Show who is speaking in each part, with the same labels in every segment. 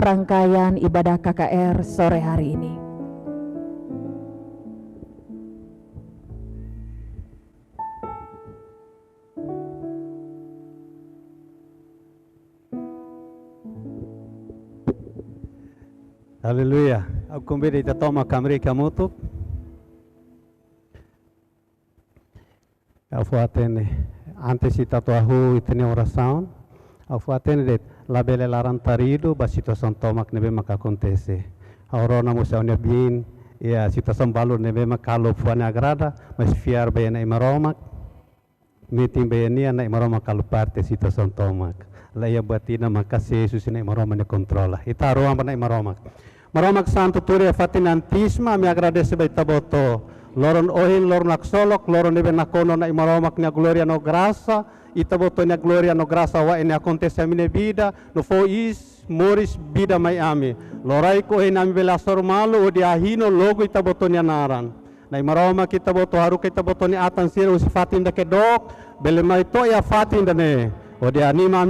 Speaker 1: rangkaian ibadah KKR sore hari ini.
Speaker 2: Haleluya. Aku convido a tomar câmera muito. Eu vou atender. Antes de tatuahu e ter oração, eu vou atender. La bele larantarido, ba situação tomak nebe maka acontece. Aurona musau nebin, ya situação balur nebe makalo fuane agrada, mas fiar bem na imaromak. Meeting bem ni na imaromak kalau parte situação tomak. Laia batina maka Jesus na imaromak ne controla. Ita roam na imaromak. Maromak santo turia fatinantisma, me agradece bem taboto. Loron ohin, loron naksolok, loron nebe nakono na imaromak nia gloria no graça. Ita boto nia gloria no graça wa ini acontece a minha vida, no foi moris vida mai ami. Lorai ko hin ami bela sormalo o dia hino logo ita boto nia naran. Na imaromak kita boto haru kita boto nia atan sira usi fatin da kedok, bele mai to ya fatin da ne. O dia anima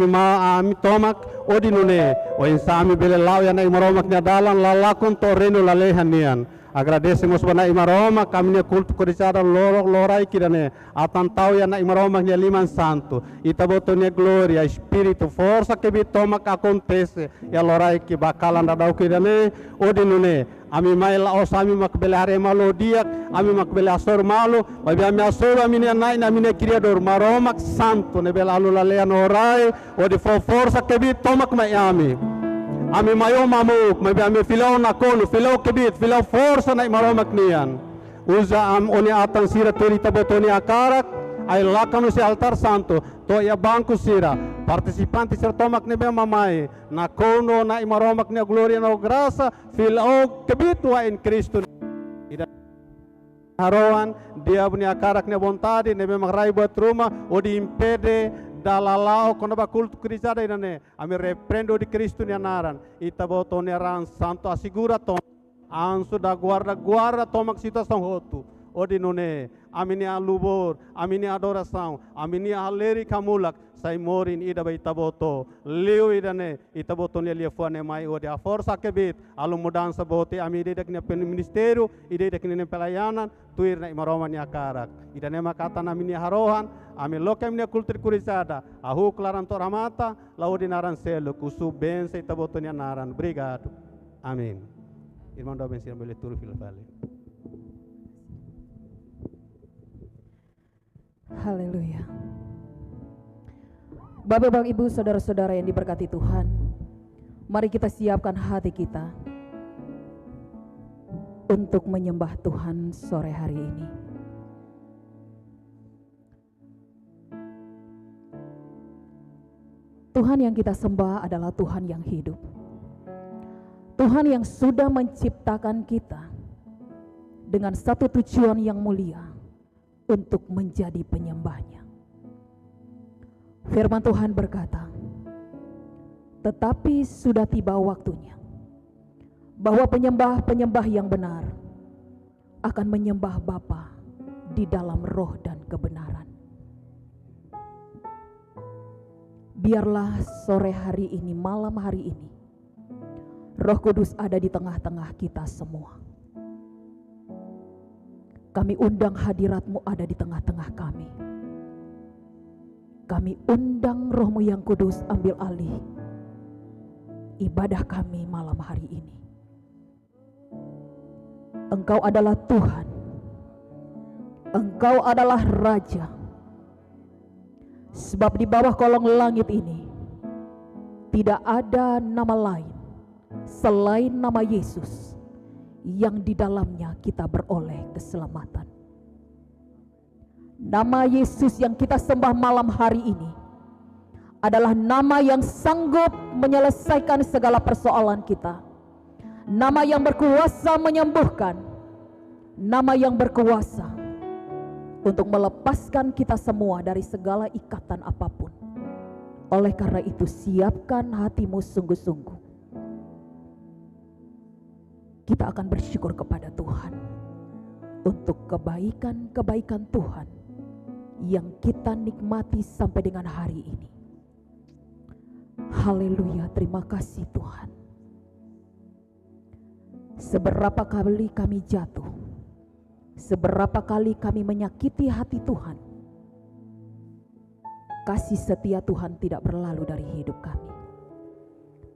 Speaker 2: ami tomak odi nune o insami bele lau ya na imaromak nia dalan lalakon to reno lalehan nian. Agradecemos bana imaroma kami nia kulto korisada lorai kirane atan tau ya na imaroma nia liman santo ita boto nia gloria espírito força que bitoma que acontece ya lorai ki bakalan dadau kirane odi nune ami mai la osami makbele hare malo dia ami makbele asor malo babi ami asor ami nia nai na nia criador maroma santo ne bela alu lalea norai odi força que bitoma mai ami ami mayo mamuk, may ami filaw na kono, filaw kebit, filaw forsa na imaromak niyan. Uza oni atang sira turita boto ni akarak, ay lakam si altar santo, to ya bangku sira, partisipanti sira tomak ni mamay, na kono na imaromak niya gloria na grasa, filaw kebit wa in Kristo. Haroan, dia punya akarak niya bontadi, nebe makrai buat rumah, o di impede, dalalao kono ba kulto krisada inane ami reprendo di Cristo ni anaran ita boto ni aran santo asigura to ansu da guarda tomak situação hotu odi nune ami ni alubor ami ni adoração ami ni aleri kamulak sai morin ida ba ita boto liu idane ita boto ni liafuane mai odi a força kebit alu mudança bote ami ide dak ni ministério ide dak ni pelayanan tuir na imaroma ni akarak ida ne makata na mini harohan ami lokem ni kultur kurisada ahu klaran to ramata laudi naran selo kusu ben se ita boto ni naran obrigado amin irmão do bem boleh turu fil vale.
Speaker 1: Haleluya. Bapak-bapak, ibu, saudara-saudara yang diberkati Tuhan, mari kita siapkan hati kita untuk menyembah Tuhan sore hari ini. Tuhan yang kita sembah adalah Tuhan yang hidup. Tuhan yang sudah menciptakan kita dengan satu tujuan yang mulia untuk menjadi penyembahnya. Firman Tuhan berkata, tetapi sudah tiba waktunya bahwa penyembah-penyembah yang benar akan menyembah Bapa di dalam roh dan kebenaran. Biarlah sore hari ini, malam hari ini, Roh Kudus ada di tengah-tengah kita semua. Kami undang hadirat-Mu ada di tengah-tengah kami. Kami undang Roh-Mu yang kudus ambil alih ibadah kami malam hari ini. Engkau adalah Tuhan. Engkau adalah Raja. Sebab di bawah kolong langit ini tidak ada nama lain selain nama Yesus yang di dalamnya kita beroleh keselamatan. Nama Yesus yang kita sembah malam hari ini adalah nama yang sanggup menyelesaikan segala persoalan kita. Nama yang berkuasa menyembuhkan. Nama yang berkuasa untuk melepaskan kita semua dari segala ikatan apapun. Oleh karena itu, siapkan hatimu sungguh-sungguh. Kita akan bersyukur kepada Tuhan untuk kebaikan-kebaikan Tuhan yang kita nikmati sampai dengan hari ini. Haleluya, terima kasih Tuhan. Seberapa kali kami jatuh, seberapa kali kami menyakiti hati Tuhan, kasih setia Tuhan tidak berlalu dari hidup kami.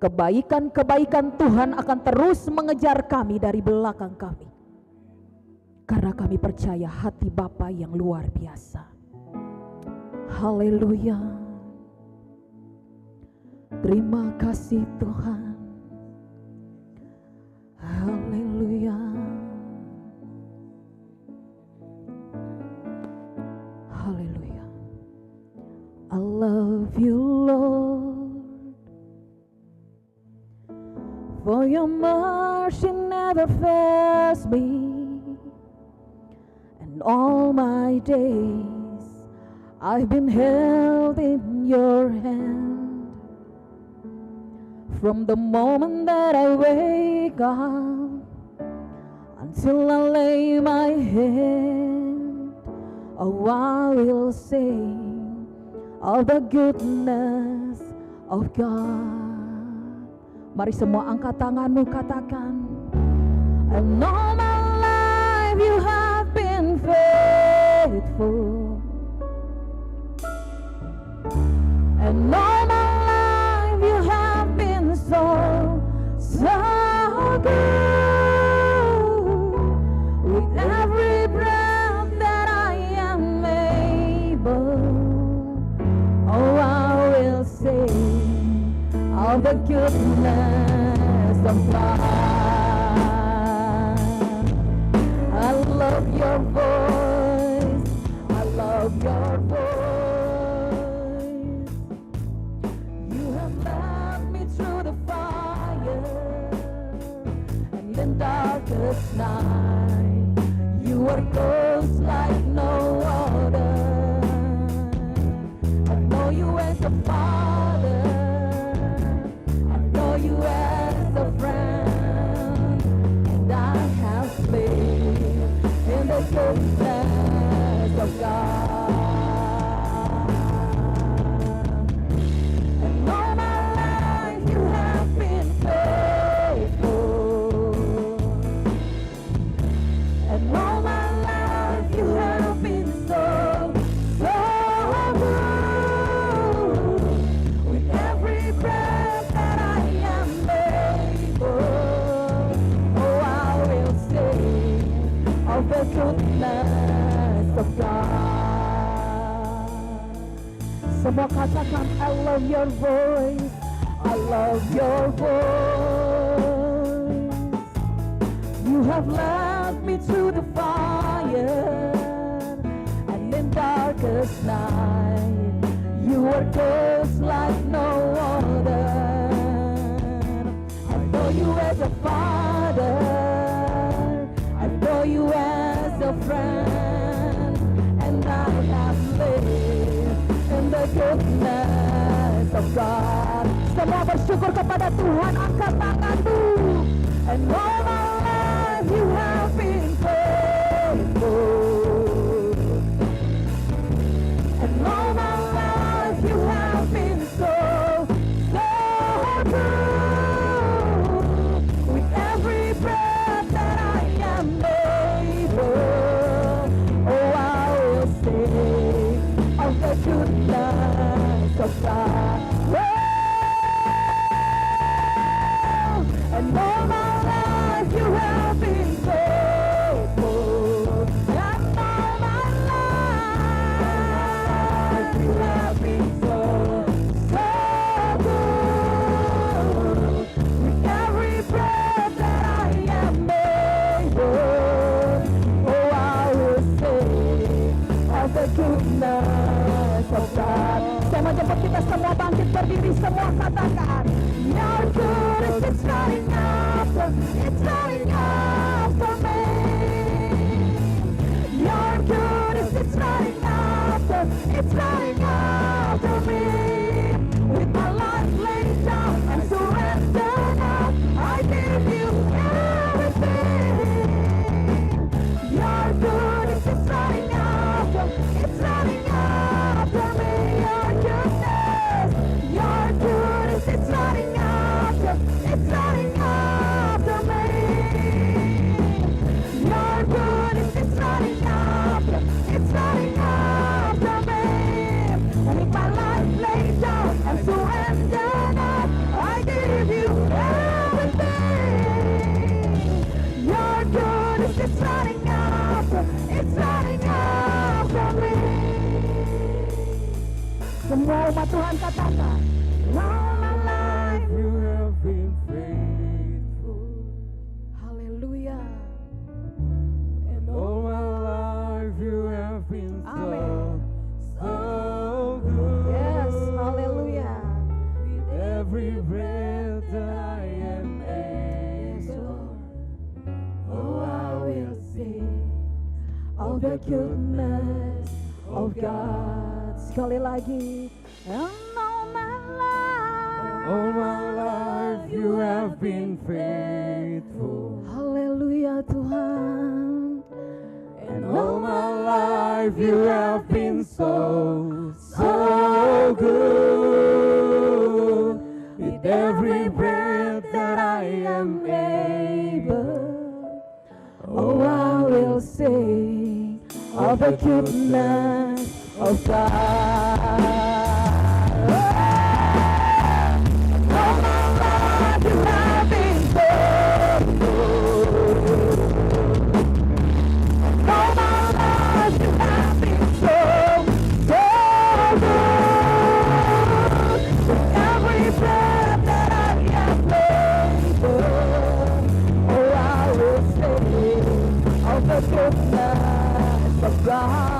Speaker 1: Kebaikan-kebaikan Tuhan akan terus mengejar kami dari belakang kami, karena kami percaya hati Bapa yang luar biasa. Haleluya. Terima kasih Tuhan. Haleluya. Haleluya. I love you Lord, for your mercy never fails me, and all my days I've been held in your hand. From the moment that I wake up until I lay my head, oh, I will sing of the goodness of God. Mari semua angkat tanganmu, katakan, and all my life you have been faithful, and all my life you have been so good. With every breath that I am able, oh, I will sing of the goodness of God. I love your voice, I love your voice. You have led me through the fire and in darkest night. You are close like no other. I know you as a father, I know you as a friend, and I have faith in the goodness of God. And all my life you have been faithful, and all my life you have been so good. With every breath that I am able, oh, I will sing of the goodness of God. Semua katakan, I love your voice, I love your voice. You have led me through the fire and in darkest night. You are close like no other. I know you as a father, I know you as a friend, and I have lived in the goodness of God. Semua bersyukur kepada Tuhan, angkat tanganmu. And all my life you have been faithful, and all my life you have been so good. With every breath that I am able, oh, I will sing of the goodness of God. And all my life you have been faithful, and all my life you have been so good. With every breath that I am able, oh, I will sing of the goodness of God. Saya menjemput kita semua bangkit berdiri, semua katakan, your goodness is running after me. Your goodness is running after me. With my life laid down and surrendered now, I give you everything. Your goodness is running after me. Your goodness is running after Apa Tuhan katakan? All my life
Speaker 3: You have been faithful.
Speaker 1: Haleluya.
Speaker 3: And all my life you have been so,
Speaker 1: Amen.
Speaker 3: so good.
Speaker 1: Yes, haleluya.
Speaker 3: With every breath that I am
Speaker 1: Yes,
Speaker 3: able,
Speaker 1: Lord.
Speaker 3: oh, I will sing
Speaker 1: Of the goodness of God. Sekali lagi. And all my life.
Speaker 3: all my life you have been faithful.
Speaker 1: Haleluya Tuhan.
Speaker 3: And all my life you have been so, so good. With every breath that I am able,
Speaker 1: Oh, I will sing of the goodness of God. All my life you have been faithful. All my life you have been so, so good. Every breath that I am able, oh, I will sing of the goodness of God.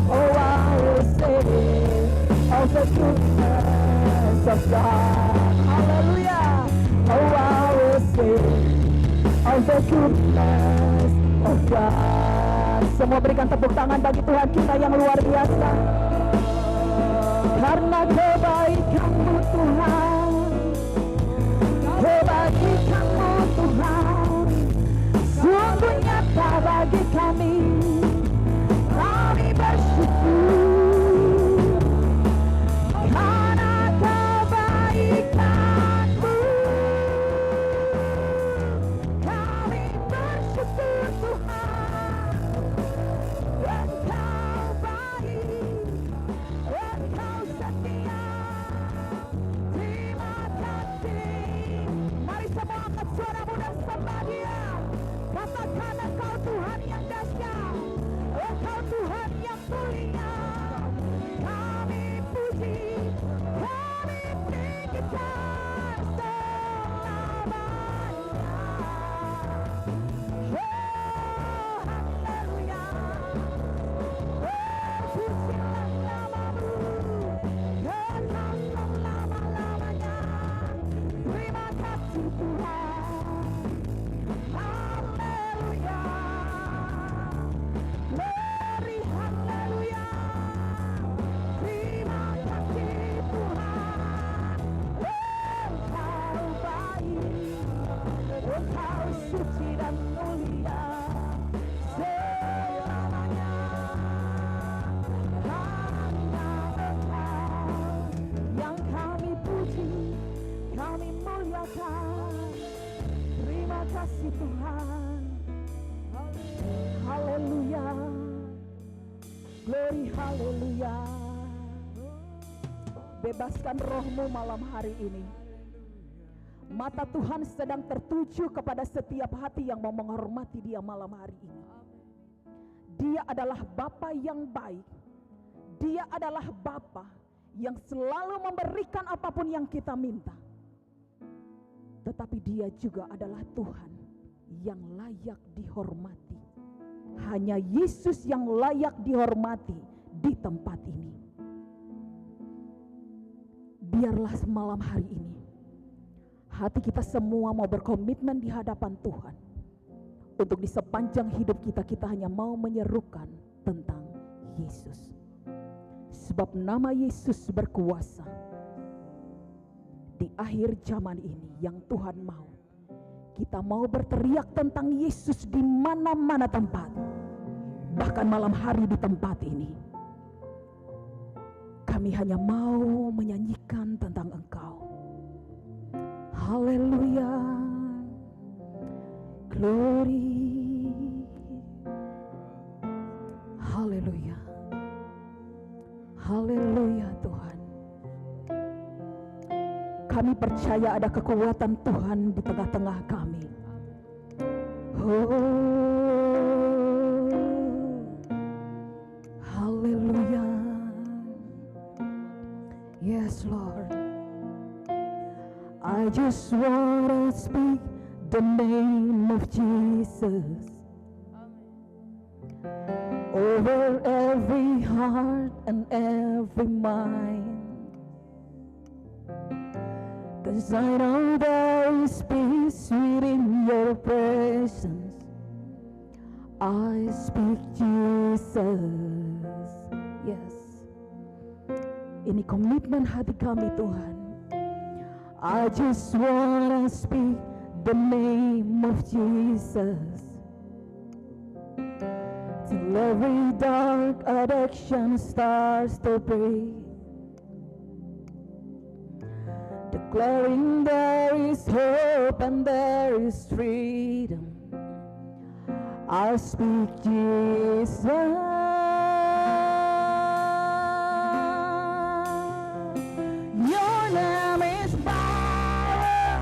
Speaker 1: Oh, I will sing of the goodness of God. Hallelujah. Oh, I will sing of the goodness of God. Semua berikan tepuk tangan bagi Tuhan kita yang luar biasa. Karena kebaikan-Mu Tuhan, kebaikan-Mu Tuhan, sungguh nyata bagi kami. Kami bersyukur karena kebaikan-Mu. Kami bersyukur Tuhan, Engkau baik, Engkau setia. Terima kasih. Mari semua angkat suaramu dan sembah Dia. Katakan Engkau Tuhan yang dahsyat, Engkau Tuhan yang mulia. Kami puji, kami tinggikan selamanya. Oh, haleluya. Oh, pujilah namamu, Engkau selama-lamanya. Terima kasih Tuhan. Haleluya. Glory, haleluya. Terima kasih Tuhan. Engkau baik, Engkau suci dan mulia selamanya. Hanya Engkau yang kami puji, kami muliakan. Terima kasih Tuhan. Haleluya. Glory, haleluya. Bebaskan rohmu malam hari ini. Mata Tuhan sedang tertuju kepada setiap hati yang mau menghormati Dia malam hari ini. Dia adalah Bapa yang baik. Dia adalah Bapa yang selalu memberikan apapun yang kita minta. Tetapi Dia juga adalah Tuhan yang layak dihormati. Hanya Yesus yang layak dihormati di tempat ini. Biarlah malam hari ini hati kita semua mau berkomitmen di hadapan Tuhan. Untuk di sepanjang hidup kita, kita hanya mau menyerukan tentang Yesus. Sebab nama Yesus berkuasa. Di akhir zaman ini yang Tuhan mau, kita mau berteriak tentang Yesus di mana-mana tempat. Bahkan malam hari di tempat ini, kami hanya mau menyanyikan tentang Engkau. Haleluya. Glory. Haleluya. Haleluya Tuhan. Kami percaya ada kekuatan Tuhan di tengah-tengah kami. Oh, haleluya. Yes, Lord. I just want to speak the name of Jesus over every heart and every mind. 'Cause I know there is peace within your presence. I speak Jesus. Yes. Ini komitmen hati kami, Tuhan. I just wanna speak the name of Jesus till every dark addiction starts to break, declaring there is hope and there is freedom. I speak Jesus. Your name is power.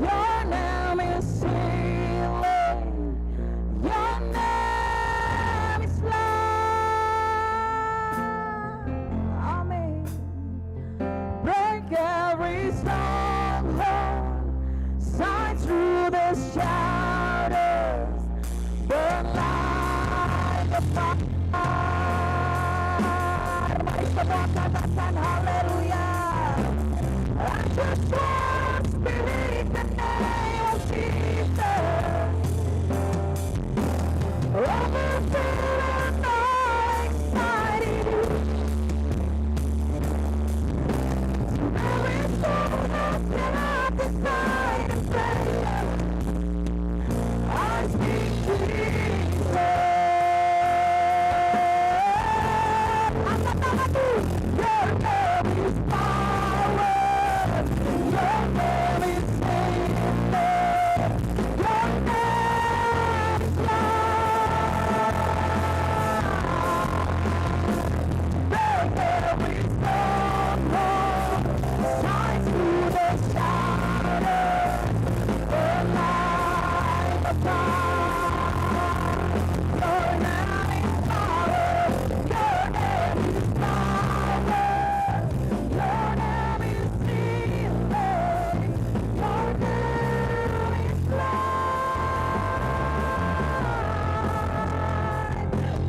Speaker 1: Your name is healing. Your name is love. Amen. Break every stronghold, shine through the shadows, burn like a fire. Mari semua katakan haleluya. I just want to speak the name of Jesus. Over fear and all anxiety. Every soul that's cannot decide and prayer. I speak Jesus. Your name is power. Your name is healing. Your name is love. Break every stronghold, shine through the shadows, burn like a fire. Your name is power. Your name is power. Your name is healing. Your name is life.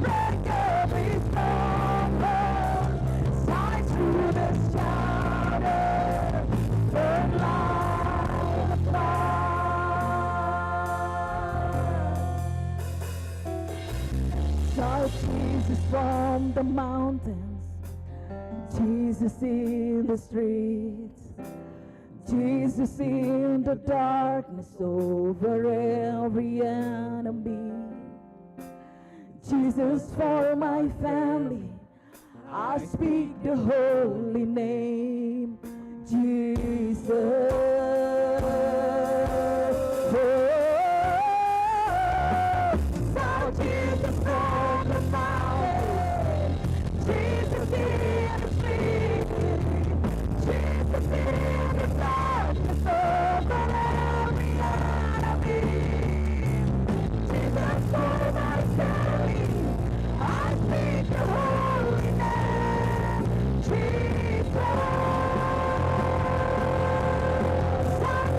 Speaker 1: Break every stronghold, shine through the shadows, burn like a fire. Shout Jesus from the mountains, Jesus in the streets, Jesus in the darkness over every enemy. Jesus for my family, I speak the holy name, Jesus. Shout Jesus from the mountain, Jesus in the street, Jesus in the darkness over every enemy. Jesus for my family, I speak the holy name, Jesus. Shout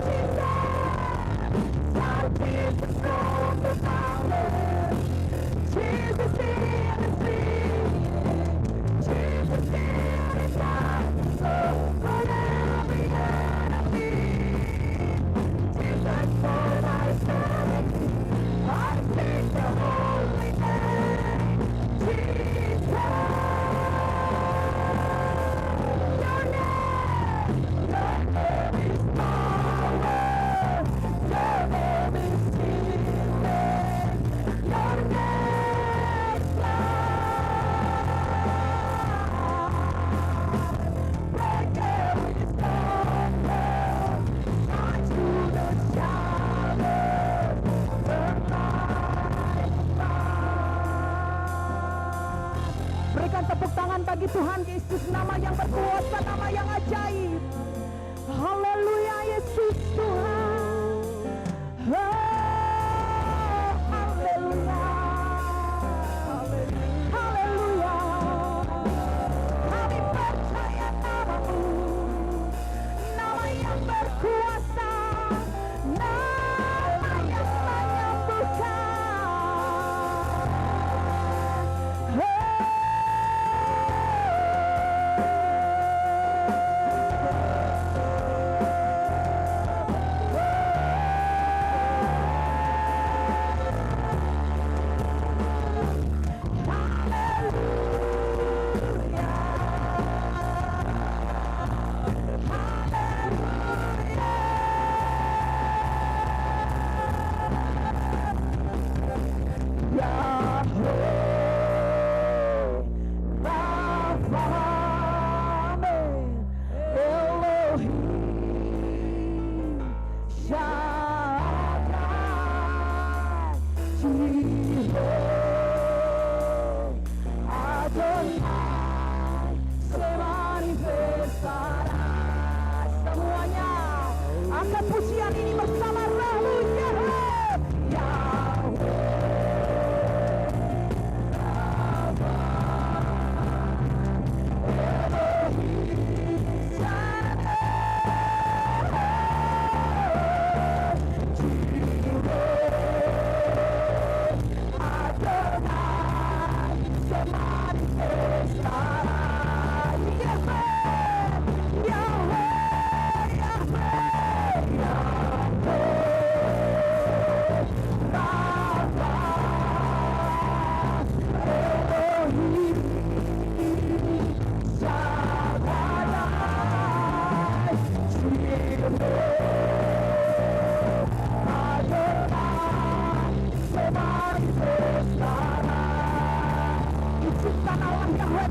Speaker 1: Jesus from the mountain, Jesus in the street, Jesus in the darkness over every enemy. Jesus for my family, I speak the holy name, Jesus. Your name is power. Your name is healing. Your name is love. Break every stronghold, shine through the shadows, burn like a fire. Berikan tepuk tangan bagi Tuhan Yesus, nama yang berkuasa, nama yang ajaib. Haleluya Yesus Tuhan. Oh, haleluya. Haleluya. Kami percaya nama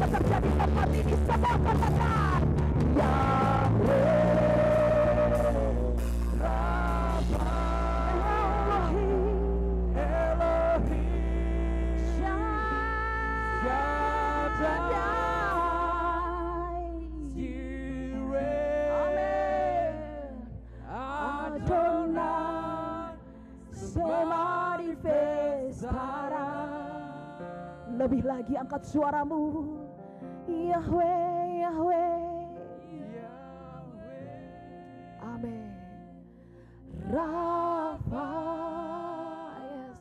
Speaker 1: bisa terjadi seperti ini. Semua katakan Yahweh Rafa Elohim Shaddai Jireh Adonai semanifestara. Lebih lagi angkat suaramu, Yahweh, Yahweh, amin. Rafa, yes,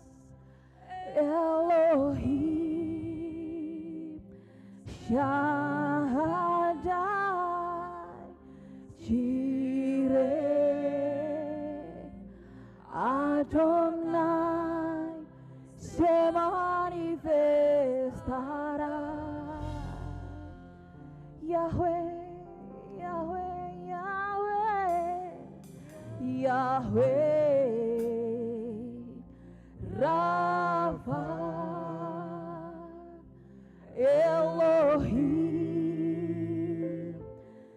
Speaker 1: Elohim, Shaddai, Jireh, Adonai, semanifestara. Yahweh, Yahweh, Yahweh, Yahweh, Rafa, Elohim,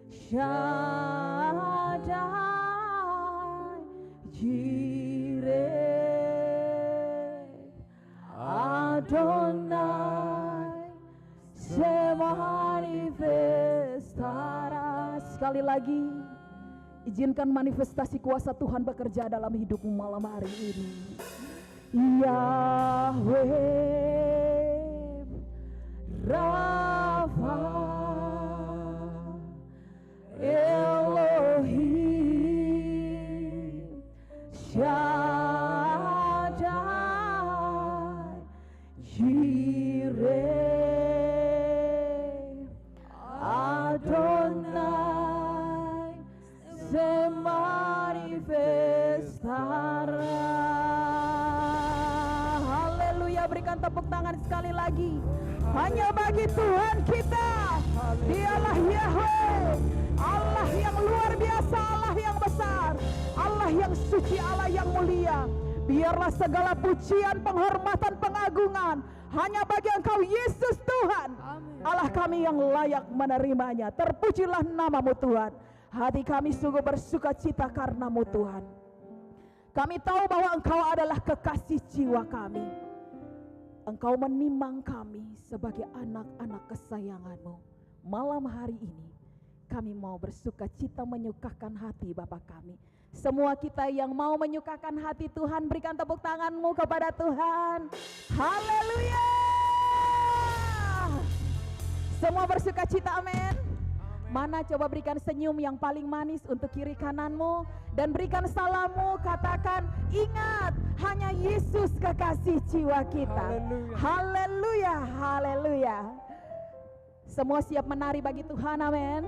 Speaker 1: Shaddai, Jireh, Adonai, semanifestara. Sekali lagi, izinkan manifestasi kuasa Tuhan bekerja dalam hidupmu malam hari ini. Yahweh Rafa Elohim Shaddai Jireh Adonai semanifestara. Haleluya, berikan tepuk tangan sekali lagi. Hanya bagi Tuhan kita, Dialah Yahweh, Allah yang luar biasa, Allah yang besar, Allah yang suci, Allah yang mulia. Biarlah segala pujian, penghormatan, pengagungan hanya bagi Engkau Yesus Tuhan. Allah kami yang layak menerimanya. Terpujilah namamu Tuhan. Hati kami sungguh bersuka cita karena-Mu Tuhan. Kami tahu bahwa Engkau adalah kekasih jiwa kami. Engkau menimang kami sebagai anak-anak kesayangan-Mu. Malam hari ini kami mau bersuka cita menyukakan hati Bapa kami. Semua kita yang mau menyukakan hati Tuhan, berikan tepuk tanganmu kepada Tuhan. Haleluya. Semua bersuka cita, amin. Mana coba berikan senyum yang paling manis untuk kiri kananmu. Dan berikan salammu, katakan ingat hanya Yesus kekasih jiwa kita. Haleluya, haleluya. Semua siap menari bagi Tuhan, amin.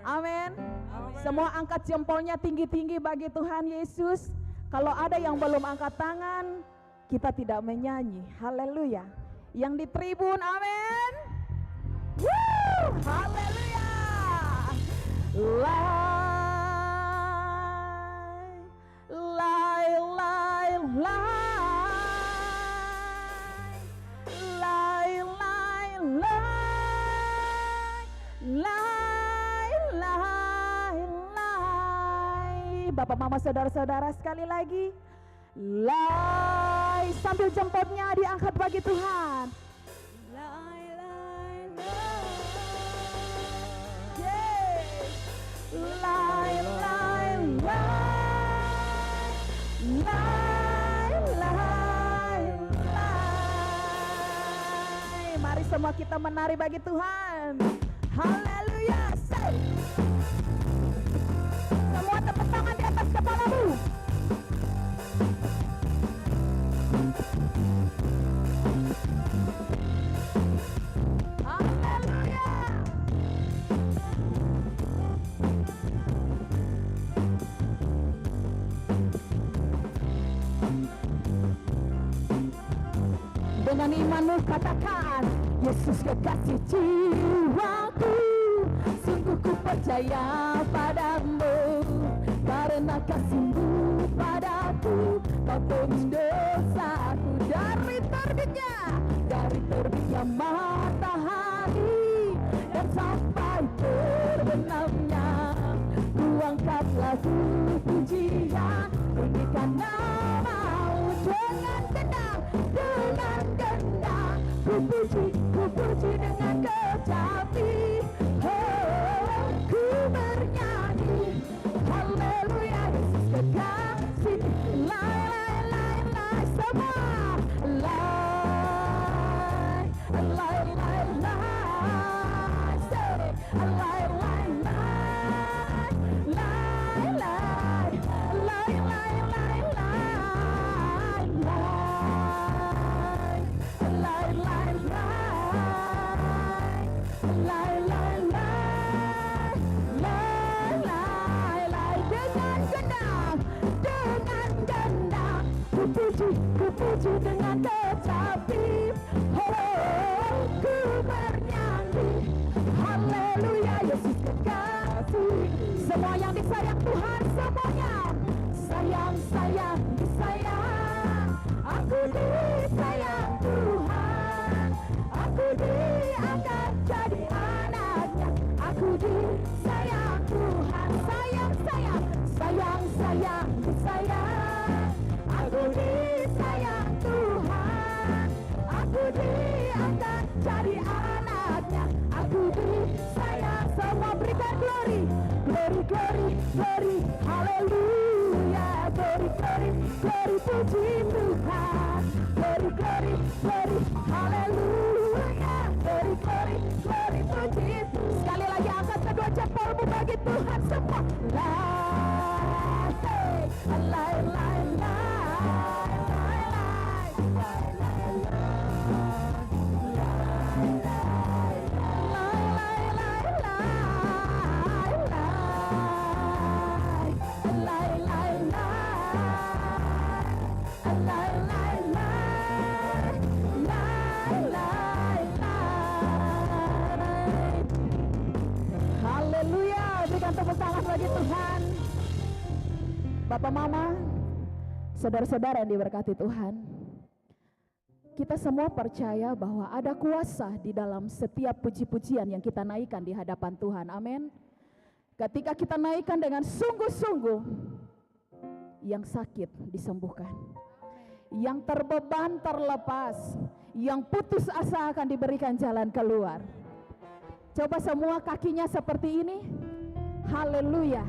Speaker 1: Amin. Semua angkat jempolnya tinggi-tinggi bagi Tuhan Yesus. Kalau ada yang belum angkat tangan, kita tidak menyanyi. Haleluya. Yang di tribun, amin. Woo, haleluya. Bapak mama saudara-saudara sekali lagi. Lai, sambil jempolnya diangkat bagi Tuhan. Lai, lai, lai. Yes. Lai, lai, lai. Lai, lai, lai. Mari semua kita menari bagi Tuhan. Haleluya. Semua tepuk tangan di atas kepalamu. Haleluya. Dengan imanmu katakan, Yesus kekasih jiwaku, sungguh ku percaya padamu, karena kasih-Mu padaku, Kau tebus dosaku dari terbitnya matahari sampai terbenamnya. Ku angkat lagu pujian, tinggikan namamu dengan gendang, dengan gendang. Ku puji dengan kecapi. Oh, ku bernyanyi haleluya, Yesus kekasih. Lai, lai, lai, lai, semua lai, lai, lai, lai, say, lai, lai, lai, lai, lai, lai, lai, lai, lai, lai, lai, lai. Lai, lai, lai, lai, lai, lai, dengan gendang, ku puji dengan kecapi. Oh, ku bernyanyi haleluya, Yesus kekasih. Semua yang disayang Tuhan, semuanya sayang, sayang, disayang. Aku disayang Tuhan, aku diangkat jadi anaknya. Aku disayang Tuhan, sayang, sayang, sayang, sayang, disayang. Aku disayang Tuhan, aku diangkat jadi anaknya. Aku disayang. Semua berikan glory, glory, glory, glory, haleluya, glory, glory, glory, puji Tuhan, glory, glory, glory, haleluya, glory, glory, glory, puji Tuhan. Sekali lagi angkat kedua jempolmu bagi Tuhan semua. Lai, lai, lai, haleluya, berikan tepuk tangan bagi Tuhan. Bapak Mama, saudara-saudara yang diberkati Tuhan, kita semua percaya bahwa ada kuasa di dalam setiap puji-pujian yang kita naikkan di hadapan Tuhan. Amin. Ketika kita naikkan dengan sungguh-sungguh, yang sakit disembuhkan, yang terbeban terlepas, yang putus asa akan diberikan jalan keluar. Coba semua kakinya seperti ini. Haleluya.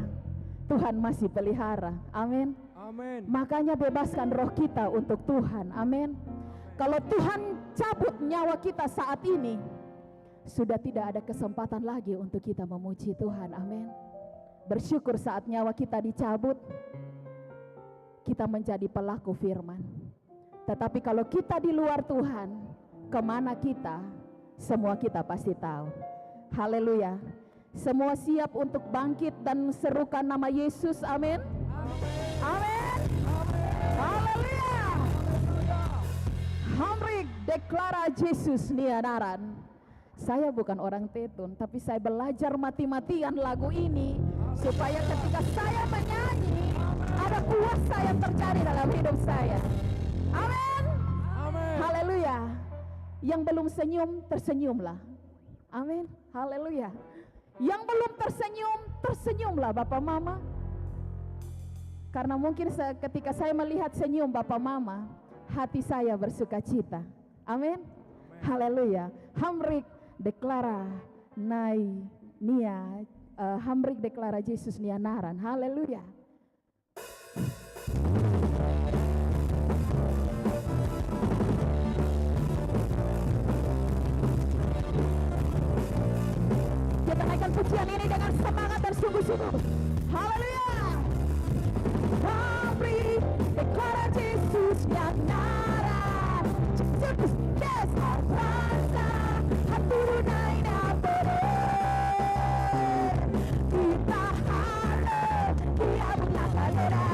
Speaker 1: Tuhan masih pelihara. Amin.
Speaker 3: Amin.
Speaker 1: Makanya bebaskan roh kita untuk Tuhan. Amin. Kalau Tuhan cabut nyawa kita saat ini, sudah tidak ada kesempatan lagi untuk kita memuji Tuhan. Amin. Bersyukur saat nyawa kita dicabut, kita menjadi pelaku firman. Tetapi kalau kita di luar Tuhan, kemana kita? Semua kita pasti tahu. Haleluya. Semua siap untuk bangkit dan serukan nama Yesus. Amin. Amin. Haleluya. Hamrik deklara Yesus nianaran. Saya bukan orang tetun, tapi saya belajar mati-matian lagu ini supaya ketika saya menyanyi ada kuasa yang terjadi dalam hidup saya. Amin. Haleluya. Yang belum senyum, tersenyumlah. Amin. Haleluya. Yang belum tersenyum, tersenyumlah Bapak Mama. Karena mungkin ketika saya melihat senyum Bapak Mama, hati saya bersuka cita. Amin. Haleluya. Hamrik deklara nai nia, hamrik deklara Yesus nianaran. Haleluya. Kita naikkan pujian ini dengan semangat dan sungguh-sungguh. Haleluya. Hamrik deklara Yesus nianaran. Jesus, yes, arasa hatunay na poder. Kita harap, dia punya kadera.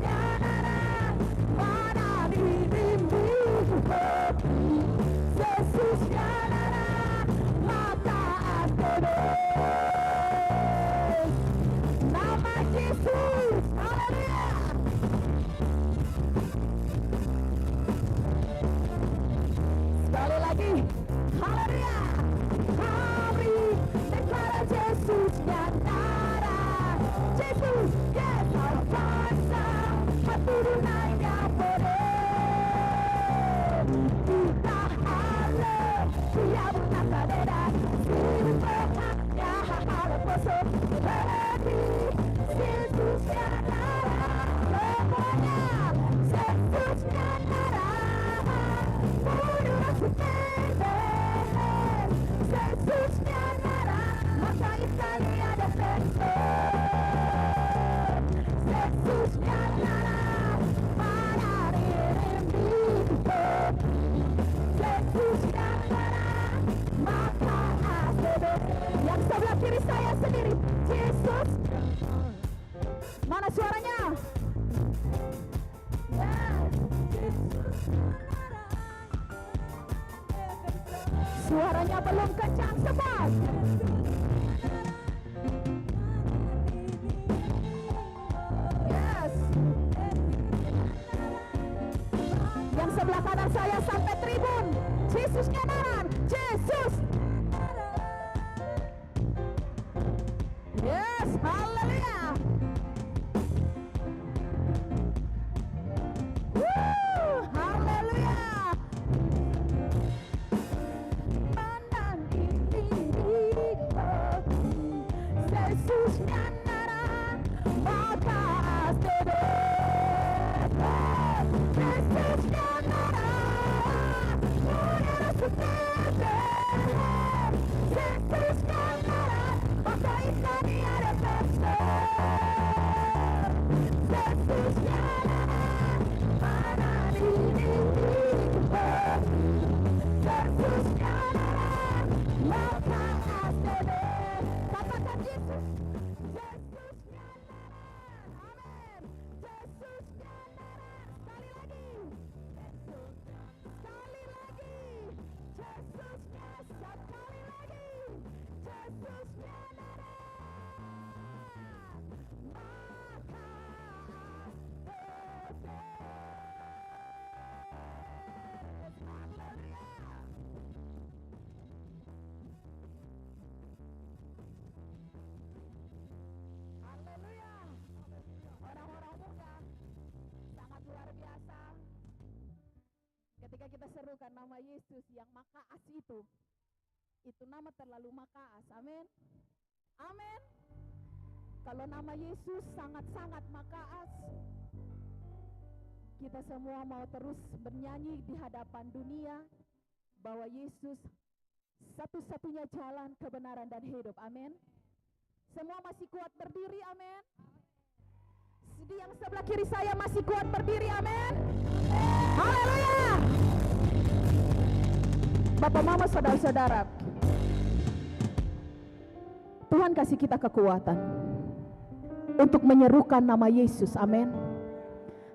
Speaker 1: Yesusnya darah, mana dirimu berdiri. Yesusnya darah, maka aku bebas. Nama Yesus, haleluya. Sekali lagi, haleluya. Kami deklara Yesusnya darah. Yesus, yes, kuasa keturunan yang boleh. Kita harus dia menata dedan. Sibuknya harus besok berhenti. Yesusnya darah, semuanya. Yesusnya darah, bunuh rasa tebel. Yesusnya darah, maka Italia ada tebel. Yesusnya darah, mana dirimu berdiri. Yesusnya darah, maka aku bebas. Yang sebelah kiri saya sendiri, Yesus. Mana suaranya? Suaranya belum kencang semua. Yes. Yang sebelah kanan saya sampai tribun. Yesusnya darah. Yesus. Yes, haleluya. Haleluya. Yesusnya darah, maka aku bebas. Yesusnya darah, punya rasa tebel. Yesusnya darah, maka Italia ada bebas. Yesusnya darah, mana dirimu berdiri. Yesusnya darah, maka aku bebas. Katakan Yesus. Yesusnya darah. Amin. Yesusnya darah. Sekali lagi. Sekali lagi. Yesusnya sekali lagi. Yesusnya darah. Maka bebas. Haleluya. Haleluya. Orang-orang muda sangat luar biasa. Ketika kita serukan nama Yesus yang makaas itu nama terlalu makaas. Amin. Amin. Kalau nama Yesus sangat-sangat makaas, kita semua mau terus bernyanyi di hadapan dunia bahwa Yesus satu-satunya jalan kebenaran dan hidup. Amin. Semua masih kuat berdiri, amin. Di yang sebelah kiri saya masih kuat berdiri, amin. Haleluya. Bapak, mama, saudara-saudara, Tuhan kasih kita kekuatan untuk menyerukan nama Yesus, amin.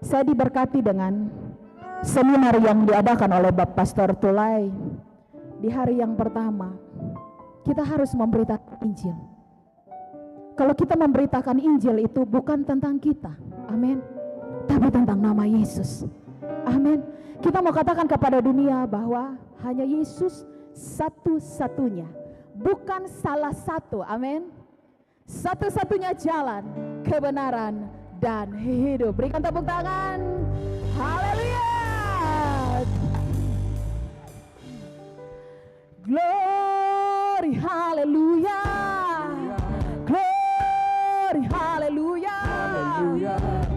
Speaker 1: Saya diberkati dengan seminar yang diadakan oleh Bapak Pastor Tulai. Di hari yang pertama, kita harus memberitakan Injil. Kalau kita memberitakan Injil itu bukan tentang kita, amin, tapi tentang nama Yesus, amin. Kita mau katakan kepada dunia bahwa hanya Yesus satu-satunya, bukan salah satu, amin. Satu-satunya jalan, kebenaran, dan hidup. Berikan tepuk tangan. Haleluya. Glory, haleluya. Glory, haleluya.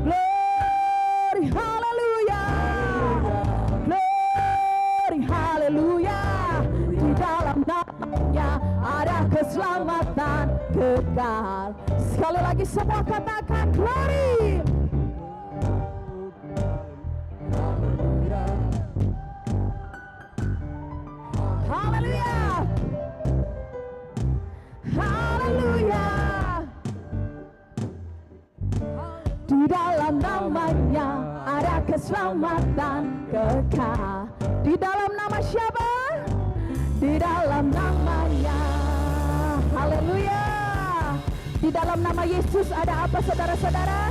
Speaker 1: Glory, haleluya. Glory, haleluya. Di dalam namanya ada keselamatan kekal. Sekali lagi semua katakan glory. Haleluya. Haleluya. Di dalam nama namanya ada keselamatan kekal. Di dalam nama siapa? Di dalam namanya. Haleluya. Di dalam nama Yesus ada apa saudara-saudara?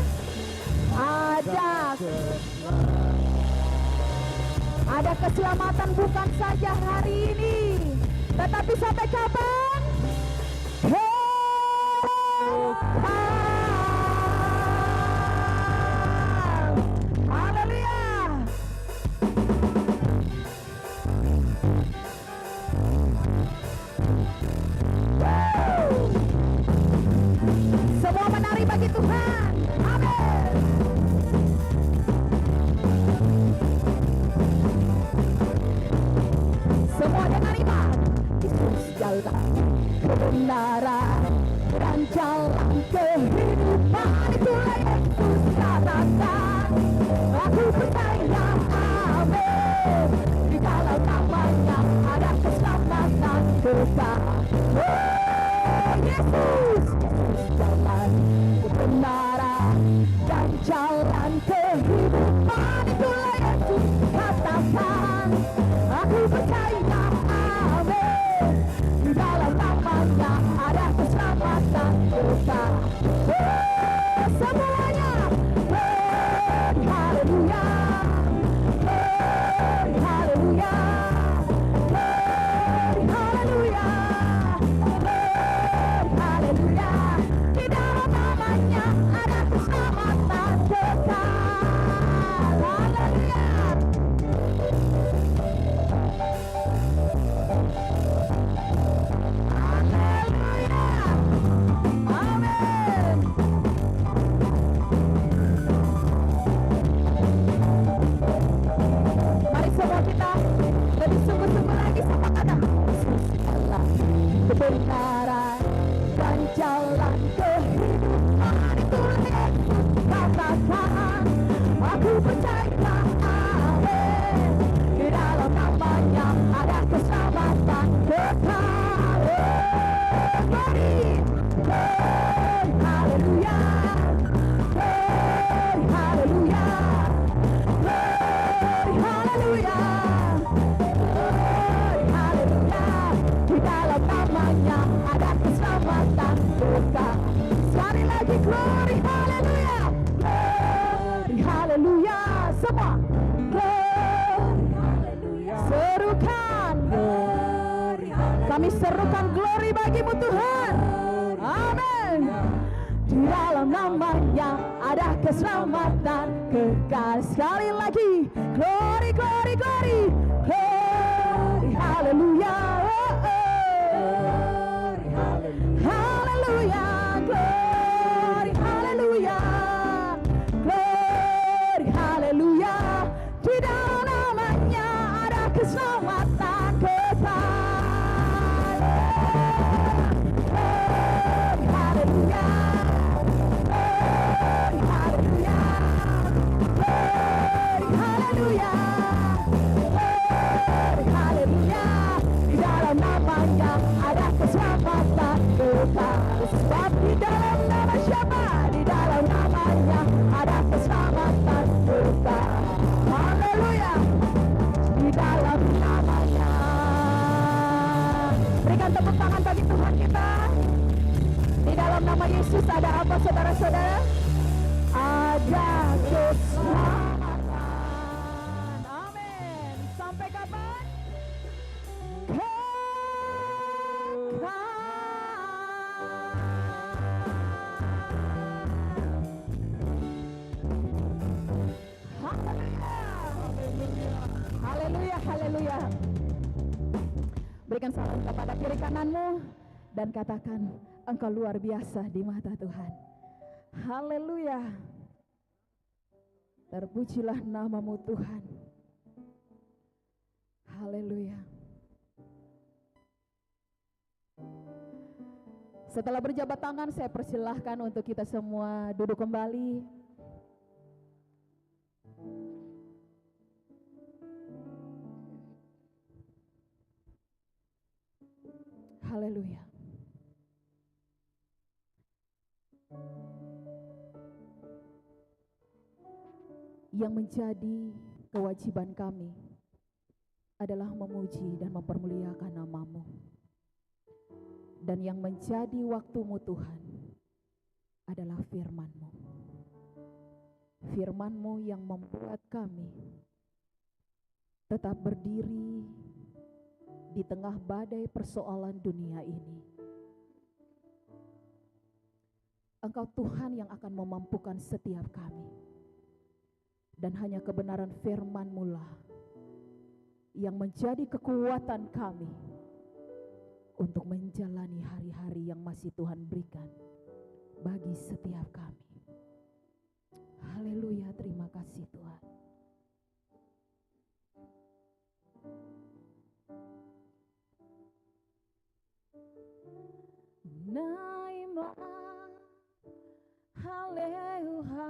Speaker 1: Ada keselamatan bukan saja hari ini, tetapi sampai kapan? Haleluya. Semua menari bagi Tuhan. Amin. Semua dengan iman. Yesus jalan kebenaran dan jalan kehidupan. Itulah Yesus katakan. Aku percaya, amin. Di dalam namanya ada keselamatan kekal. Yesus jalan kebenaran dan jalan kehidupan. Itulah Yesus katakan. Aku percaya, amin. Di dalam namanya ada keselamatan kekal. Semuanya haleluya, haleluya, haleluya, haleluya. Di dalam namanya ada keselamatan kekal. Haleluya. Amin. Mari semua kita lebih sungguh-sungguh lagi sama kata Yesus adalah kebenaran dan jalan kehidupan. Itulah Yesus katakan. Aku percaya, amin. Di dalam namanya ada keselamatan kekal. Mari, haleluya, haleluya, haleluya, haleluya. Di dalam namanya ada keselamatan kekal. Sekali lagi glory, haleluya, glory, haleluya. Semua glory, haleluya. Serukan glory, haleluya. Kami serukan glory bagimu Tuhan. Amin. Di dalam namanya ada keselamatan kekal. Sekali lagi glory, glory, glory, glory, haleluya, haleluya, glory, haleluya, glory, haleluya. Di dalam namanya ada keselamatan kekal. Haleluya, haleluya, haleluya, haleluya. Di dalam namanya ada keselamatan kekal. Sebab di dalam nama siapa? Di dalam namanya ada keselamatan kekal. Haleluya. Di dalam namanya. Berikan tepuk tangan bagi Tuhan kita. Di dalam nama Yesus ada apa saudara-saudara? Ada keselamatan. Amin. Sampai kapan? Haleluya, haleluya. Berikan salam kepada kiri kananmu dan katakan, engkau luar biasa di mata Tuhan. Haleluya. Terpujilah namamu Tuhan. Haleluya. Setelah berjabat tangan, saya persilahkan untuk kita semua duduk kembali. Haleluya. Yang menjadi kewajiban kami adalah memuji dan mempermuliakan nama-Mu. Dan yang menjadi waktumu Tuhan adalah firman-Mu. Firman-Mu yang membuat kami tetap berdiri di tengah badai persoalan dunia ini. Engkau Tuhan yang akan memampukan setiap kami. Dan hanya kebenaran firman-Mu lah yang menjadi kekuatan kami untuk menjalani hari-hari yang masih Tuhan berikan bagi setiap kami. Haleluya, terima kasih Tuhan. Naima, haleluya.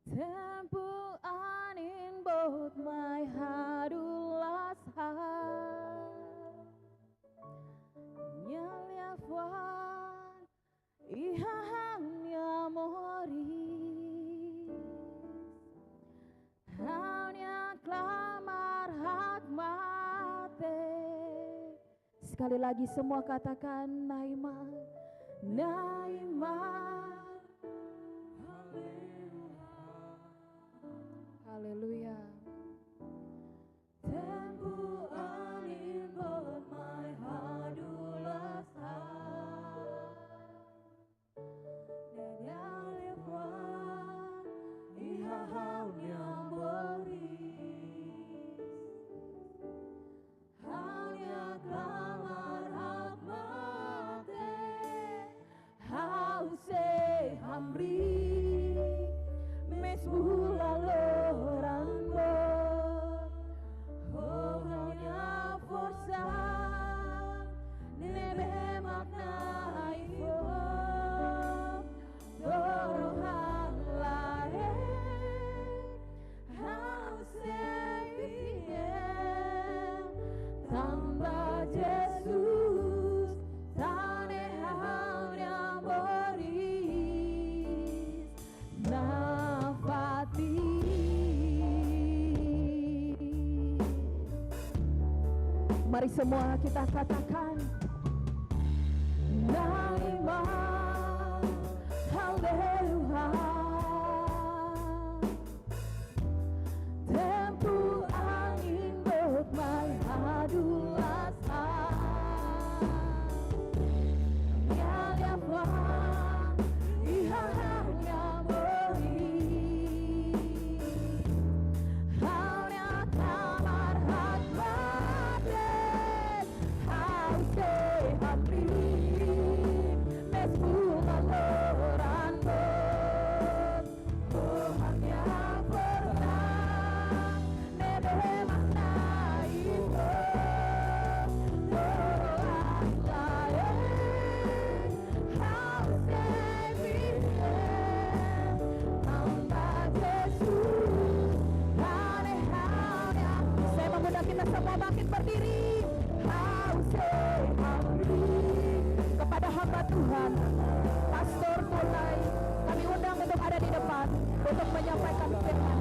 Speaker 1: Tempo anin both my hadulas har Nyaliafuan ihahanya moris Hanya klamar hak mate. Sekali lagi semua katakan Naima, Naima. Haleluya. Tempo anin both my hadulas har Nyaliafuan ihahanya moris Hanya klamar hak mate Hause hamri Mesbula loran bot Oh hanya forsa Nebe makna ifo Dorohan lae Hause bien Tambah Jesus Tane hanya moris Nafati. Mari semua kita katakan Naima, haleluya. Tempo angin both my hadulas Nyaliafuan ihahanya moris Hanya kamar hak batin Hause hamri Mesbula loran bot Oh hanya pernah Nebe makna itu Doroan lain Hause bien Tambah Yesus Hale-hale. Saya mengundang kita semua bangkit berdiri. Hause hamri kepada hamba Tuhan Pastor mulai kami undang untuk ada di depan untuk menyampaikan firman.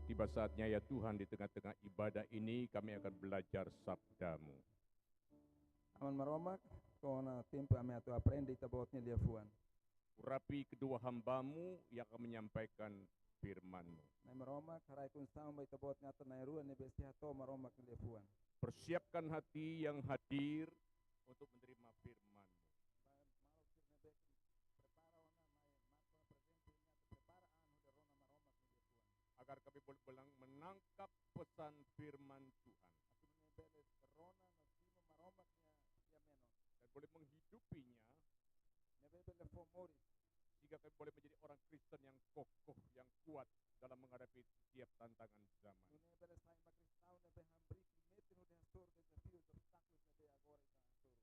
Speaker 4: Tiba saatnya ya Tuhan, di tengah-tengah ibadah ini kami akan belajar sabda-Mu.
Speaker 3: Aman maromak, kona tempo ame atu aprende itabotnya dia fuan.
Speaker 4: Urapi kedua hamba-Mu yang akan menyampaikan firman-Mu.
Speaker 3: Nai maromak, harai kun sama itabotnya atu nai ruan ne besti hato maromak dia fuan.
Speaker 4: Persiapkan hati yang hadir untuk menerima firman-Mu.
Speaker 3: Malok sir nebe
Speaker 4: boleh menangkap pesan firman Tuhan dan boleh menghidupinya, sehingga kami boleh menjadi orang Kristen yang kokoh, yang kuat dalam menghadapi setiap tantangan zaman.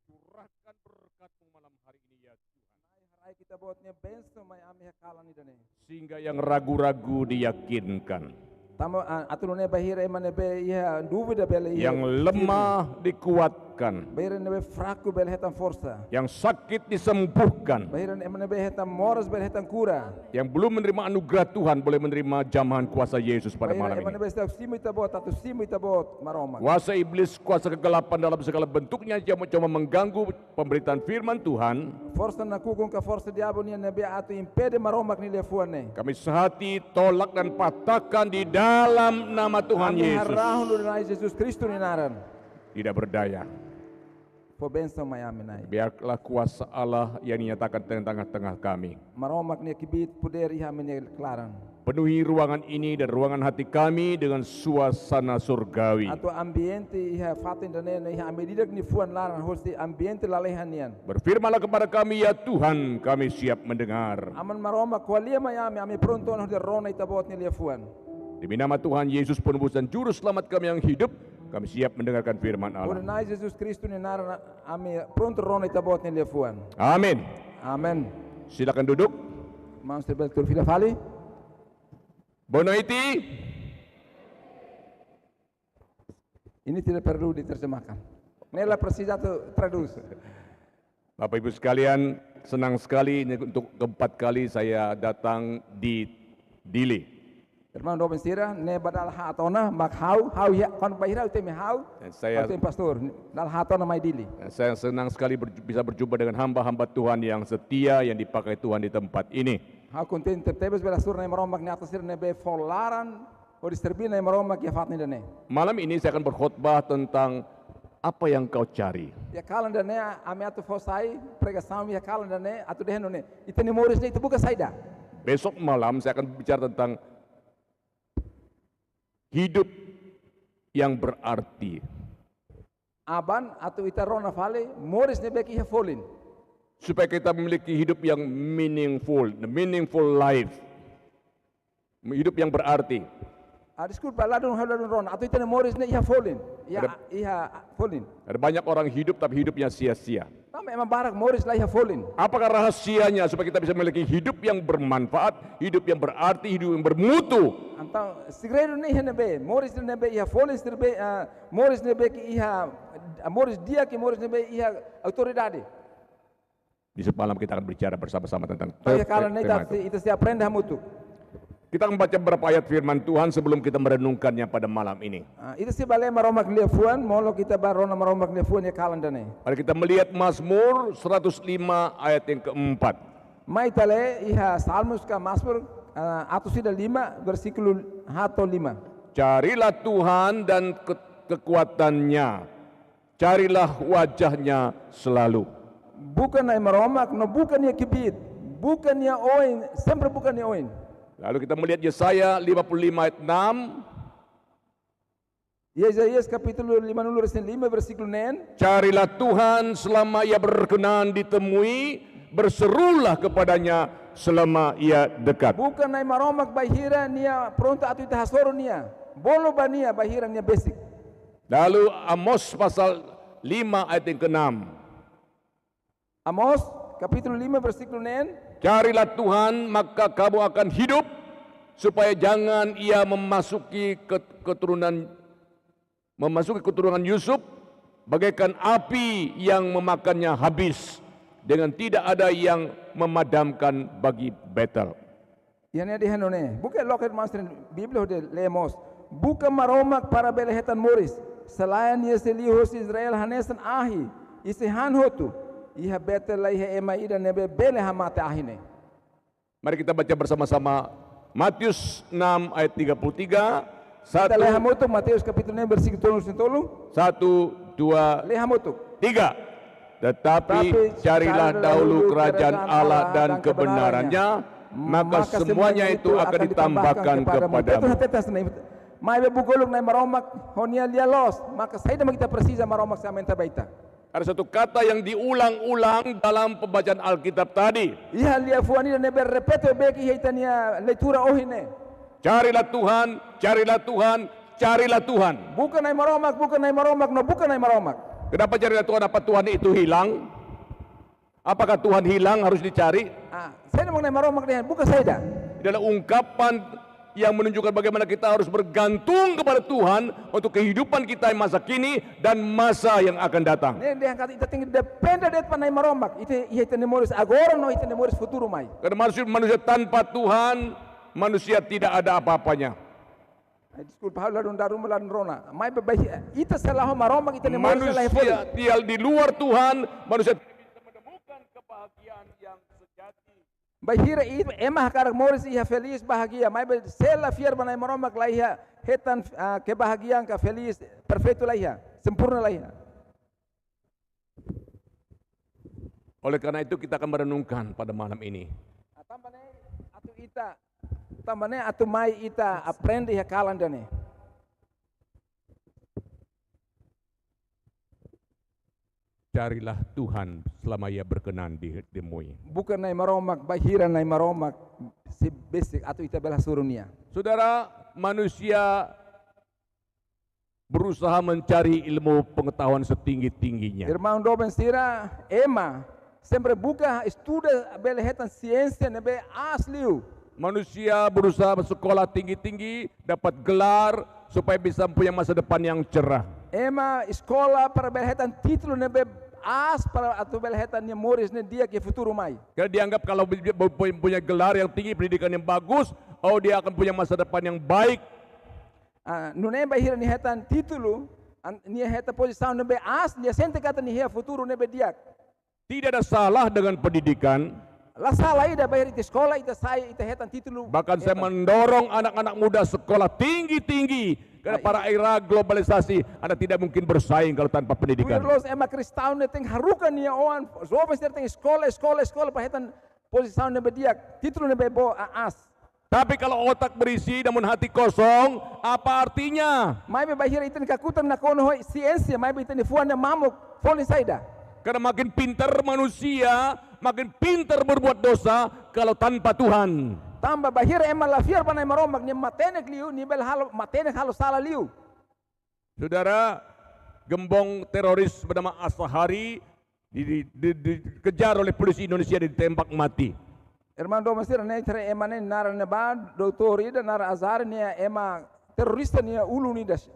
Speaker 4: Curahkan berkat-Mu malam hari ini ya Tuhan, sehingga yang ragu-ragu diyakinkan, yang lemah dikuatkan, yang sakit disembuhkan, yang belum menerima anugerah Tuhan boleh menerima jamahan kuasa Yesus pada malam ini. Kuasa iblis, kuasa kegelapan dalam segala bentuknya yang mencoba mengganggu pemberitaan firman Tuhan, kami sehati tolak dan patahkan di dalam nama Tuhan Yesus. Tidak berdaya. Biarlah kuasa Allah yang dinyatakan di tengah-tengah kami. Penuhi ruangan ini dan ruangan hati kami dengan suasana surgawi. Berfirmanlah kepada kami ya Tuhan, kami siap mendengar. Demi nama Tuhan Yesus penebus dan juru selamat kami yang hidup, kami siap mendengarkan firman Allah. Amin.
Speaker 3: Amen.
Speaker 4: Silakan duduk. Bonaiti.
Speaker 3: Ini tidak perlu diterjemahkan. Nella precisato tradus.
Speaker 4: Bapak Ibu sekalian, senang sekali ini untuk keempat kali saya datang di Dili.
Speaker 3: Irmão Robin Sira, ne badal hatona mak hau ya kon bahira utemi hau.
Speaker 4: Saya
Speaker 3: pastor dal hatona mai Dili.
Speaker 4: Saya senang sekali bisa berjumpa dengan hamba-hamba Tuhan yang setia yang dipakai Tuhan di tempat ini.
Speaker 3: Hau konten tertebes bela sur ne maromak ne atasir ne be folaran o disterbina ne maromak ya fatni dane.
Speaker 4: Malam ini saya akan berkhotbah tentang apa yang kau cari.
Speaker 3: Ya kalanda ne ame atu fosai pregação ya kalanda ne atu dehno ne. Iteni moris ne itu buka saida.
Speaker 4: Besok malam saya akan bicara tentang hidup yang berarti.
Speaker 3: Aban atau itarona vale moris ne beki folin.
Speaker 4: Supaya kita memiliki hidup yang meaningful, the meaningful life. Hidup yang berarti.
Speaker 3: Desculpa ladun ron atau itene moris ne folin. Ya folin.
Speaker 4: Ada banyak orang hidup tapi hidupnya sia-sia.
Speaker 3: Tama emang barak moris lah folin.
Speaker 4: Apakah rahasianya supaya kita bisa memiliki hidup yang bermanfaat, hidup yang berarti, hidup yang bermutu?
Speaker 3: Então, segredo ni be, moris ne be ia folis be, moris ne be ki ia moris dia ki moris ne be ia autoridade.
Speaker 4: Di semalam kita akan bicara bersama-sama tentang
Speaker 3: Kalau itu si aprende hamutu.
Speaker 4: Kita akan membaca beberapa ayat firman Tuhan sebelum kita merenungkannya pada malam ini.
Speaker 3: Itu si bale maromak lefuan, molo kita barona maromak lefuan ya kalandane.
Speaker 4: Mari kita melihat Mazmur 105 ayat yang keempat.
Speaker 3: Mai tale iha Salmus ka Mazmur atau sida 5 versiklul 1-5.
Speaker 4: Carilah Tuhan dan kekuatannya, carilah wajahnya selalu.
Speaker 3: Bukan ai maromak, no bukan ya kibit, bukan ya oin, sempre bukan ya oin.
Speaker 4: Lalu kita melihat Yesaya 55 ayat 6.
Speaker 3: Yesaya capítulo 55 versículo 9.
Speaker 4: Carilah Tuhan selama ia berkenan ditemui, berserulah kepadanya selama ia dekat.
Speaker 3: Bukan ai maromak bahira nia pronto atu ita hasoro nia. Bolo bania bahira nia basic.
Speaker 4: Lalu Amos pasal 5 ayat yang ke-6.
Speaker 3: Amos capítulo 5 versículo 9.
Speaker 4: Carilah Tuhan maka kamu akan hidup, supaya jangan ia memasuki keturunan Yusuf bagaikan api yang memakannya habis, dengan tidak ada yang memadamkan bagi Betel.
Speaker 3: Yang ada hanone, bukan loket master Biblia de lemos, bukan maromak para belehetan moris, selain Yeselihos Israel hanesan ahi, isi hanhotu. Iha Betel lah iha ema ida nebe bele hamate ahine.
Speaker 4: Mari kita baca bersama-sama Matius 6 ayat 33.
Speaker 3: Kita lehamutuk Matius capítulo 9 versículo 1,
Speaker 4: 2, 3. Tetapi carilah dahulu kerajaan Allah dan kebenarannya, maka semuanya itu akan ditambahkan kepadamu.
Speaker 3: Mai be bugolok nai maromak honia lia los, maka saya kita precisa maromak sa menta baita.
Speaker 4: Ada satu kata yang diulang-ulang dalam pembacaan Alkitab tadi.
Speaker 3: Iha lia fuani ne ber repeto beki hitania leitura ohine.
Speaker 4: Carilah Tuhan, carilah Tuhan, carilah Tuhan.
Speaker 3: Bukan nai maromak, no bukan nai maromak.
Speaker 4: Kenapa carilah Tuhan? Apa Tuhan itu hilang? Apakah Tuhan hilang harus dicari?
Speaker 3: Saya mau nai maromak dengan bukan saya dah.
Speaker 4: Adalah ungkapan yang menunjukkan bagaimana kita harus bergantung kepada Tuhan untuk kehidupan kita yang masa kini dan masa yang akan datang.
Speaker 3: Ne dia kata kita tinggal depende det panai maromak. Itu memoris agora no itu memoris futuro mai.
Speaker 4: Karena manusia tanpa Tuhan, manusia tidak ada apa-apanya.
Speaker 3: Diskul Paula don darum lan rona. Mai bebai itu salah maromak itu memoris salah
Speaker 4: Manusia tinggal di luar Tuhan, manusia tidak bisa menemukan kebahagiaan yang sejati.
Speaker 3: Bahira itu emah karak moris iha feliz bahagia. Mai be sela fier banai maromak laiha hetan kebahagiaan ka feliz perfecto laiha, sempurna laiha.
Speaker 4: Oleh karena itu kita akan merenungkan pada malam ini.
Speaker 3: Tambane atu mai ita aprende ya kalandane.
Speaker 4: Carilah Tuhan selama Ia berkenan ditemui.
Speaker 3: Bukan nai maromak, bahira nai maromak si basic atau ita bela surunia.
Speaker 4: Saudara, manusia berusaha mencari ilmu pengetahuan setinggi-tingginya.
Speaker 3: Irmão Doben Sira, Emma, sempre buka estuda bela hetan ciência nebe asliu.
Speaker 4: Manusia berusaha bersekolah tinggi-tinggi, dapat gelar supaya bisa punya masa depan yang cerah.
Speaker 3: Emma escola para bela hetan título nebe as para atau bela hetan memoris ne dia ke futuro mai.
Speaker 4: Karena dianggap kalau punya gelar yang tinggi, pendidikan yang bagus, oh dia akan punya masa depan yang baik.
Speaker 3: Nune bahira ni hetan título, ni heta posição nebe as, dia sente kata ni futuro nebe dia.
Speaker 4: Tidak ada salah dengan pendidikan.
Speaker 3: La salah ida bahir ita sekolah ita saya ita hetan título.
Speaker 4: Bahkan saya mendorong anak-anak muda sekolah tinggi-tinggi. Karena para era globalisasi, Anda tidak mungkin bersaing kalau tanpa pendidikan.
Speaker 3: Los ema kristau ne teng harukan nia oan, jovens ter teng sekolah para hetan posição nebe dia, título nebe bo as.
Speaker 4: Tapi kalau otak berisi namun hati kosong, apa artinya?
Speaker 3: Mai be bahir ita kakutan na kono hoi ciência, mai be ita ni fuana mamuk, folin saida.
Speaker 4: Karena makin pintar manusia, makin pintar berbuat dosa kalau tanpa Tuhan.
Speaker 3: Tambah bahir ema lafiar panai maromak ni matenek liu ni bel halo matenek halo salah liu.
Speaker 4: Saudara, gembong teroris bernama Asahari dikejar oleh polisi Indonesia dan ditembak mati.
Speaker 3: Irmão do Masir ne tre ema ne nara ne ba doutor ida nara azar ni ema terorista ni ulu ni das.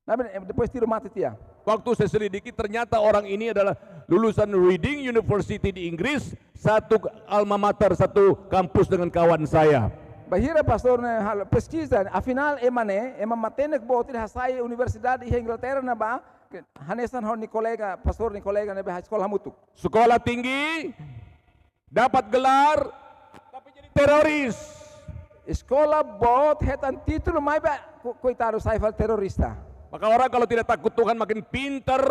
Speaker 3: Nabi depois tiro mati tia.
Speaker 4: Waktu saya selidiki ternyata orang ini adalah lulusan Reading University di Inggris, satu alma mater, satu kampus dengan kawan saya.
Speaker 3: Bahira pastor ne hal pesquisa, afinal ema matenek bo tir hasai universidade di Inglaterra na ba hanesan hon ni kolega pastor ni kolega ne ba sekolah mutuk.
Speaker 4: Sekolah tinggi, dapat gelar, tapi jadi teroris.
Speaker 3: Sekolah bot hetan título mai ba coitado sai fal terorista.
Speaker 4: Maka orang kalau tidak takut Tuhan makin pintar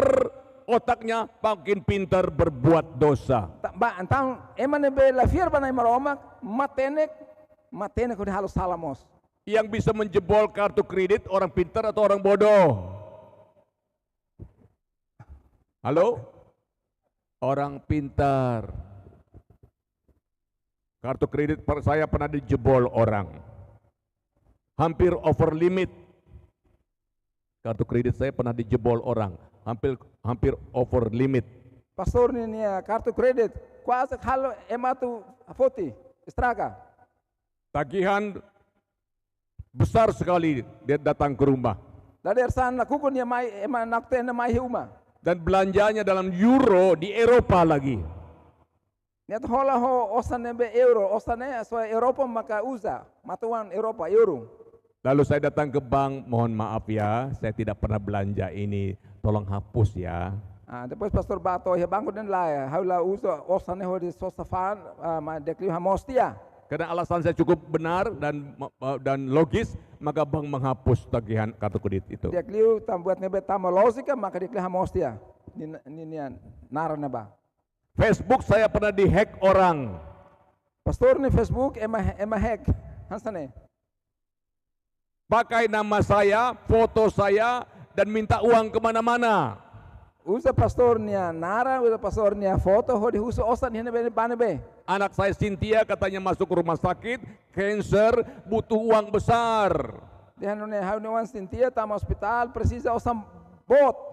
Speaker 4: otaknya, makin pintar berbuat dosa.
Speaker 3: Ba antang emane be la fier banai maromak matenek udah halus salamos.
Speaker 4: Yang bisa menjebol kartu kredit orang pintar atau orang bodoh? Halo? Orang pintar. Kartu kredit saya pernah dijebol orang. Hampir over limit. Kartu kredit saya pernah dijebol orang, hampir over limit.
Speaker 3: Pastor ni kartu kredit, kuasa kalau ematu foti, estraga.
Speaker 4: Tagihan besar sekali dia datang ke rumah.
Speaker 3: Dari sana kuku ni mai nakte na mai huma.
Speaker 4: Dan belanjanya dalam euro di Eropa lagi.
Speaker 3: Niat hola ho osan be euro, osannya so Eropa maka uza, matuan Eropa euro.
Speaker 4: Lalu saya datang ke bank, mohon maaf ya, saya tidak pernah belanja ini, tolong hapus ya.
Speaker 3: Depois pastor bato ya banco dan lah, haula uso osane ho di sosafan, dekliu hamostia.
Speaker 4: Karena alasan saya cukup benar dan logis, maka bank menghapus tagihan kartu kredit itu.
Speaker 3: Dekliu tambuat nebe tamo logika maka dekliu hamostia. Ini narana ba.
Speaker 4: Facebook saya pernah dihack orang.
Speaker 3: Pastor ni Facebook ema hack. Hansane.
Speaker 4: Pakai nama saya, foto saya, dan minta uang kemana-mana.
Speaker 3: Usa pastornya nara, usa pastornya foto, hodi husu osan hene be bane be.
Speaker 4: Anak saya Cynthia katanya masuk rumah sakit, cancer, butuh uang besar.
Speaker 3: Dia nune hau nuan Cynthia tama hospital, precisa osam bot.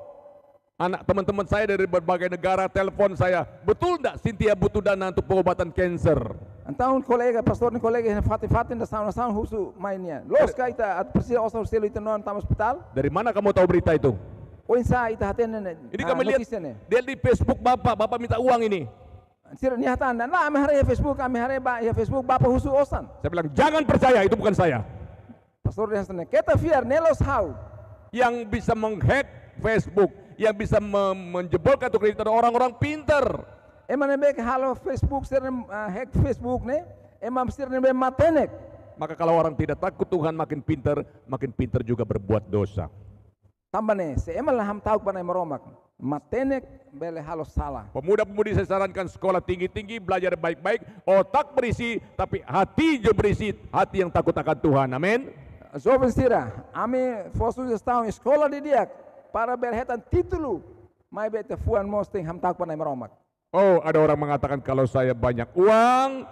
Speaker 4: Anak teman-teman saya dari berbagai negara telepon saya, betul enggak Cynthia butuh dana untuk pengobatan cancer?
Speaker 3: Então colega, pastor ni colega hene fati da sound husu mainnya. Los ka ita at precisa osam selo ita nuan tama hospital.
Speaker 4: Dari mana kamu tahu berita itu?
Speaker 3: O insa ita haten ne.
Speaker 4: Ini kami lihat dia di Facebook Bapak minta uang ini.
Speaker 3: Sir ni hatan na ame hare Facebook, ame hare ba ya Facebook bapa husu osan.
Speaker 4: Saya bilang jangan percaya, itu bukan saya.
Speaker 3: Pastor dia hasane, kita fear nelos how.
Speaker 4: Yang bisa menghack Facebook, yang bisa menjebol kartu kredit orang-orang pintar.
Speaker 3: Emang nebe halo Facebook sir hack Facebook ne, emang sir nebe matenek.
Speaker 4: Maka kalau orang tidak takut Tuhan makin pintar juga berbuat dosa.
Speaker 3: Tambah ne, se emang laham tahu panai meromak. Matenek bele halo salah.
Speaker 4: Pemuda-pemudi saya sarankan sekolah tinggi-tinggi, belajar baik-baik, otak berisi, tapi hati juga berisi, hati yang takut akan Tuhan. Amin.
Speaker 3: Jovens tira, ame fosu estão escola de dia para berhetan título, mai bete fuan mosteng ham tahu panai meromak.
Speaker 4: Oh, ada orang mengatakan kalau saya banyak uang,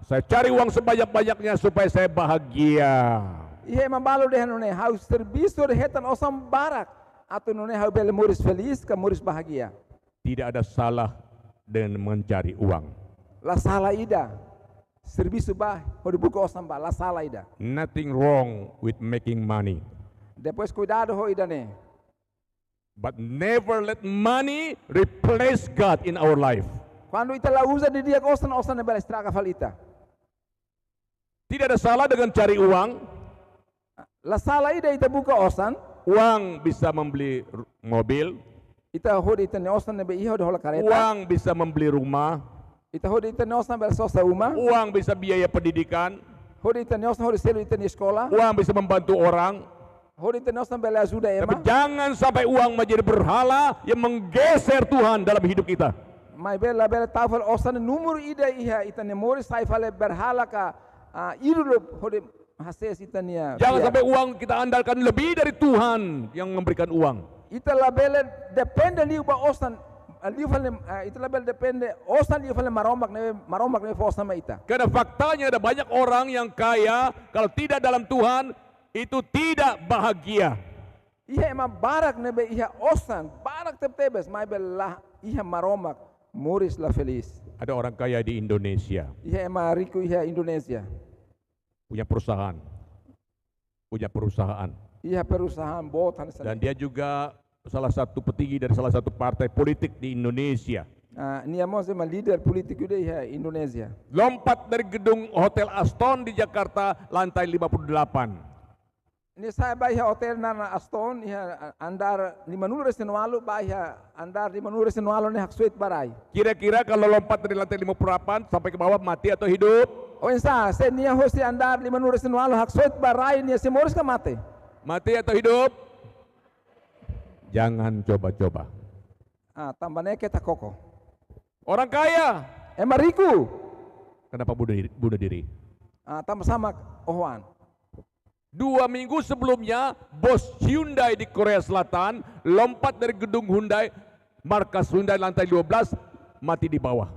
Speaker 4: saya cari uang sebanyak-banyaknya supaya saya bahagia.
Speaker 3: Ihe mambalo de hanone hau serviço de hetan osam barak atau nune hau bele muris feliz ke muris bahagia.
Speaker 4: Tidak ada salah dengan mencari uang.
Speaker 3: La salah ida. Serviço bah, ho dibuka osam bah, la salah ida.
Speaker 4: Nothing wrong with making money.
Speaker 3: Depois cuidado ho ida ne.
Speaker 4: But never let money replace God in our life.
Speaker 3: Quando ita la usa di dia osan ne bela estraga falita.
Speaker 4: Tidak ada salah dengan cari uang.
Speaker 3: La salah ida ita buka osan.
Speaker 4: Uang bisa membeli mobil.
Speaker 3: Ita hodi ita ne osan ne be iho de hola kareta.
Speaker 4: Uang bisa membeli rumah.
Speaker 3: Ita hodi ita ne osan bela sosa uma.
Speaker 4: Uang bisa biaya pendidikan.
Speaker 3: Hodi ita ne osan hodi selu ita ne sekolah.
Speaker 4: Uang bisa membantu orang.
Speaker 3: Hodi ita ne osan bela ajuda
Speaker 4: Tapi
Speaker 3: ema.
Speaker 4: jangan sampai uang menjadi berhala yang menggeser Tuhan dalam hidup kita.
Speaker 3: Mai bela tafel osan numur ida iha ita ne mori sai fale berhala ka idulup hodi hases ita nia.
Speaker 4: Jangan sampai uang kita andalkan lebih dari Tuhan yang memberikan uang.
Speaker 3: Ita la bela depende liu ba osan liu fale ita la bela depende osan liu fale maromak ne fosa ma ita.
Speaker 4: Karena faktanya ada banyak orang yang kaya kalau tidak dalam Tuhan itu tidak bahagia.
Speaker 3: Iha ema barak ne be iha osan barak tebes mai bela iha maromak muris la feliz.
Speaker 4: Ada orang kaya di Indonesia,
Speaker 3: Iha ema riku iha Indonesia.
Speaker 4: punya perusahaan.
Speaker 3: Iha perusahaan botan
Speaker 4: Dan dia juga salah satu petinggi dari salah satu partai politik di Indonesia.
Speaker 3: Nia mos ema leader politik udah iha Indonesia.
Speaker 4: Lompat dari gedung Hotel Aston di Jakarta lantai 58.
Speaker 3: Ini saya bayar hotel nana Aston iha andar 50 resenualo bayar andar 50 resenualo nih hak suit barai.
Speaker 4: Kira-kira kalau lompat dari lantai 58 sampai ke bawah mati atau hidup?
Speaker 3: O insa, se nia hosti andar 50 resenualo hak suit barai nia se moris ka mate.
Speaker 4: Mati atau hidup? Jangan coba-coba.
Speaker 3: Tambahnya kita koko.
Speaker 4: Orang kaya,
Speaker 3: Ema riku.
Speaker 4: kenapa bunuh diri?
Speaker 3: Tambah sama ohoan.
Speaker 4: 2 minggu sebelumnya, bos Hyundai di Korea Selatan lompat dari gedung Hyundai, markas Hyundai lantai 12, mati di bawah.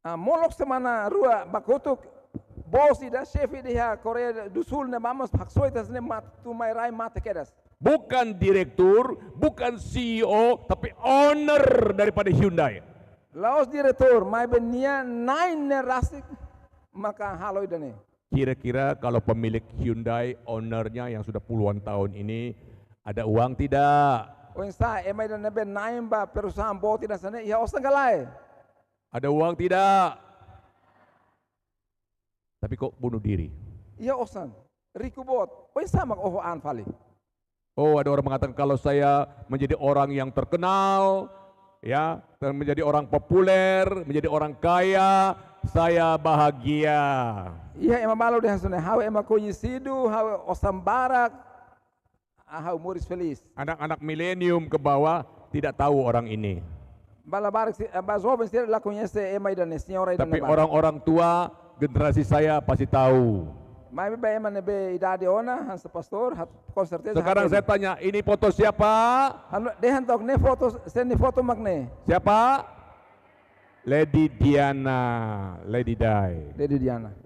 Speaker 3: Molok semana rua bakotuk bos ida chef ida Korea do Sul ne vamos hak soitas ne mat tu mai rai mate kedas.
Speaker 4: Bukan direktur, bukan CEO, tapi owner daripada Hyundai.
Speaker 3: Laos direktur mai benia nine ne rasik maka halo ida ne.
Speaker 4: Kira-kira kalau pemilik Hyundai, ownernya yang sudah puluhan tahun ini, ada uang tidak?
Speaker 3: O insa emai ida ne ben nine ba perusahaan bot ida sane ya osan galai.
Speaker 4: Ada uang tidak? Tapi kok bunuh diri?
Speaker 3: Iya osan. Riku bot. O insa mak ohoan fali.
Speaker 4: Oh, ada orang mengatakan kalau saya menjadi orang yang terkenal, ya, dan menjadi orang populer, menjadi orang kaya, saya bahagia.
Speaker 3: Iya ema malu de hasane hau ema conhecido, hau osam barak, hau muris feliz.
Speaker 4: Anak-anak milenium ke bawah tidak tahu orang ini.
Speaker 3: Bala barak ba jovens la conhece ema ida ne senhora ida
Speaker 4: Tapi
Speaker 3: ne.
Speaker 4: orang-orang tua generasi saya pasti tahu.
Speaker 3: Mai be man be idade ona han pastor hat konsertes.
Speaker 4: Sekarang saya tanya, ini foto siapa?
Speaker 3: Dehan tok ne foto sen foto magne.
Speaker 4: Siapa? Lady Diana, Lady Di.
Speaker 3: Lady Diana.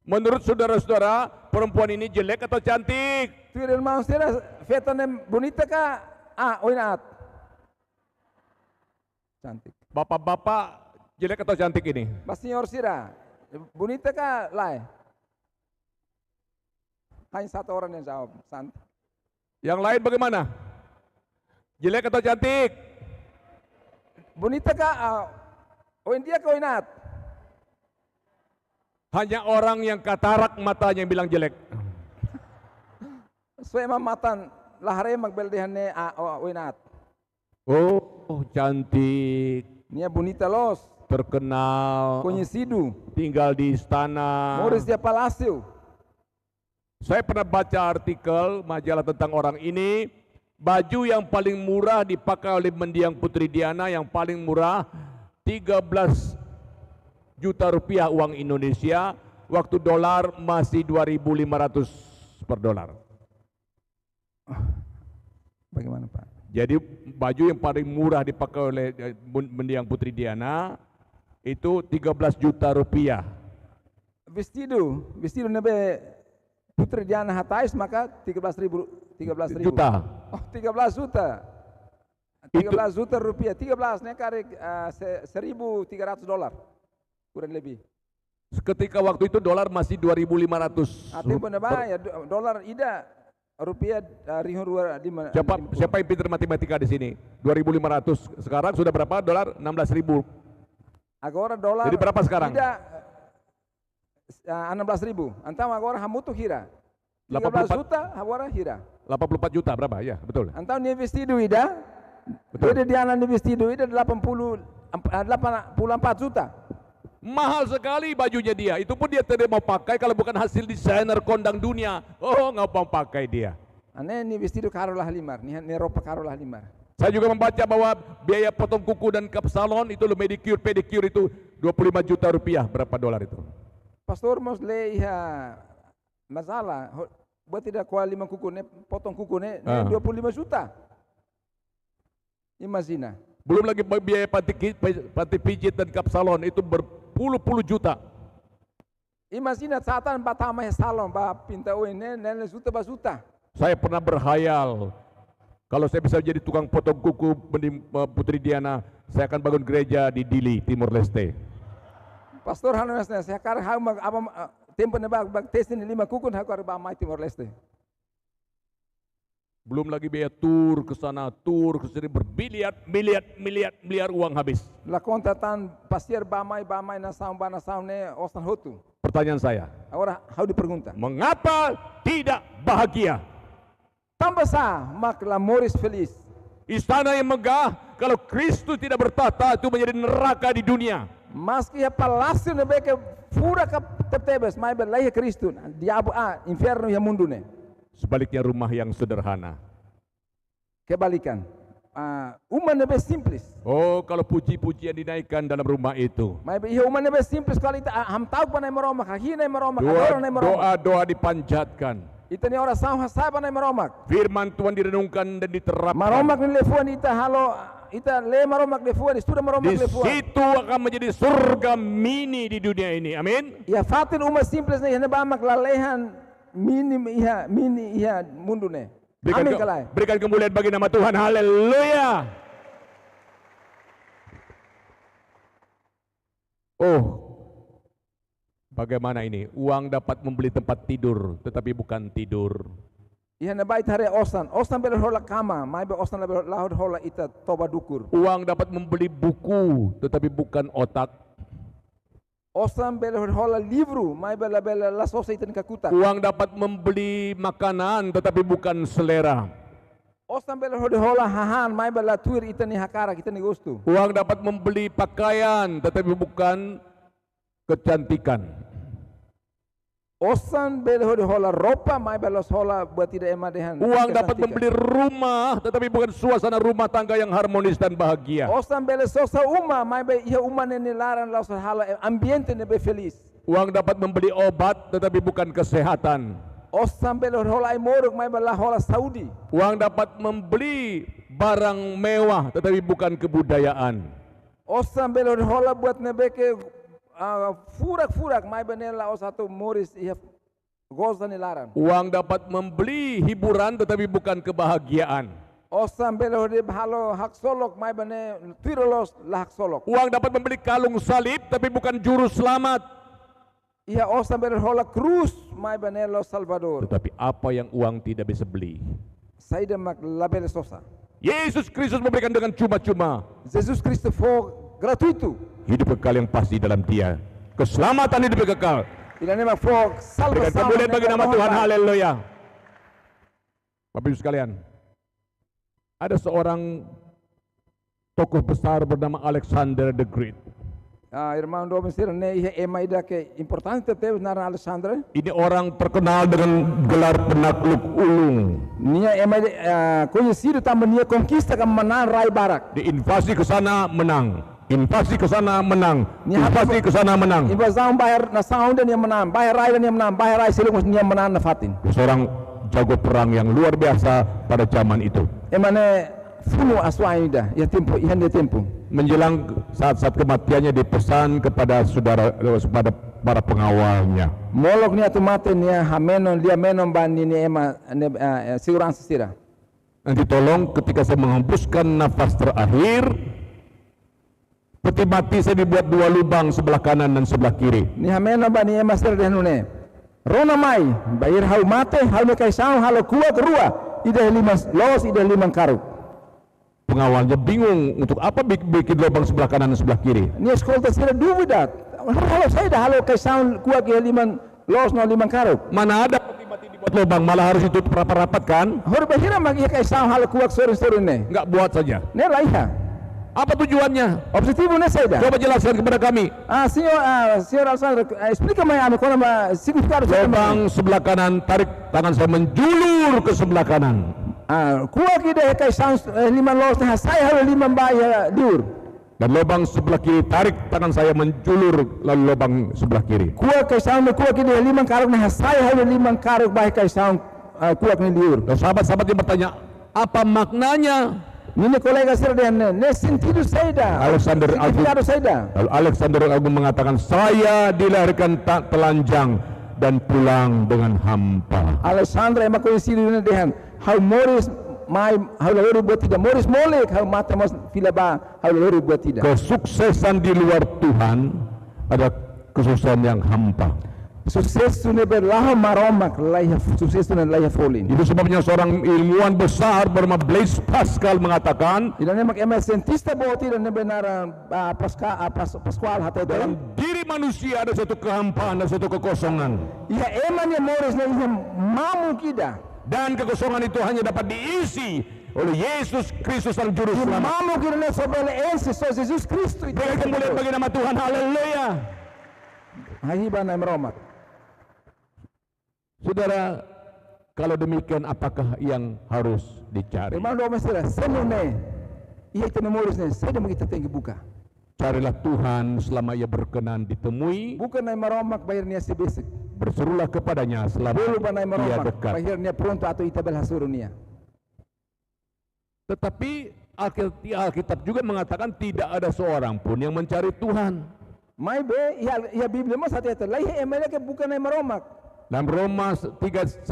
Speaker 4: Menurut saudara-saudara, perempuan ini jelek atau cantik?
Speaker 3: Tu irmão será feta ne bonita ka? Ah, oinat. Cantik.
Speaker 4: Bapak-bapak jelek atau cantik ini?
Speaker 3: Mas senhor Sira, bonita ka lai? Hanya satu orang yang jawab, sant.
Speaker 4: Yang lain bagaimana? Jelek atau cantik?
Speaker 3: Bonita ka? Oh India ka oinat?
Speaker 4: Hanya orang yang katarak matanya yang bilang jelek.
Speaker 3: So emang matan lahare magbeldehan ne oinat.
Speaker 4: Oh, cantik,
Speaker 3: Nia bonita los,
Speaker 4: terkenal,
Speaker 3: conhecido,
Speaker 4: tinggal di istana.
Speaker 3: Mores de Palácio.
Speaker 4: Saya pernah baca artikel majalah tentang orang ini. Baju yang paling murah dipakai oleh mendiang Putri Diana, yang paling murah 13 juta rupiah uang Indonesia, waktu dolar masih 2.500 per dolar.
Speaker 3: Bagaimana Pak?
Speaker 4: Jadi baju yang paling murah dipakai oleh mendiang Putri Diana itu 13 juta rupiah.
Speaker 3: Vestido nebe Putri Diana Hatais maka 13.000
Speaker 4: Juta.
Speaker 3: Oh, 13 juta. 13 juta rupiah. 13 ne kare $1.300 kurang lebih.
Speaker 4: Ketika waktu itu dolar masih 2.500.
Speaker 3: Tempo na ba ya dolar ida rupiah rihun
Speaker 4: Siapa yang pintar matematika di sini? 2.500. Sekarang sudah berapa dolar? 16.000.
Speaker 3: Agora dolar.
Speaker 4: Jadi berapa sekarang?
Speaker 3: Ida 16.000. Antam agora hamutu hira.
Speaker 4: 84
Speaker 3: juta agora hira.
Speaker 4: 84 juta berapa? Ya, betul.
Speaker 3: Antam ni vestido ida.
Speaker 4: Betul.
Speaker 3: Ida Diana ni vestido ida 84 juta.
Speaker 4: Mahal sekali bajunya dia. Itu pun dia tidak mau pakai kalau bukan hasil desainer kondang dunia. Oh, nggak mau pakai dia.
Speaker 3: Ane ni vestido caro lah limar. Ni roupa caro lah limar.
Speaker 4: Saya juga membaca bahwa biaya potong kuku dan kap salon itu, medicure, pedicure itu 25 juta rupiah. Berapa dolar itu?
Speaker 3: Pastor mos le iha masalah. Buat tidak kuali lima kuku ne potong kuku ne 25 juta. Imagina.
Speaker 4: Belum lagi biaya panti pijit dan kap salon itu berpuluh-puluh juta.
Speaker 3: Imagina satan batama salon ba pinta ne juta.
Speaker 4: Saya pernah berhayal kalau saya bisa jadi tukang potong kuku Putri Diana, saya akan bangun gereja di Dili, Timor Leste.
Speaker 3: Pastor Hanuasnya saya kar tempo ne bag tesin 5 kuku hakar ba mai Timor Leste.
Speaker 4: Belum lagi biaya tur ke sana, tur ke sini, bermiliar uang habis.
Speaker 3: La conta tan pasir ba mai na saum ne osan hotu.
Speaker 4: Pertanyaan saya,
Speaker 3: Agora how dipergunta.
Speaker 4: mengapa tidak bahagia?
Speaker 3: Tambah sah mak lamores feliz.
Speaker 4: Istana yang megah, kalau Kristus tidak bertata itu menjadi neraka di dunia.
Speaker 3: Maski ya palácio ne beke fura ka tebes mai belai Kristus. Diabo inferno ya mundo ne.
Speaker 4: Sebaliknya rumah yang sederhana.
Speaker 3: Kebalikan. Uma ne be simples.
Speaker 4: Oh, kalau puji-pujian dinaikkan dalam rumah itu.
Speaker 3: Mai be uma ne be simples kali ham tau pa na maroma kahina maroma kadoro na maroma.
Speaker 4: Doa-doa dipanjatkan.
Speaker 3: Ita ni oração hasaba na maromak.
Speaker 4: Firman Tuhan direnungkan dan diterapkan.
Speaker 3: Maromak ni lefuan ita halo ita le maromak lefuan estuda maromak
Speaker 4: Di
Speaker 3: lefuan.
Speaker 4: situ akan menjadi surga mini di dunia ini. Amin.
Speaker 3: Ya fatin uma simples ne hene bamak lalehan mini iha mundo ne. Amin kalai.
Speaker 4: Berikan kemuliaan bagi nama Tuhan. Haleluya. Oh, bagaimana ini? Uang dapat membeli tempat tidur, tetapi bukan tidur.
Speaker 3: Iha na bait hare osan bel hola kama, mai be osan bel lahod hola ita toba dukur.
Speaker 4: Uang dapat membeli buku, tetapi bukan otak.
Speaker 3: Osan bel hola livro, mai bel las osa ita kakuta.
Speaker 4: Uang dapat membeli makanan, tetapi bukan selera.
Speaker 3: Osan bel hola hahan, mai bel tuir ita ni hakara kita ni gusto.
Speaker 4: Uang dapat membeli pakaian, tetapi bukan kecantikan.
Speaker 3: Osan bele hode hola ropa mai belos hola buat tidak ema dehan.
Speaker 4: Uang dapat membeli rumah, tetapi bukan suasana rumah tangga yang harmonis dan bahagia.
Speaker 3: Osan bele sosa uma mai be ia uma nene laran la hala ambiente nebe feliz.
Speaker 4: Uang dapat membeli obat, tetapi bukan kesehatan.
Speaker 3: Osan bele hola imoruk mai bela hola Saudi.
Speaker 4: Uang dapat membeli barang mewah, tetapi bukan kebudayaan.
Speaker 3: Osan bele hola buat nebe ke furak-furak mai benela satu moris ia goza ni laran.
Speaker 4: Uang dapat membeli hiburan, tetapi bukan kebahagiaan.
Speaker 3: Osan bele hode halo hak solok mai bene tirolos lah hak solok.
Speaker 4: Uang dapat membeli kalung salib, tapi bukan juru selamat.
Speaker 3: Ia osan bele hola krus mai benelo Salvador.
Speaker 4: Tetapi apa yang uang tidak bisa beli?
Speaker 3: Saida mak labele sosa.
Speaker 4: Yesus Kristus memberikan dengan cuma-cuma.
Speaker 3: Jesus Cristo for gratuito.
Speaker 4: Hidup kekal yang pasti dalam Dia. Keselamatan hidup yang kekal.
Speaker 3: Ila nema for
Speaker 4: Berikan
Speaker 3: salvação.
Speaker 4: kemuliaan bagi nama Tuhan. Haleluya. Bapak Ibu sekalian, ada seorang tokoh besar bernama Alexander the Great.
Speaker 3: Irmão do Mesir ne ia ema ida ke importante teve na Alexandre.
Speaker 4: Ini orang terkenal dengan gelar penakluk ulung.
Speaker 3: Nia ema conhecido também nia conquista que manan rai barak.
Speaker 4: Diinvasi ke sana menang. Invasi ke sana menang. Invasi ke sana menang.
Speaker 3: Invasão bayar na saúde nia menang, bayar rai nia menang, bayar rai silung nia menang na fatin.
Speaker 4: Seorang jago perang yang luar biasa pada zaman itu.
Speaker 3: Ema ne funu aswai ida, ya tempo, ia dia tempo.
Speaker 4: Menjelang saat-saat kematiannya dipesan kepada saudara, kepada para pengawalnya.
Speaker 3: Molok nia tu mate nia hamenon dia menon bani ni ema segurança sira.
Speaker 4: Nanti tolong ketika saya menghembuskan nafas terakhir, peti mati saya dibuat 2 lubang sebelah kanan dan sebelah kiri.
Speaker 3: Ni hamenon bani ema sira denune. Rona mai, bayar hau mate, hau ne kai saung, halo kuat rua, ida 5 los, ida 5 karuk.
Speaker 4: Pengawalnya bingung untuk apa bikin lubang sebelah kanan dan sebelah kiri.
Speaker 3: Ni escolta sira dúvida. Halo saya dah halo kai saung kuat ke 5 los no 5 karuk.
Speaker 4: Mana ada peti mati dibuat lubang, malah harus itu rapat-rapat kan?
Speaker 3: Hor bahira magi kai saung halo kuat sore-sore ne.
Speaker 4: Enggak buat saja.
Speaker 3: Ne laiha.
Speaker 4: Apa tujuannya?
Speaker 3: Objetivo ne saya dah.
Speaker 4: Coba jelaskan kepada kami.
Speaker 3: Senhor Alessandro, explica-me qual é o significado
Speaker 4: Lubang sebelah kanan, tarik tangan saya menjulur ke sebelah kanan.
Speaker 3: Kuat kita kai saung 5 los ne saya halo 5 bayar diur.
Speaker 4: Dan lubang sebelah kiri, tarik tangan saya menjulur lalu lubang sebelah kiri.
Speaker 3: Kuat kai saung kuat kita 5 karuk ne saya halo 5 karuk bayar kai saung kuat ne diur.
Speaker 4: Dan sahabat-sahabatnya bertanya, apa maknanya?
Speaker 3: Ini kolega sira dia ne sentido saya dah.
Speaker 4: Alexander Agung, lalu Alexander Agung mengatakan, saya dilahirkan tak telanjang dan pulang dengan hampa.
Speaker 3: Alexander ema conhecido dia how Morris mai how lori buat tidak Morris molek how mata mas filaba how lori buat tidak.
Speaker 4: Kesuksesan di luar Tuhan ada kesuksesan yang hampa.
Speaker 3: Sucesso ne berlaha maromak laiha sucesso ne laiha folin.
Speaker 4: Itu sebabnya seorang ilmuwan besar bernama Blaise Pascal mengatakan,
Speaker 3: Ila ne mak ema cientista boti ne benara Pascal hata
Speaker 4: dalam diri manusia ada satu kehampaan, ada satu kekosongan.
Speaker 3: ia ema ne Morris ne ia mamu kida.
Speaker 4: Dan kekosongan itu hanya dapat diisi oleh Yesus Kristus Sang Juru
Speaker 3: Ia
Speaker 4: Selamat.
Speaker 3: mamu kida ne sobele esse so Jesus Cristo.
Speaker 4: Beri kemuliaan bagi nama Tuhan. Haleluya.
Speaker 3: Hahiba na maromak.
Speaker 4: Saudara, kalau demikian apakah yang harus dicari?
Speaker 3: Irmão do Mestre, sendo ne ia itu ne Morris ne saya kita tinggi buka.
Speaker 4: Carilah Tuhan selama ia berkenan ditemui.
Speaker 3: Bukan na maromak bayar nia si basic.
Speaker 4: Berserulah kepadanya selama
Speaker 3: Bulu ba na
Speaker 4: ia
Speaker 3: maromak
Speaker 4: dekat.
Speaker 3: bayar nia pronto atau itabel hasuru nia.
Speaker 4: Tetapi Alkitab juga mengatakan tidak ada seorang pun yang mencari Tuhan.
Speaker 3: Mai be ia Biblia mas hati-hati. Laiha emele ke bukan na maromak.
Speaker 4: Dalam Roma 3:11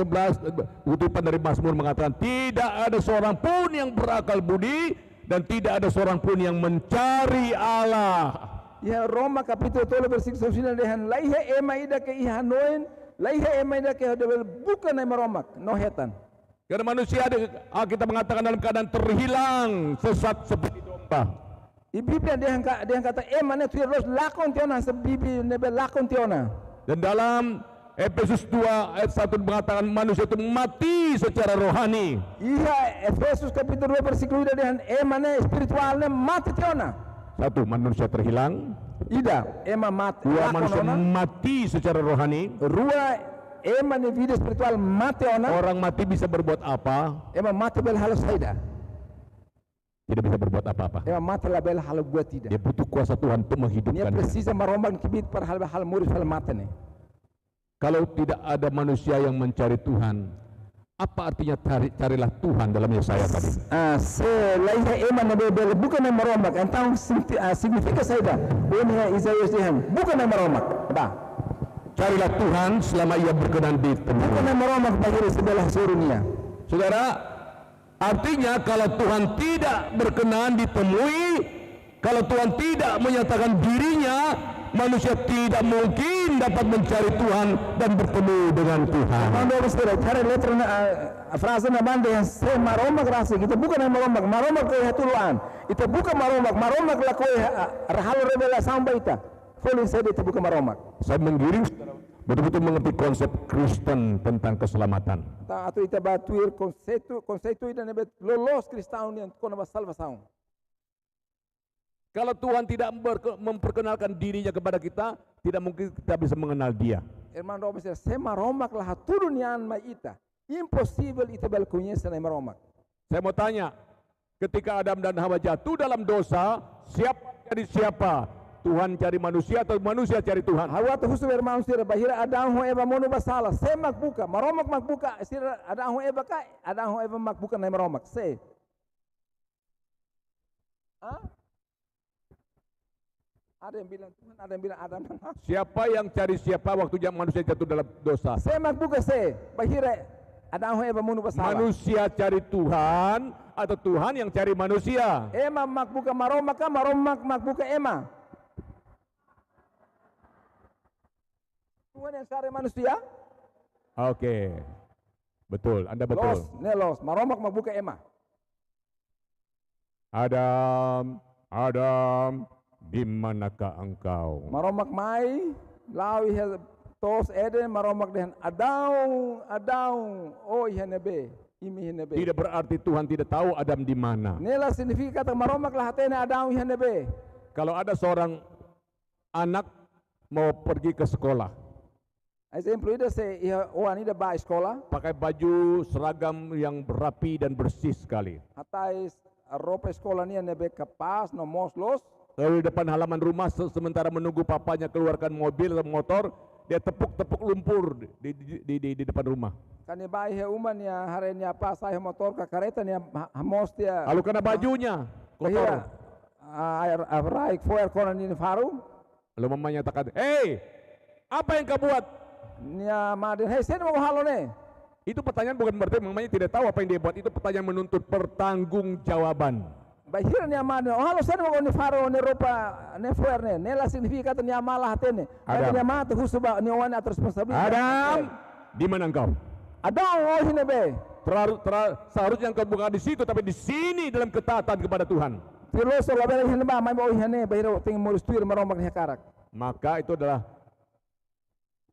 Speaker 4: kutipan dari Mazmur mengatakan tidak ada seorang pun yang berakal budi dan tidak ada seorang pun yang mencari Allah.
Speaker 3: Ya Roma capítulo 12 versículo 9 dehan laiha ema ida ke ihanoin laiha ema ida ke debel bukan na maromak no hetan.
Speaker 4: Karena manusia kita mengatakan dalam keadaan terhilang, sesat seperti domba.
Speaker 3: I Biblia dehan kata ema ne tu los lakon tiona sa Biblia nebe lakon tiona.
Speaker 4: Dan dalam Efesus 2 ayat 1 mengatakan manusia itu mati secara rohani.
Speaker 3: Iya Efesus capítulo 2 versículo ida dehan ema ne espiritual ne mati tiona.
Speaker 4: Satu, manusia terhilang.
Speaker 3: Ida ema mati.
Speaker 4: Dua, manusia mati secara rohani.
Speaker 3: Rua ema ni vida espiritual mate ona,
Speaker 4: Orang mati bisa berbuat apa?
Speaker 3: ema mate bel halo saida,
Speaker 4: Tidak bisa berbuat apa-apa.
Speaker 3: ema mate la bel halo gua tidak.
Speaker 4: Dia butuh kuasa Tuhan untuk
Speaker 3: Nia
Speaker 4: menghidupkan.
Speaker 3: precisa marombak kibit par hal murid hal mate ne.
Speaker 4: Kalau tidak ada manusia yang mencari Tuhan, apa artinya carilah Tuhan dalam Yesaya tadi?
Speaker 3: Se laiha ema na bel bukan na marombak, então significa saida. Ini Isaiah dihan, bukan na marombak. Ba.
Speaker 4: Carilah Tuhan selama ia berkenan di
Speaker 3: Bukan
Speaker 4: temumu.
Speaker 3: na marombak bahiri sebelah surunia.
Speaker 4: Saudara, artinya kalau Tuhan tidak berkenan ditemui, kalau Tuhan tidak menyatakan dirinya, manusia tidak mungkin dapat mencari Tuhan dan bertemu dengan Tuhan.
Speaker 3: Mando besira, cara letra na frase na bande yang se marombak rasa kita bukan na marombak ke hatuluan. Itu bukan marombak la koe hal rebela sampai ita. Folin saya itu bukan marombak.
Speaker 4: Saya menggiring betul-betul mengerti konsep Kristen tentang keselamatan.
Speaker 3: Atau ita batuir konseptu ida nebet lolos Kristen yang kona salvação.
Speaker 4: Kalau Tuhan tidak memperkenalkan dirinya kepada kita, tidak mungkin kita bisa mengenal Dia.
Speaker 3: Irmão Robert, se marombak lah tudo nian mai ita. Impossível ita bel conhecer na marombak.
Speaker 4: Saya mau tanya, ketika Adam dan Hawa jatuh dalam dosa, siapa cari siapa? Tuhan cari manusia atau manusia cari Tuhan?
Speaker 3: Hawa tu husu irmão sira bahira Adão ho Eva mono basala. Se makbuka, marombak makbuka sira Adão ho Eva kai, Adão ho Eva makbuka na marombak. Se. Ada yang bilang Tuhan, ada yang bilang Adam dan Hawa.
Speaker 4: Siapa yang cari siapa waktu manusia jatuh dalam dosa?
Speaker 3: Se makbuka se, bahira Adão ho Eva mono basala.
Speaker 4: Manusia cari Tuhan atau Tuhan yang cari manusia?
Speaker 3: Ema makbuka marombak, marombak makbuka ema. Tuhan yang cari manusia?
Speaker 4: Oke, betul, Anda betul.
Speaker 3: Los, marombak makbuka ema.
Speaker 4: Adam, di manakah engkau?
Speaker 3: Marombak mai, lawi tos Eden marombak dengan Adão, oh ihanebe, imi ihanebe.
Speaker 4: Tidak berarti Tuhan tidak tahu Adam di mana.
Speaker 3: Nela significa kata marombak lah hatena Adão ihanebe.
Speaker 4: Kalau ada seorang anak mau pergi ke sekolah,
Speaker 3: Exemplo ida se o anida ba sekolah,
Speaker 4: pakai baju seragam yang rapi dan bersih sekali.
Speaker 3: hatais roupa sekolah ni nebe kapas no moslos.
Speaker 4: Lalu di depan halaman rumah sementara menunggu papanya keluarkan mobil atau motor, dia tepuk-tepuk lumpur di depan rumah.
Speaker 3: Kan ni ba he uman ya harenya pas saya motor ka kareta ni hamos dia.
Speaker 4: Lalu kena bajunya kotor.
Speaker 3: Air raik foer konan ni faru.
Speaker 4: Lalu mamanya katakan, "Hei, apa yang kau buat?"
Speaker 3: Nia madin, hey sen mau halo ne.
Speaker 4: Itu pertanyaan bukan berarti mamanya tidak tahu apa yang dia buat. Itu pertanyaan menuntut pertanggungjawaban.
Speaker 3: Bahira nia madin, oh halo sen mau ni faro ni rupa ni foer ne. Nela significa kata nia malah hatene.
Speaker 4: Adam.
Speaker 3: Nia mata husuba ni wan atas responsabilitas.
Speaker 4: Adam, di mana engkau?
Speaker 3: Adam oh hinebe.
Speaker 4: Seharusnya engkau bukan di situ, tapi di sini dalam ketaatan kepada Tuhan.
Speaker 3: Filoso label hineba mai mau hine bahira ting mo stuir marombak ni karak.
Speaker 4: Maka itu adalah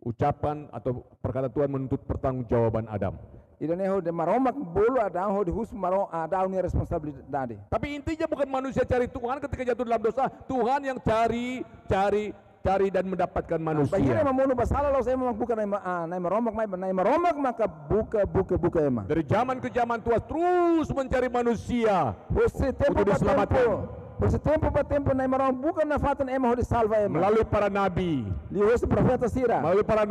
Speaker 4: ucapan atau perkataan Tuhan menuntut pertanggungjawaban Adam.
Speaker 3: Ida ne ho de marombak bolu Adam ho de hus maro Adam ni responsabilidade.
Speaker 4: Tapi intinya bukan manusia cari Tuhan ketika jatuh dalam dosa, Tuhan yang cari dan mendapatkan
Speaker 3: Bahira
Speaker 4: manusia.
Speaker 3: mamuno basala lo saya bukan na marombak mai na marombak maka buka ema.
Speaker 4: Dari zaman ke zaman Tuhan terus mencari manusia
Speaker 3: Você tempo
Speaker 4: untuk
Speaker 3: para
Speaker 4: diselamatkan
Speaker 3: tempo. Você tempo para tempo na marombak bukan na fatan ema ho de salva ema.
Speaker 4: melalui para nabi,
Speaker 3: Li você profeta Sira.
Speaker 4: melalui para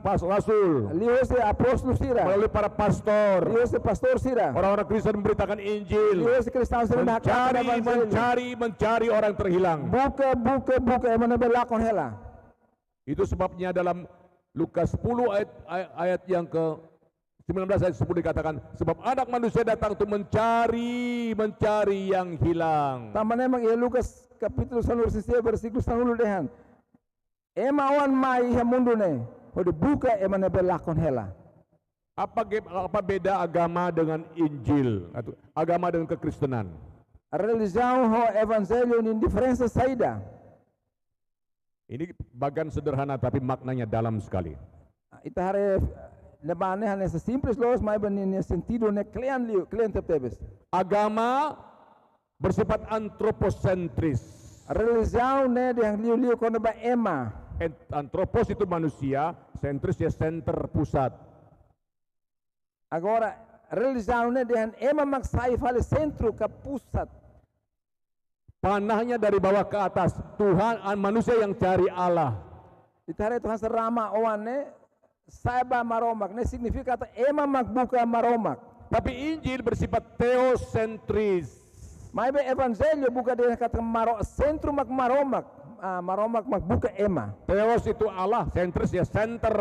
Speaker 4: rasul,
Speaker 3: Li você apóstolo Sira.
Speaker 4: melalui para pastor,
Speaker 3: Li você pastor Sira.
Speaker 4: orang-orang Kristen memberitakan
Speaker 3: Li
Speaker 4: Injil,
Speaker 3: você cristão Sira na
Speaker 4: mencari orang terhilang.
Speaker 3: Buka ema na belakon hela.
Speaker 4: Itu sebabnya dalam Lukas 10 ayat yang ke 19 ayat 10 dikatakan, sebab anak manusia datang untuk mencari yang hilang.
Speaker 3: Tambah emang ya Lukas kapitulo 9 versículo 10 dehan. Ema wan mai ha mundo ne. Ho de buka ema na belakon hela.
Speaker 4: Apa beda agama dengan Injil atau agama dengan kekristenan?
Speaker 3: A religião ho evangelho ni diferença saída.
Speaker 4: Ini bagian sederhana tapi maknanya dalam sekali.
Speaker 3: Ita hare lebane hane simples los mai ben ni sentido ne klean tebes.
Speaker 4: Agama bersifat antroposentris.
Speaker 3: A religião ne de liu kono ba ema.
Speaker 4: Antropos itu manusia, sentris ya center pusat.
Speaker 3: Agora, religião ne dengan ema mak sai fale centro ke pusat.
Speaker 4: Panahnya dari bawah ke atas. Tuhan manusia yang cari Allah.
Speaker 3: Itare Tuhan serama oane saiba maromak ne significa ema mak buka maromak.
Speaker 4: Tapi Injil bersifat teosentris.
Speaker 3: Mai be evangelho buka dengan kata centro mak maromak. Maromak mak buka ema.
Speaker 4: Theos itu Allah, sentris ya center.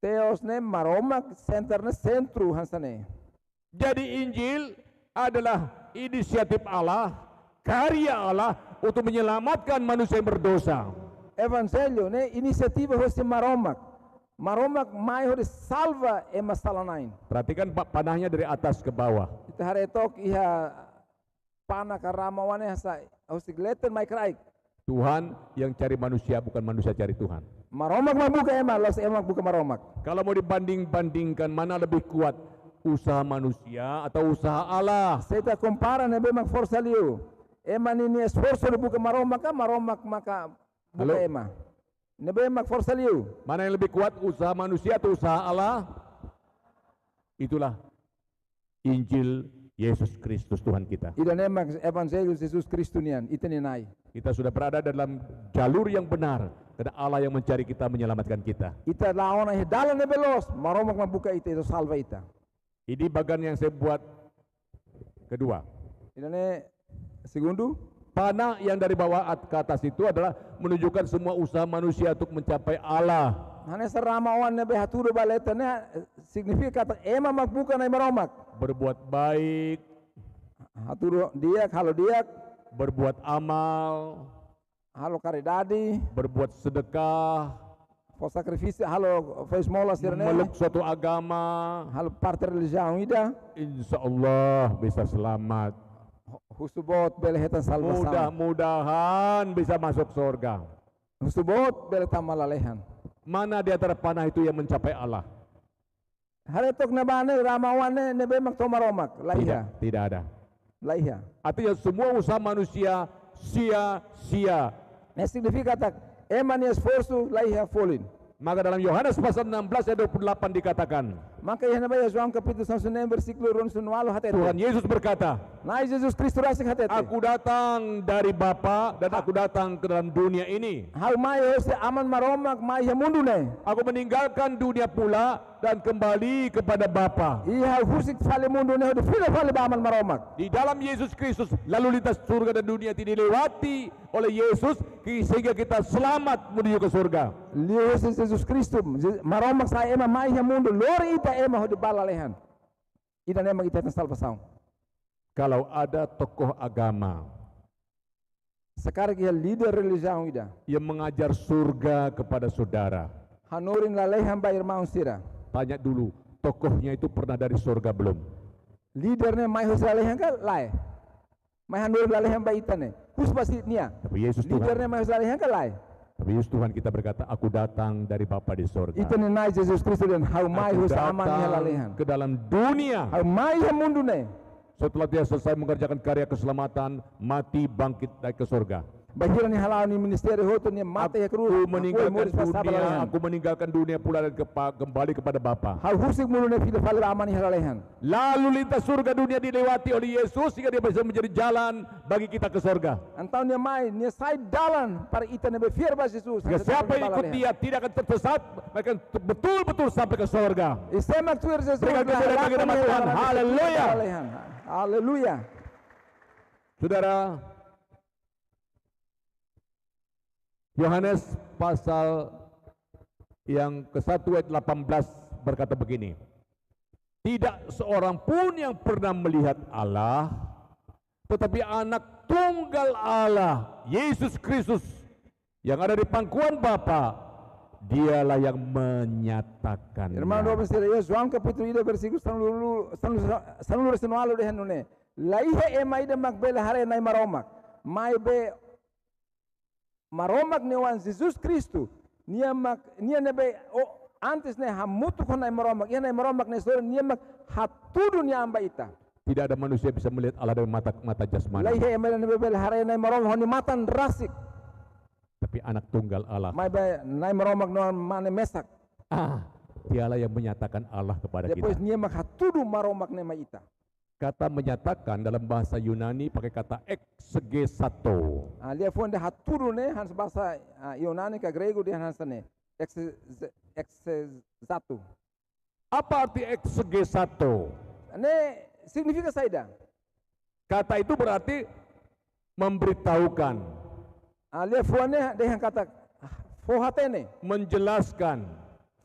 Speaker 3: Theos ne maromak, center ne centro hansane.
Speaker 4: Jadi Injil adalah inisiatif Allah, karya Allah untuk menyelamatkan manusia yang berdosa.
Speaker 3: Evangelho ne inisiativa hoste maromak. Maromak mai hode salva ema salanain.
Speaker 4: Perhatikan Pak, panahnya dari atas ke bawah.
Speaker 3: Ita haretok iha pana karamawane hasa hoste gleten mai kraik.
Speaker 4: Tuhan yang cari manusia, bukan manusia cari Tuhan.
Speaker 3: Maromak mak buka ema, los ema buka maromak.
Speaker 4: Kalau mau dibanding-bandingkan mana lebih kuat, usaha manusia atau usaha Allah?
Speaker 3: Seta compara nebe mak força liu. Ema nini esforço de buka maromak, maromak maka buka
Speaker 4: Halo?
Speaker 3: ema. Nebe mak força liu.
Speaker 4: Mana yang lebih kuat, usaha manusia atau usaha Allah? Itulah Injil Yesus Kristus Tuhan kita.
Speaker 3: Ida nemak evangelho Jesus Kristunian itenenai.
Speaker 4: Kita sudah berada dalam jalur yang benar, karena Allah yang mencari kita, menyelamatkan kita.
Speaker 3: Ita laona dalan nebe los, maromak mak buka ita itu salva ita.
Speaker 4: Ini bagian yang saya buat kedua.
Speaker 3: Ida ne segundo.
Speaker 4: Panah yang dari bawah ke atas itu adalah menunjukkan semua usaha manusia untuk mencapai Allah.
Speaker 3: Hane serama wan nebe haturu baleta ne significa ema mak buka nai maromak.
Speaker 4: Berbuat baik,
Speaker 3: Haturu dia kalau dia
Speaker 4: berbuat amal,
Speaker 3: halo caridade,
Speaker 4: berbuat sedekah,
Speaker 3: for sacrifício, halo fez mola sirne,
Speaker 4: memeluk suatu agama,
Speaker 3: halo parte religião ida,
Speaker 4: insya Allah bisa selamat.
Speaker 3: husubot belehetan salvação,
Speaker 4: Mudah-mudahan bisa masuk surga.
Speaker 3: husubot beletan malalehan.
Speaker 4: Mana di antara panah itu yang mencapai Allah?
Speaker 3: Haretok nabane ramawane nebe mak tomaromak, laiha,
Speaker 4: Tidak ada.
Speaker 3: laiha.
Speaker 4: Artinya semua usaha manusia sia-sia.
Speaker 3: Ne significa tak eman esforço laiha folin.
Speaker 4: Maka dalam Yohanes pasal 16 ayat 28 dikatakan,
Speaker 3: Maka ia nebe João capítulo 9 versículo 1 hatet.
Speaker 4: Tuhan Yesus berkata,
Speaker 3: Nai Jesus Kristus rasik hatet.
Speaker 4: aku datang dari Bapa dan aku datang ke dalam dunia ini.
Speaker 3: Hal mai hose aman maromak mai mundu ne.
Speaker 4: Aku meninggalkan dunia pula dan kembali kepada Bapa.
Speaker 3: Iha husik fale mundu ne hode file fale ba aman maromak.
Speaker 4: Di dalam Yesus Kristus, lalu lintas surga dan dunia tidak dilewati oleh Yesus sehingga kita selamat menuju ke surga.
Speaker 3: Lios Jesus Kristus maromak saya ema mai mundu lori ita ema hode balalehan. Ida nema kita tan salvação.
Speaker 4: Kalau ada tokoh agama
Speaker 3: Sekarang ia líder religião ida.
Speaker 4: yang mengajar surga kepada saudara,
Speaker 3: Hanurin lalehan ba irmão sira.
Speaker 4: tanya dulu, tokohnya itu pernah dari surga belum?
Speaker 3: Lídernya mai hos lalehan ka lai. Mai hanurin lalehan ba itane. Hus pasti nia.
Speaker 4: Tapi Yesus Tuhan,
Speaker 3: Lídernya mai hos lalehan ka lai.
Speaker 4: tapi Yesus Tuhan kita berkata, aku datang dari Bapa di surga.
Speaker 3: Itane nai Jesus Kristus dan hau mai
Speaker 4: Aku
Speaker 3: hos aman nia lalehan.
Speaker 4: datang ke dalam dunia.
Speaker 3: Hau mai mundu ne.
Speaker 4: Setelah dia selesai mengerjakan karya keselamatan, mati, bangkit, naik ke surga.
Speaker 3: Bahiran ni halau ni ministeri hoto ni mata ya cruz.
Speaker 4: Aku meninggalkan dunia pula dan kembali kepada Bapa.
Speaker 3: Hau husik mulu ne file fale aman ni halalehan.
Speaker 4: Lalu lintas surga dunia dilewati oleh Yesus sehingga dia bisa menjadi jalan bagi kita ke surga.
Speaker 3: Antau ni mai ni sai dalan para ita ne befier ba Jesus.
Speaker 4: Sehingga siapa yang ikut dia tidak akan tersesat, mereka betul-betul sampai ke surga.
Speaker 3: Isemak tuir Jesus.
Speaker 4: Dengan kemuliaan bagi nama Tuhan. Haleluya.
Speaker 3: Haleluya.
Speaker 4: Saudara, Yohanes pasal yang ke-1 ayat 18 berkata begini, tidak seorang pun yang pernah melihat Allah, tetapi anak tunggal Allah, Yesus Kristus, yang ada di pangkuan Bapa, dialah yang menyatakan.
Speaker 3: Irmão do Senhor, João capítulo 1 versículo sanulu resenualo de hanune. Laihe emai de makbele hare nai maromak. Mai be maromak ne wan Jesus Kristo. Nia nebe antes ne hamutu kon nai maromak. Ia nai maromak ne sore nia mak hatudu nia amba ita.
Speaker 4: Tidak ada manusia bisa melihat Allah dari mata jasmani.
Speaker 3: Laihe emai nebe bele hare nai maromak honi matan rasik.
Speaker 4: tapi anak tunggal Allah.
Speaker 3: Mai ba nai maromak no mane mesak.
Speaker 4: Dialah yang menyatakan Allah kepada
Speaker 3: Depois
Speaker 4: kita.
Speaker 3: nia makatudu maromak ne mai ita.
Speaker 4: Kata menyatakan dalam bahasa Yunani pakai kata exegesato.
Speaker 3: Lia fonde haturu ne hans bahasa Yunani ka Grego dia hans ne. Exesato.
Speaker 4: Apa arti exegesato?
Speaker 3: Ne significa saida.
Speaker 4: Kata itu berarti memberitahukan,
Speaker 3: Lia fonde dia kata fohatene,
Speaker 4: menjelaskan,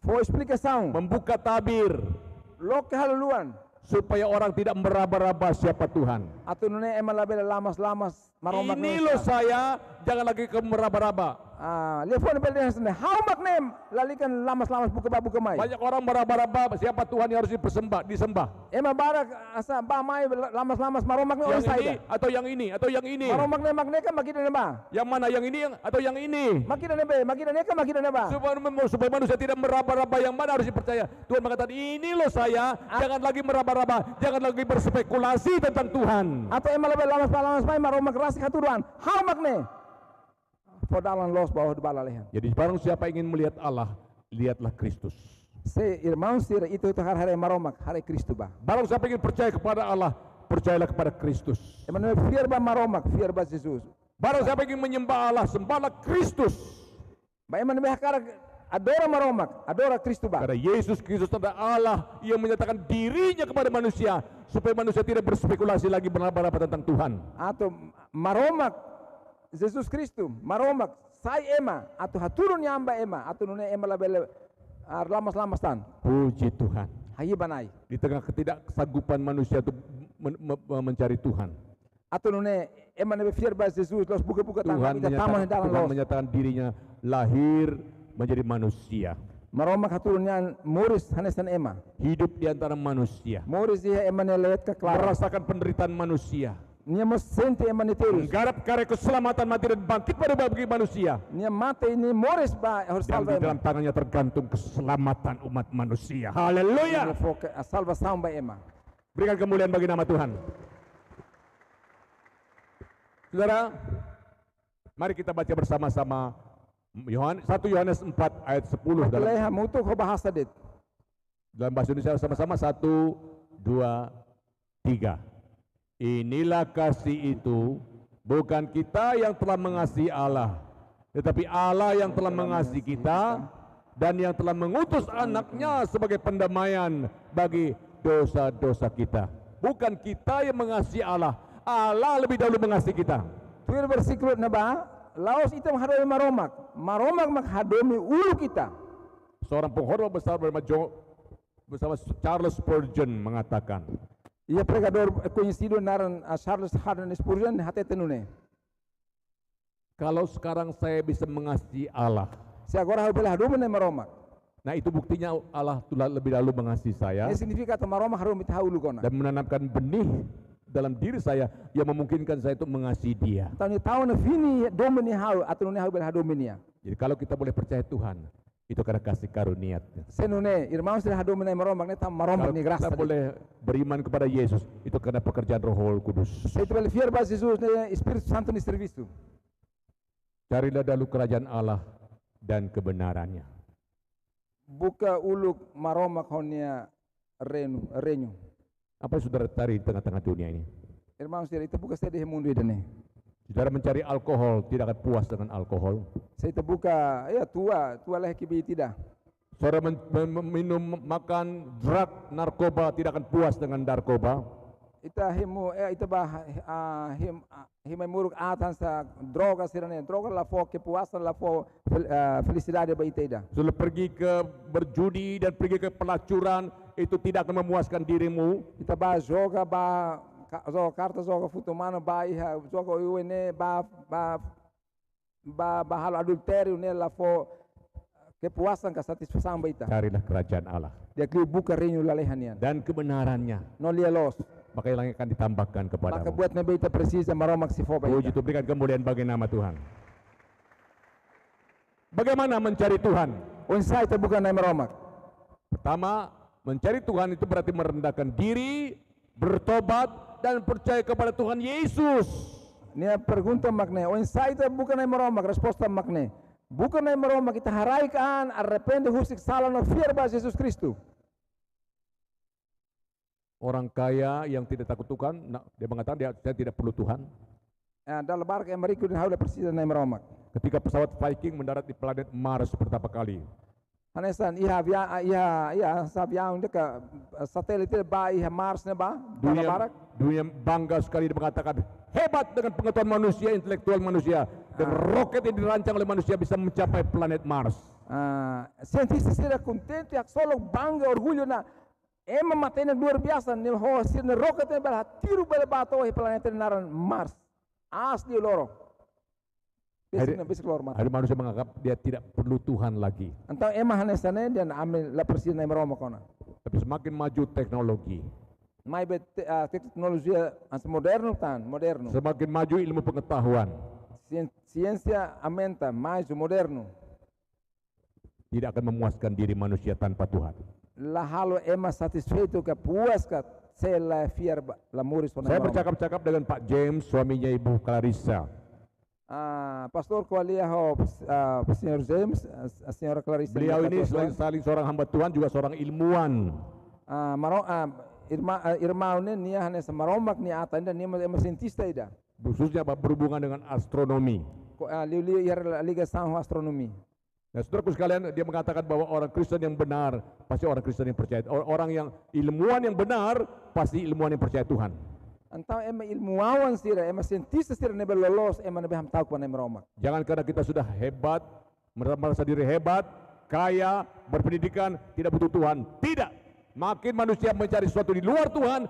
Speaker 3: for explicação,
Speaker 4: membuka tabir
Speaker 3: lo kehaluan.
Speaker 4: supaya orang tidak meraba-raba siapa Tuhan.
Speaker 3: Atau nune emalabe lamas-lamas maromak.
Speaker 4: Ini loh saya, jangan lagi ke meraba-raba.
Speaker 3: Lia fonde bel dia hans ne. How maknem lalikan lamas-lamas buka mai.
Speaker 4: Banyak orang meraba-raba siapa Tuhan yang harus disembah.
Speaker 3: Ema barak asa ba mai lamas-lamas maromak ne
Speaker 4: Yang
Speaker 3: saida.
Speaker 4: ini atau yang ini atau yang ini.
Speaker 3: Maromak ne makne kan makida ne ba.
Speaker 4: Yang mana, yang ini atau yang ini?
Speaker 3: Makida ne kan makida ne ba.
Speaker 4: Supaya manusia tidak meraba-raba, yang mana harus dipercaya. Tuhan mengatakan, ini loh saya, jangan lagi meraba-raba, jangan lagi berspekulasi tentang Tuhan.
Speaker 3: Atau emalabe lamas-lamas mai maromak rasi haturuan. How makne? Podalan los bawah di bala lehan.
Speaker 4: Jadi barang siapa ingin melihat Allah, lihatlah Kristus.
Speaker 3: Se irmão sir itu hari maromak, hari Kristu ba.
Speaker 4: Barang siapa ingin percaya kepada Allah, percayalah kepada Kristus.
Speaker 3: Emang fear ba maromak, fear ba Jesus.
Speaker 4: Barang siapa ingin menyembah Allah, sembahlah Kristus.
Speaker 3: Ba emang hakara adora maromak, adora Kristu ba.
Speaker 4: Karena Yesus Kristus adalah Allah yang menyatakan dirinya kepada manusia, supaya manusia tidak berspekulasi lagi berapa-apa tentang Tuhan.
Speaker 3: Atau maromak Jesus Kristu, maromak sai ema, atau haturun nyamba ema, atau nune ema labele lamas-lamas tan.
Speaker 4: Puji Tuhan.
Speaker 3: Hayi banai.
Speaker 4: Di tengah ketidaksanggupan manusia untuk mencari Tuhan,
Speaker 3: Atau nune ema nebe fear ba Jesus los buka-buka tan.
Speaker 4: Tuhan menyatakan dirinya lahir menjadi manusia,
Speaker 3: Maromak haturunnya muris hanesan ema.
Speaker 4: hidup di antara manusia,
Speaker 3: Muris dia ema nelet ke klara.
Speaker 4: merasakan penderitaan manusia,
Speaker 3: Nia mos sente ema neterus.
Speaker 4: menggarap karya keselamatan mati dan bangkit pada bagi manusia.
Speaker 3: Nia mate ini muris ba harus
Speaker 4: Dan
Speaker 3: salva
Speaker 4: di
Speaker 3: ema.
Speaker 4: dalam tangannya tergantung keselamatan umat manusia. Haleluya.
Speaker 3: Salvação ba ema.
Speaker 4: Berikan kemuliaan bagi nama Tuhan. Saudara, mari kita baca bersama-sama 1 Yohanes 4 ayat 10
Speaker 3: Leha mutu ko bahasa dit.
Speaker 4: dalam bahasa Indonesia sama-sama. 1, 2, 3. Inilah kasih itu, bukan kita yang telah mengasihi Allah, tetapi Allah yang telah mengasihi kita dan yang telah mengutus anaknya sebagai pendamaian bagi dosa-dosa kita. Bukan kita yang mengasihi Allah, Allah lebih dahulu mengasihi kita.
Speaker 3: Tuir bersiklus na ba? Laos itu menghadomi maromak. Maromak menghadomi ulu kita.
Speaker 4: Seorang penghormat besar bersama Charles Spurgeon mengatakan,
Speaker 3: Ia pregador conhecido naran Charles Haddon Spurgeon hate tenune.
Speaker 4: kalau sekarang saya bisa mengasihi Allah,
Speaker 3: Se agora harus hadomi na maromak.
Speaker 4: nah itu buktinya Allah telah lebih dahulu mengasihi saya
Speaker 3: Ini significa to maromak hadomi tahulu kona.
Speaker 4: dan menanamkan benih dalam diri saya yang memungkinkan saya untuk mengasihi Dia.
Speaker 3: Tahun tahun vini domini hau atau nune hau hadomi nia.
Speaker 4: Jadi kalau kita boleh percaya Tuhan, itu karena kasih karunia.
Speaker 3: Senune irmãos se hadomi na maromak ne tam maromak
Speaker 4: Kalau
Speaker 3: ni graça.
Speaker 4: kita boleh beriman kepada Yesus, itu karena pekerjaan Roh Kudus.
Speaker 3: Itu bel fiar ba Jesus ne Espírito Santo ni serviço.
Speaker 4: Carilah dahulu kerajaan Allah dan kebenarannya.
Speaker 3: Buka uluk maromak honia renyu.
Speaker 4: Apa yang saudara cari di tengah-tengah dunia ini?
Speaker 3: Irmãos, itu buka sede mundo idane.
Speaker 4: Saudara mencari alkohol, tidak akan puas dengan alkohol.
Speaker 3: Saya terbuka, ya tua lah kibi tidak.
Speaker 4: Saudara minum, makan, drug, narkoba, tidak akan puas dengan narkoba.
Speaker 3: Ita himu, ita bah himai muruk atan sa droga sirane, droga la fo kepuasan la fo felicidade ba ita.
Speaker 4: Saudara pergi ke berjudi dan pergi ke pelacuran, itu tidak akan memuaskan dirimu.
Speaker 3: Ita bah joga bah karta joga futumano bah joga uene bah hal adultério ne la fo kepuasan ka satisfação ba ita.
Speaker 4: Carilah kerajaan Allah
Speaker 3: Dia kli buka reino lalehanian.
Speaker 4: dan kebenarannya,
Speaker 3: No lia los.
Speaker 4: maka yang akan ditambahkan
Speaker 3: Maka
Speaker 4: kepadamu.
Speaker 3: buat nabi ita precisa maromak si fo ba
Speaker 4: Puji
Speaker 3: ita.
Speaker 4: Tuhan, berikan kemuliaan bagi nama Tuhan. Bagaimana mencari Tuhan?
Speaker 3: Unsay ita bukan na maromak.
Speaker 4: Pertama, mencari Tuhan itu berarti merendahkan diri, bertobat, dan percaya kepada Tuhan Yesus.
Speaker 3: Nia pergunta makne, o insaita bukan ai maromak, resposta makne. Bukan ai maromak kita haraikan arrepende husik salah no fiar ba Jesus Kristus.
Speaker 4: Orang kaya yang tidak takut Tuhan, dia mengatakan saya tidak perlu Tuhan.
Speaker 3: Dalam barca yang berikut haula presiden ai maromak.
Speaker 4: Ketika pesawat Viking mendarat di planet Mars pertama kali,
Speaker 3: Hanesan iha sabiang deka satelit ba iha Mars ne ba?
Speaker 4: dunia bangga sekali dia mengatakan hebat dengan pengetahuan manusia, intelektual manusia, dan roket yang dirancang oleh manusia bisa mencapai planet Mars.
Speaker 3: Cientistas tidak contente, solo bangga orgulho na ema matena luar biasa ne ho sirne roket ne bala tiru bala bato e planet naran Mars. Asli loro.
Speaker 4: Hari manusia menganggap dia tidak perlu Tuhan lagi.
Speaker 3: Antang ema hanesane dan amil la presiden ai maroma kona.
Speaker 4: Tapi semakin maju teknologi,
Speaker 3: Mai teknologi moderno.
Speaker 4: semakin maju ilmu pengetahuan,
Speaker 3: Ciência aumenta, mais moderno.
Speaker 4: tidak akan memuaskan diri manusia tanpa Tuhan.
Speaker 3: La halo ema satisfeito ka puas ka sela fiar la muris kona.
Speaker 4: Saya bercakap-cakap dengan Pak James, suaminya Ibu Clarissa.
Speaker 3: Pastor Kualia ho Senior James, Senior Clarissa.
Speaker 4: Beliau ini selain seorang hamba Tuhan juga seorang ilmuwan.
Speaker 3: Irma ne nia hanes maromak ni ata dan nia ema cientista ida.
Speaker 4: Khususnya berhubungan dengan astronomi.
Speaker 3: Liu liga sang astronomi.
Speaker 4: Nah, saudaraku sekalian, dia mengatakan bahwa orang Kristen yang benar pasti orang Kristen yang percaya. Orang yang ilmuwan yang benar pasti ilmuwan yang percaya Tuhan.
Speaker 3: Antau ema ilmuwan sira, ema cientista sira nebe lolos, ema nebe ham tahu kuana maromak.
Speaker 4: Jangan karena kita sudah hebat, merasa diri hebat, kaya, berpendidikan, tidak butuh Tuhan. Tidak. Makin manusia mencari sesuatu di luar Tuhan,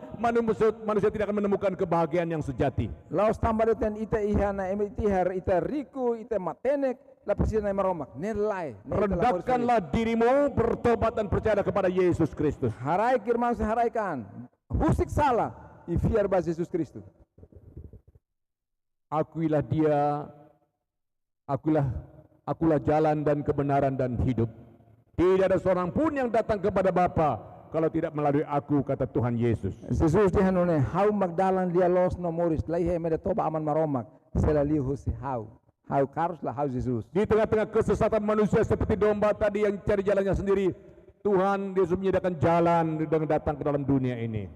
Speaker 4: manusia tidak akan menemukan kebahagiaan yang sejati.
Speaker 3: Laos tambah dengan ita ihana, ema ita riku, ita matenek, la presiden maromak. Nilai.
Speaker 4: Rendahkanlah dirimu, bertobat dan percaya kepada Yesus Kristus.
Speaker 3: Harai kirman haraikan. Husik salah, ifiar ba Yesus Kristus.
Speaker 4: Akuilah dia, akulah jalan dan kebenaran dan hidup. Tidak ada seorang pun yang datang kepada Bapa kalau tidak melalui aku, kata Tuhan Yesus.
Speaker 3: Jesus dihanone, hau magdalan dia los no moris, laihe mede toba aman maromak, sela liu husi hau karus lah hau Jesus.
Speaker 4: Di tengah-tengah kesesatan manusia seperti domba tadi yang cari jalannya sendiri, Tuhan Yesus menyediakan jalan dengan datang ke dalam dunia ini.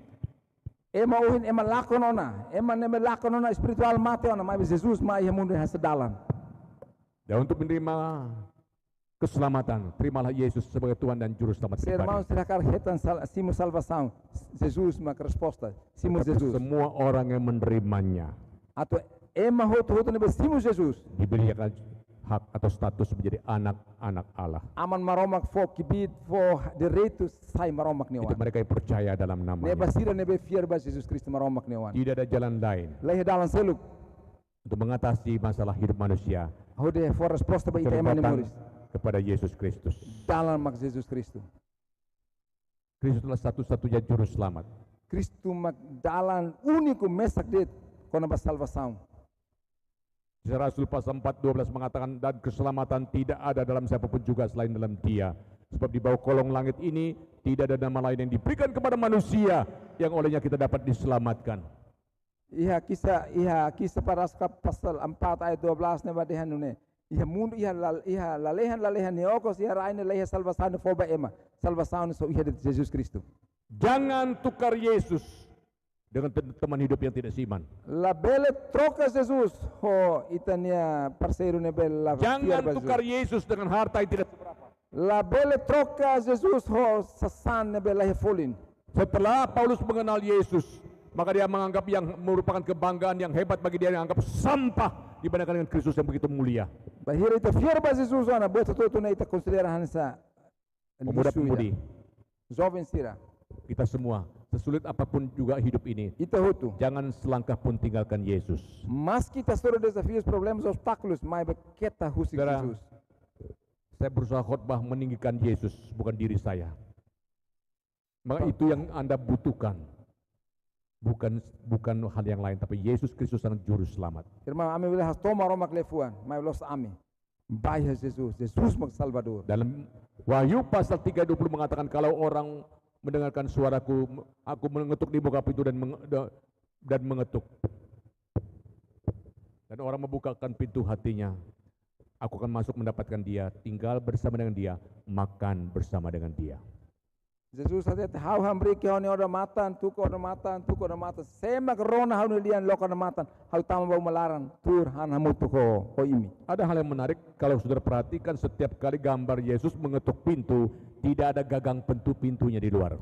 Speaker 3: Ema uhin ema lakonona, ema neme lakonona spiritual mate ona, mai Jesus mai mundu hasedalan.
Speaker 4: Dan untuk menerima keselamatan, terimalah Yesus sebagai Tuhan dan Juru Selamat pribadi.
Speaker 3: Irmãos, será hetan simu salvação, Jesus mak resposta, simu Jesus.
Speaker 4: Semua orang yang menerimanya,
Speaker 3: Atau ema hotu nebe simu Jesus.
Speaker 4: diberikan hak atau status menjadi anak-anak Allah.
Speaker 3: Aman maromak fo kibit fo direitos sai maromak
Speaker 4: Itu
Speaker 3: newan.
Speaker 4: mereka yang percaya dalam
Speaker 3: Neba
Speaker 4: namanya.
Speaker 3: sira nebe fiar ba Jesus Kristus maromak newan.
Speaker 4: Tidak ada jalan lain
Speaker 3: Lehe dalan seluk.
Speaker 4: untuk mengatasi masalah hidup manusia
Speaker 3: Hode for resposta ba ita ema
Speaker 4: kepada
Speaker 3: nemoris.
Speaker 4: kepada Yesus Kristus.
Speaker 3: Dalan mak Jesus Kristus.
Speaker 4: Kristus adalah satu-satunya juru selamat.
Speaker 3: Kristus mak dalan uniku mesak det kona ba salvação.
Speaker 4: Kisah Rasul pasal 4:12 mengatakan, dan keselamatan tidak ada dalam siapapun juga selain dalam Dia. Sebab di bawah kolong langit ini tidak ada nama lain yang diberikan kepada manusia yang olehnya kita dapat diselamatkan.
Speaker 3: Iha kisah Paraskap pasal 4 ayat 12 ne ba dehanune. Iha mundu iha lalehan ni okos iha raine leha salvação foba ema. Salvação so iha de Jesus Kristus.
Speaker 4: Jangan tukar Yesus dengan teman hidup yang tidak seiman.
Speaker 3: La bele troca Jesus ho itania parceiro ne bela.
Speaker 4: Jangan tukar Yesus dengan harta yang tidak seberapa.
Speaker 3: La bele troca Jesus ho sasan ne bela folin.
Speaker 4: Setelah Paulus mengenal Yesus, maka dia menganggap yang merupakan kebanggaan yang hebat bagi dia, yang anggap sampah dibandingkan dengan Kristus yang begitu mulia.
Speaker 3: Bahira ita fiar ba Jesus ana bota to na ita considera hansa.
Speaker 4: Pemuda-pemudi,
Speaker 3: Jovem sira.
Speaker 4: kita semua, sesulit apapun juga hidup ini,
Speaker 3: Ita hutu.
Speaker 4: jangan selangkah pun tinggalkan Yesus.
Speaker 3: Mas kita sobre desafios, problemas, obstáculos, mas kita husik
Speaker 4: Saudara,
Speaker 3: Jesus.
Speaker 4: saya berusaha khotbah meninggikan Yesus, bukan diri saya. Maka itu yang Anda butuhkan. Bukan hal yang lain, tapi Yesus Kristus adalah juru selamat.
Speaker 3: Irmão, ame boleh has toma romak lefuan, mas los ame. Baia Jesus, Jesus mak Salvador.
Speaker 4: Dalam Wahyu pasal 3:20 mengatakan, kalau orang mendengarkan suaraku, aku mengetuk di muka pintu dan mengetuk. Dan orang membukakan pintu hatinya. Aku akan masuk mendapatkan dia, tinggal bersama dengan dia, makan bersama dengan dia.
Speaker 3: Jesus sadet hau hambri ke honi oda matan, tuku oda matan. Semak rona hau lian loko oda matan, hau tama bau melaran, tur han hamutu ko imi.
Speaker 4: Ada hal yang menarik kalau saudara perhatikan setiap kali gambar Yesus mengetuk pintu, tidak ada gagang pintunya di luar.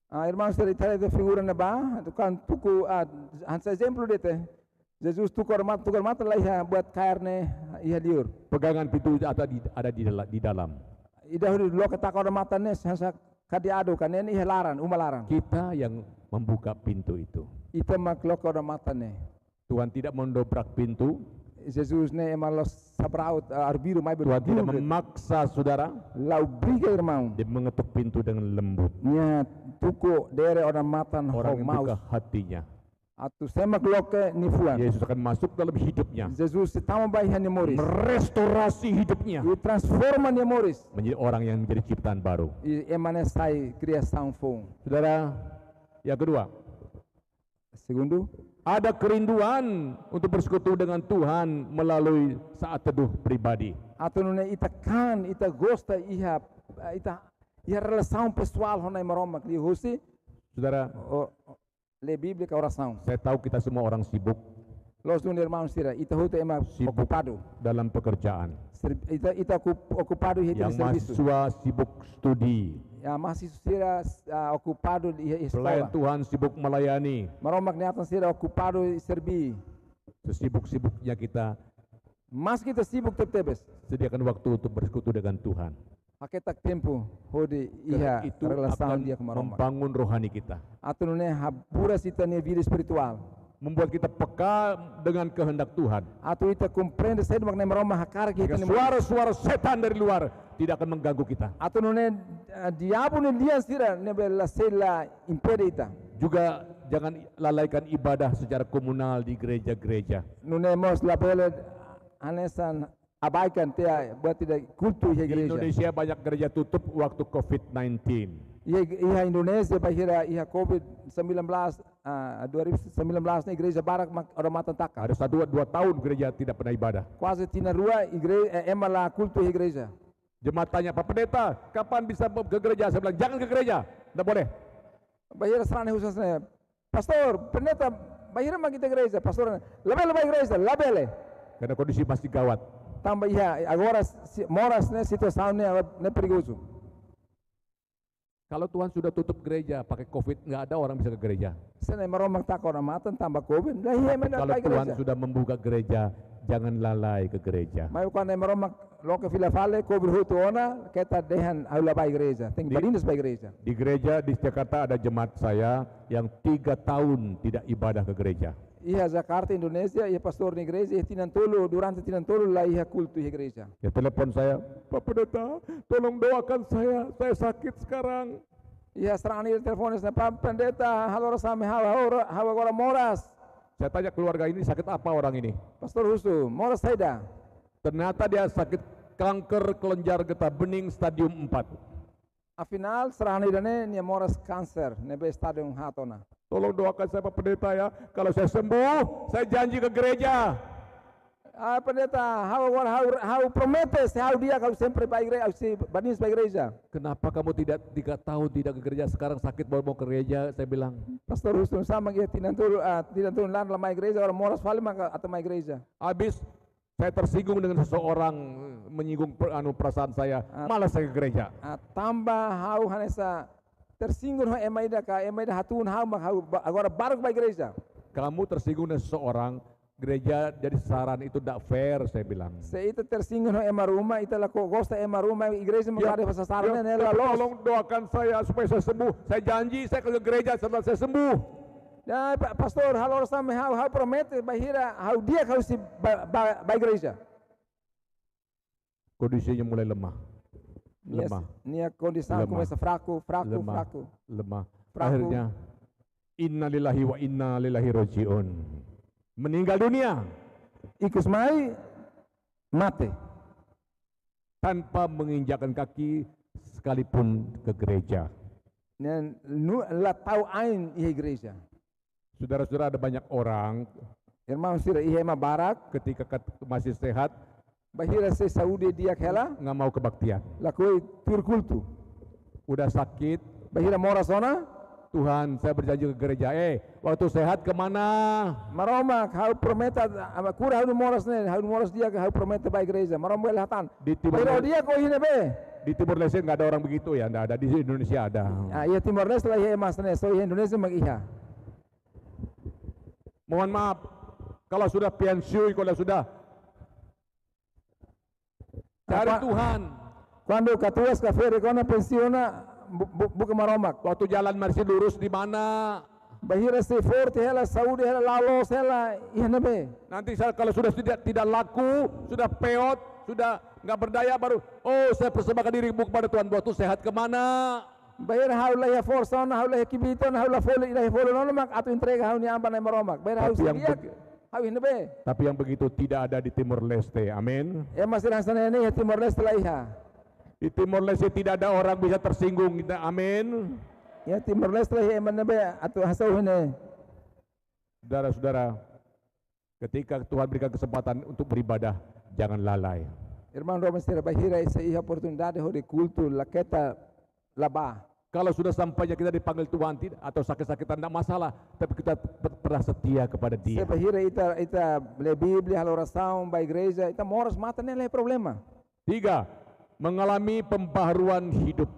Speaker 3: Irmãos, ele traz a figura na ba, kan tuku hansa exemplo dete. Jesus tukar mata lah ia buat carne ia liur.
Speaker 4: Pegangan pintu ada di dalam.
Speaker 3: Ida hudi lo ketak oda matan nes hansa kadi adu kan ini ia laran, umalaran.
Speaker 4: Kita yang membuka pintu itu.
Speaker 3: Ita mak lo oda matan ne.
Speaker 4: Tuhan tidak mendobrak pintu.
Speaker 3: Jesus ne emalos sabraut arbiru mai
Speaker 4: Tuhan tidak memaksa saudara.
Speaker 3: Lau briga irmão.
Speaker 4: Dia mengetuk pintu dengan lembut.
Speaker 3: Nya tuku dere oda matan
Speaker 4: Orang
Speaker 3: ho
Speaker 4: yang
Speaker 3: maus.
Speaker 4: buka hatinya.
Speaker 3: Atu semak loke nifuan.
Speaker 4: Yesus akan masuk dalam hidupnya.
Speaker 3: Jesus se tama bai hani moris.
Speaker 4: Merestorasi hidupnya.
Speaker 3: I transforma ni moris.
Speaker 4: Menjadi orang yang menjadi ciptaan baru.
Speaker 3: I emane sai criação fon.
Speaker 4: Saudara, yang kedua,
Speaker 3: Segundo,
Speaker 4: ada kerinduan untuk bersekutu dengan Tuhan melalui saat teduh pribadi.
Speaker 3: atu nune ita kan, ita gosta iha relação pessoal honai maromak li husi
Speaker 4: Saudara,
Speaker 3: le Bíblia ka oração.
Speaker 4: saya tahu kita semua orang sibuk
Speaker 3: Los dun irmãos tira, ita huta ema
Speaker 4: Sibuk.
Speaker 3: ocupado.
Speaker 4: dalam pekerjaan.
Speaker 3: Ita ocupado iha
Speaker 4: Yang
Speaker 3: serviço.
Speaker 4: mahasiswa sibuk studi.
Speaker 3: Ya masih sira ocupado iha
Speaker 4: Pelayan
Speaker 3: escola.
Speaker 4: Tuhan sibuk melayani.
Speaker 3: Maromak niatan sira ocupado i serbi.
Speaker 4: Sesibuk-sibuknya kita
Speaker 3: Mas kita sibuk tetebes.
Speaker 4: sediakan waktu untuk bersekutu dengan Tuhan.
Speaker 3: Haketak tempo hodi
Speaker 4: Karena
Speaker 3: iha
Speaker 4: itu
Speaker 3: relação
Speaker 4: akan
Speaker 3: dia ke maromak.
Speaker 4: membangun rohani kita.
Speaker 3: Atu nune habura sita ni vida espiritual.
Speaker 4: Membuat kita peka dengan kehendak Tuhan.
Speaker 3: Atu ita compreende sed makna maroma hakar ki
Speaker 4: Sehingga
Speaker 3: ita
Speaker 4: suara-suara setan dari luar tidak akan mengganggu kita.
Speaker 3: atu nune diabo ne dia sira ne bella sella impede ita.
Speaker 4: Juga jangan lalaikan ibadah secara komunal di gereja-gereja.
Speaker 3: Nune mos la belle anesan abaikan tia buat tidak kultu
Speaker 4: Di
Speaker 3: iha gereja.
Speaker 4: Indonesia banyak gereja tutup waktu COVID-19.
Speaker 3: Iha Indonesia bahira iha COVID-19 2019 na igreja barak orang matan taka.
Speaker 4: Ada 1-2 tahun gereja tidak pernah ibadah.
Speaker 3: Quase tina rua igreja emala kultu iha igreja.
Speaker 4: Jemaat tanya, Pak Pendeta, kapan bisa ke gereja? Saya bilang, jangan ke gereja, tidak boleh.
Speaker 3: Bahira serane khususnya, pastor, pendeta, bahira mag kita gereja, pastor, labele igreja, labele.
Speaker 4: Karena kondisi masih gawat.
Speaker 3: Tambah iha, agora moras ne situação ne perigoso.
Speaker 4: Kalau Tuhan sudah tutup gereja, pakai COVID, nggak ada orang bisa ke gereja.
Speaker 3: Sene maromang tak orang matan tambah COVID, lah iha men
Speaker 4: Kalau
Speaker 3: tak
Speaker 4: Tuhan
Speaker 3: gereja.
Speaker 4: sudah membuka gereja, jangan lalai ke gereja.
Speaker 3: Mai kan maromang loke fila fale COVID hutu ona, kita dehan aula ba igreja, ting barindas ba igreja.
Speaker 4: Di gereja di Jakarta ada jemaat saya yang 3 tahun tidak ibadah ke gereja.
Speaker 3: Iha Jakarta Indonesia, iha pastor ni igreja, iha tinantolo, durante tinantolo lah iha kultu iha igreja.
Speaker 4: Ya telepon saya, Pak Pendeta, tolong doakan saya sakit sekarang.
Speaker 3: Iha serani telepones na pa pendeta, halo rasame hawa agora moras.
Speaker 4: Saya tanya keluarga ini sakit apa orang ini?
Speaker 3: Pastor Husu, moras saida.
Speaker 4: Ternyata dia sakit kanker kelenjar getah bening stadium 4.
Speaker 3: Afinal serani dane ni moras cancer, nebe stadium hatona.
Speaker 4: Tolong doakan saya Pak Pendeta ya. Kalau saya sembuh, saya janji ke gereja.
Speaker 3: Pendeta, how prometes, how dia kau sempre ba igreja, si banis ba igreja.
Speaker 4: Kenapa kamu tidak 3 tahun tidak ke gereja, sekarang sakit baru mau ke gereja? Saya bilang,
Speaker 3: Pastor Husu sama dia tinantolo lan la igreja, orang moras fali maka atau ma igreja.
Speaker 4: habis saya tersinggung dengan seseorang menyinggung perasaan saya, malas saya ke gereja.
Speaker 3: Tambah how hanesa tersinggung ho emaida hatun how agora baru ba igreja.
Speaker 4: Kamu tersinggung dengan seseorang, gereja jadi saran itu tidak fair, saya bilang.
Speaker 3: Se ita tersinggung ho emaruma, ita la gosta emaruma igreja magari
Speaker 4: Ya,
Speaker 3: pasasaran
Speaker 4: ya,
Speaker 3: nela los.
Speaker 4: tolong doakan saya supaya saya sembuh. Saya janji saya ke gereja setelah saya sembuh.
Speaker 3: Ya, pastor, halo sama how promete bahira how dia kau si ba igreja.
Speaker 4: Kondisinya mulai lemah. Lemah.
Speaker 3: Nia condição
Speaker 4: Lemah.
Speaker 3: começa fraco.
Speaker 4: Lemah.
Speaker 3: Fraku.
Speaker 4: Akhirnya innalillahi wa inna ilaihi rajiun. Meninggal dunia
Speaker 3: Ikus mai mate.
Speaker 4: tanpa menginjakkan kaki sekalipun ke gereja.
Speaker 3: Nia la tau ain i igreja.
Speaker 4: Saudara-saudara, ada banyak orang
Speaker 3: Irmão sira ihe ma barak,
Speaker 4: ketika masih sehat
Speaker 3: bahira se saúde dia kela,
Speaker 4: nggak mau kebaktian.
Speaker 3: lakoi tur kultu.
Speaker 4: Udah sakit,
Speaker 3: Bahira mora sona,
Speaker 4: Tuhan saya berjanji ke gereja, waktu sehat kemana?
Speaker 3: maromak hau prometa ama kura hau moras dia hau prometa ba igreja. Marom bel hatan.
Speaker 4: Di Timur,
Speaker 3: Bahira dia ko hine be.
Speaker 4: di Timur Leste nggak ada orang begitu ya, nggak ada, di Indonesia ada.
Speaker 3: Ah iya Timor Leste lah ihe mas ne, so ihe Indonesia mag iha.
Speaker 4: Mohon maaf, kalau sudah pensiun, kalau sudah cari
Speaker 3: Apa?
Speaker 4: Tuhan.
Speaker 3: Quando katuas ka fere kona pensiona buka maromak.
Speaker 4: Waktu jalan masih lurus di mana?
Speaker 3: Bahira se forte hela saúde hela lalos hela ihe be.
Speaker 4: Nanti kalau sudah tidak laku, sudah peot, sudah nggak berdaya, baru saya persembahkan diri kepada Tuhan. Waktu sehat kemana?
Speaker 3: Bahira hau lah ya forsa na hau lah kibiton hau lah fole ila fole no mak atu entrega hau ni amba na maromak. Bahira hau
Speaker 4: Tapi yang
Speaker 3: siak hau ihe be.
Speaker 4: Tapi yang begitu tidak ada di Timur Leste. Amin.
Speaker 3: Masih rasanya ini ya Timor Leste lah iha.
Speaker 4: Di Timor Leste tidak ada orang bisa tersinggung. Amin.
Speaker 3: Ya Timor Leste lah iha mana be atu hasau ini.
Speaker 4: Saudara-saudara, ketika Tuhan berikan kesempatan untuk beribadah, jangan lalai.
Speaker 3: Irmão Roma sira bahira isa iha oportunidade ho de culto laketa laba.
Speaker 4: Kalau sudah sampainya kita dipanggil Tuhan atau sakit-sakitan tidak masalah, tapi kita pernah setia kepada
Speaker 3: Se
Speaker 4: Dia.
Speaker 3: bahira ita le Bíblia hal oração ba igreja ita moras mata nele problema.
Speaker 4: 3, mengalami pembaharuan hidup.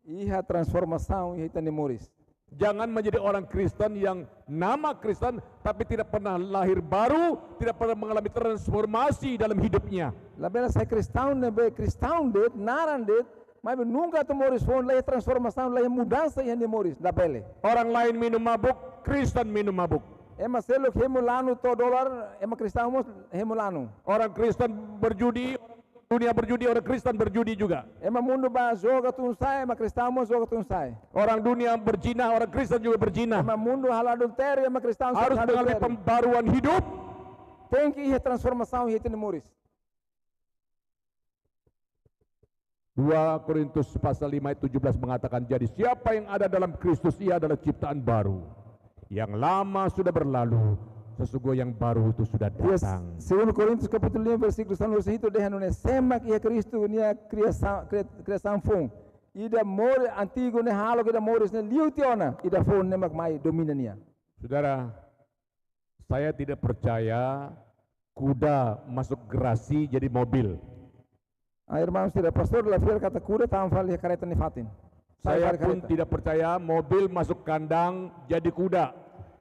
Speaker 3: Iha transformação iha ita nemoris.
Speaker 4: Jangan menjadi orang Kristen yang nama Kristen tapi tidak pernah lahir baru, tidak pernah mengalami transformasi dalam hidupnya.
Speaker 3: Labela sai cristão nebe cristão det naran det, mas nunca temoris fon lai transformação lai mudança iha nemoris labele.
Speaker 4: Orang lain minum mabuk, Kristen minum mabuk.
Speaker 3: Ema selok hemulano to dolar ema cristão mos hemulano.
Speaker 4: Orang Kristen berjudi, dunia berjudi, orang Kristen berjudi juga.
Speaker 3: Ema mundo ba joga tunsai ema cristão mos joga tunsai.
Speaker 4: Orang dunia berzina, orang Kristen juga berzina.
Speaker 3: Ema mundo hal adultério ema cristão
Speaker 4: Harus mengalami pembaruan hidup.
Speaker 3: tem que ir transformação iha nemoris.
Speaker 4: 2 Korintus pasal 5 ayat 17 mengatakan, jadi siapa yang ada dalam Kristus, ia adalah ciptaan baru. Yang lama sudah berlalu, sesungguhnya yang baru itu sudah datang.
Speaker 3: Segundo Coríntios capítulo 5 versículo 1 derrando ne sema que Cristo nia criação fun. Ida mor antigo ne halo que da moris ne liutiona ida fun ne mai domina nia.
Speaker 4: Saudara, saya tidak percaya kuda masuk gerasi jadi mobil.
Speaker 3: Irmãos, tira pastor la fiel kata cura tam fal ya kareta ni fatin.
Speaker 4: Saya pun tidak percaya mobil masuk kandang jadi kuda.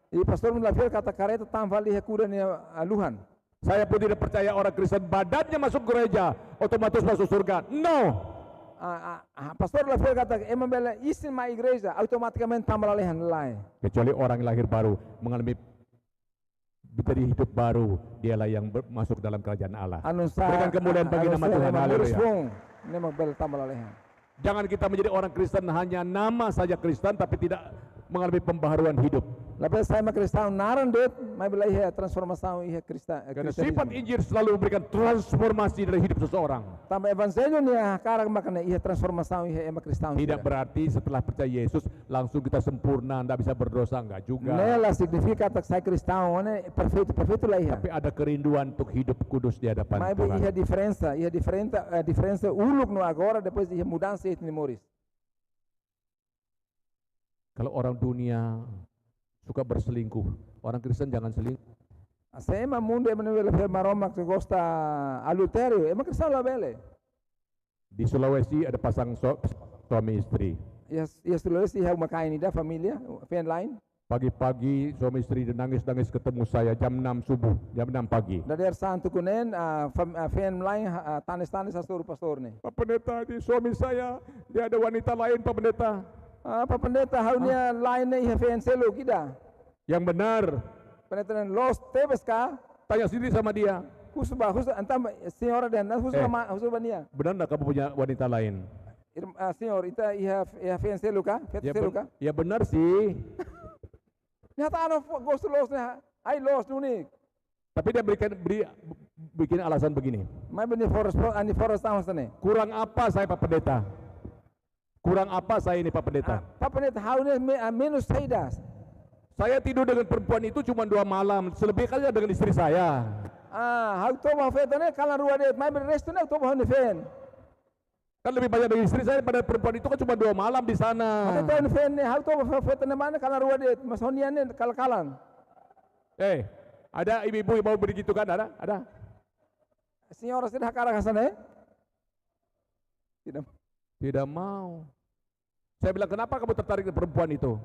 Speaker 3: I pastor la fiel kata kareta tam fal ya cura ni luhan.
Speaker 4: Saya pun tidak percaya orang Kristen badannya masuk gereja otomatis masuk surga. No.
Speaker 3: Pastor la fiel kata emang bela isin ma igreja automaticamente tam lalehan lai.
Speaker 4: Kecuali orang yang lahir baru mengalami menjadi hidup baru, dialah yang masuk dalam kerajaan Allah. Berikan kemuliaan bagi nama Tuhan. Haleluya.
Speaker 3: Memang bel tam lalehan.
Speaker 4: Jangan kita menjadi orang Kristen hanya nama saja Kristen tapi tidak mengalami pembaharuan hidup.
Speaker 3: Label saya cristão naran det, mas bela ia transformação ia cristã.
Speaker 4: Karena sifat Injil selalu memberikan transformasi dalam hidup seseorang.
Speaker 3: Tambah evangelho ni cara makna ia transformação ia ema cristão.
Speaker 4: Tidak berarti setelah percaya Yesus langsung kita sempurna, tidak bisa berdosa, enggak juga.
Speaker 3: Nela significa tak saya cristão, né? Perfeito lah ia.
Speaker 4: Tapi ada kerinduan untuk hidup kudus di hadapan
Speaker 3: Mas
Speaker 4: Tuhan.
Speaker 3: ia diferença uluk no agora depois ia mudança itu memoris.
Speaker 4: Kalau orang dunia suka berselingkuh, orang Kristen jangan selingkuh.
Speaker 3: Saya emang mundo emang bela maroma que gosta adultério, emang cristão lah bele.
Speaker 4: Di Sulawesi ada pasang suami istri.
Speaker 3: Ia Sulawesi ia uma kain da família, fan line.
Speaker 4: Pagi-pagi suami istri nangis-nangis ketemu saya jam 6 subuh, jam 6 pagi.
Speaker 3: Dari santo kunen, fan line tanis-tanis pastor nih.
Speaker 4: Pak Pendeta, di suami saya dia ada wanita lain, Pak Pendeta.
Speaker 3: Pak Pendeta haunya lainnya ia fan selo kita.
Speaker 4: Yang benar,
Speaker 3: Pendeta los tebes ka?
Speaker 4: tanya sendiri sama dia.
Speaker 3: Husba antam senhora dan husba nia.
Speaker 4: Benar enggak kamu punya wanita lain?
Speaker 3: Senhor, ita ia fan selo ka? Fet selo ka?
Speaker 4: Ya benar sih.
Speaker 3: Nyata ano gosto los nya. Ai los nunik.
Speaker 4: Tapi dia bikin alasan begini.
Speaker 3: Mai beni forest tahun sana.
Speaker 4: Kurang apa saya Pak Pendeta? Kurang apa saya ini Pak Pendeta?
Speaker 3: Pak Pendeta haunya menos saidas.
Speaker 4: Saya tidur dengan perempuan itu cuma 2 malam, selebih kali dengan istri saya.
Speaker 3: Hau toba fetone kala rua det mai resto ne toba hone fen.
Speaker 4: Kan lebih banyak dari istri saya daripada perempuan itu kan cuma 2 malam di sana.
Speaker 3: Ate ten fen ne hau toba fetone mana kala rua det mas honian ne kala-kalan.
Speaker 4: Ada ibu-ibu yang mau begitu kan? Ada?
Speaker 3: Senhora sudah karang sana Tidak.
Speaker 4: Tidak mau. Saya bilang, kenapa kamu tertarik dengan perempuan itu?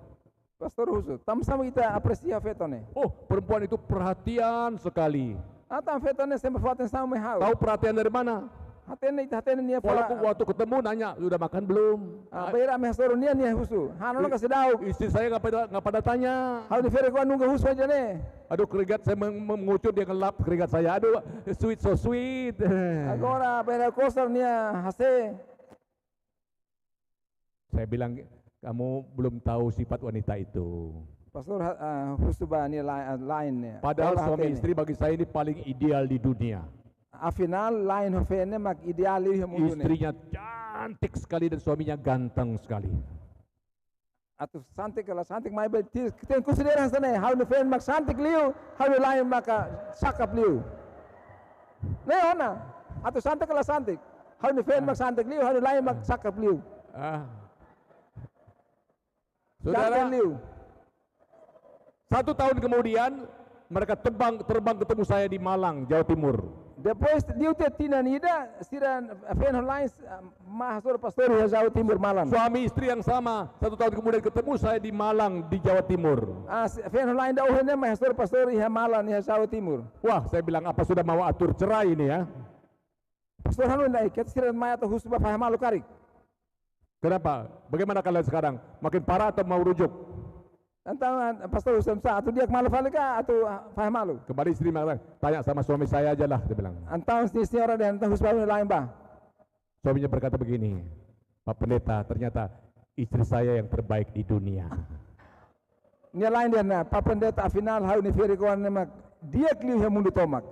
Speaker 3: Pastor Husu, sama-sama kita apresiasi fetone.
Speaker 4: Oh, perempuan itu perhatian sekali.
Speaker 3: Tam fetone sempre faten sama hau.
Speaker 4: Tahu perhatian dari mana?
Speaker 3: Hatene nia
Speaker 4: Walaupun waktu ketemu nanya, sudah makan belum?
Speaker 3: Bayar ame pastor nia Husu. Hano kasih daug.
Speaker 4: Istri saya nggak pada tanya.
Speaker 3: Hau di fere ko nunggu Husu aja ne.
Speaker 4: Aduh, keringat saya mengucur, dia ngelap keringat saya. Aduh, sweet, so sweet.
Speaker 3: Agora bayar kosar nia hase.
Speaker 4: Saya bilang, kamu belum tahu sifat wanita itu.
Speaker 3: Pastor Husu ba nia lain ne.
Speaker 4: Padahal suami istri bagi saya ini paling ideal di dunia.
Speaker 3: Afinal lain hofene mak ideal li mundo ne.
Speaker 4: Istrinya cantik sekali dan suaminya ganteng sekali.
Speaker 3: Atau santik mai bel ten consideran sana hau ne fen mak santik liu, hau lain maka sakap liu. Ne ona. Atau santik hau ne fen mak santik liu, hau lain mak sakap liu.
Speaker 4: Saudara, 1 tahun kemudian mereka terbang ketemu saya di Malang, Jawa Timur.
Speaker 3: Depois diu te tinanida siran fen online mahasiswa pastor ya Jawa Timur Malang.
Speaker 4: Suami istri yang sama, 1 tahun kemudian ketemu saya di Malang di Jawa Timur.
Speaker 3: Fen online da ohne mahasiswa pastor ya Malang ya Jawa Timur.
Speaker 4: Wah, saya bilang, apa sudah mau atur cerai ini ya?
Speaker 3: Pastor hanu naik ket siran maya to husba faham malu karik.
Speaker 4: Kenapa? Bagaimana kalian sekarang? Makin parah atau mau rujuk?
Speaker 3: Antang pastor Husam sa atau dia malu falika atau faham malu.
Speaker 4: Kembali istri mengatakan, tanya sama suami saya aja lah, dia bilang.
Speaker 3: Antang si orang dan antang husba lain bah.
Speaker 4: Suaminya berkata begini, Pak Pendeta, ternyata istri saya yang terbaik di dunia.
Speaker 3: Nia lain dia na, Pak Pendeta final hau ni feri kawan mak dia kliu yang mundu tomak.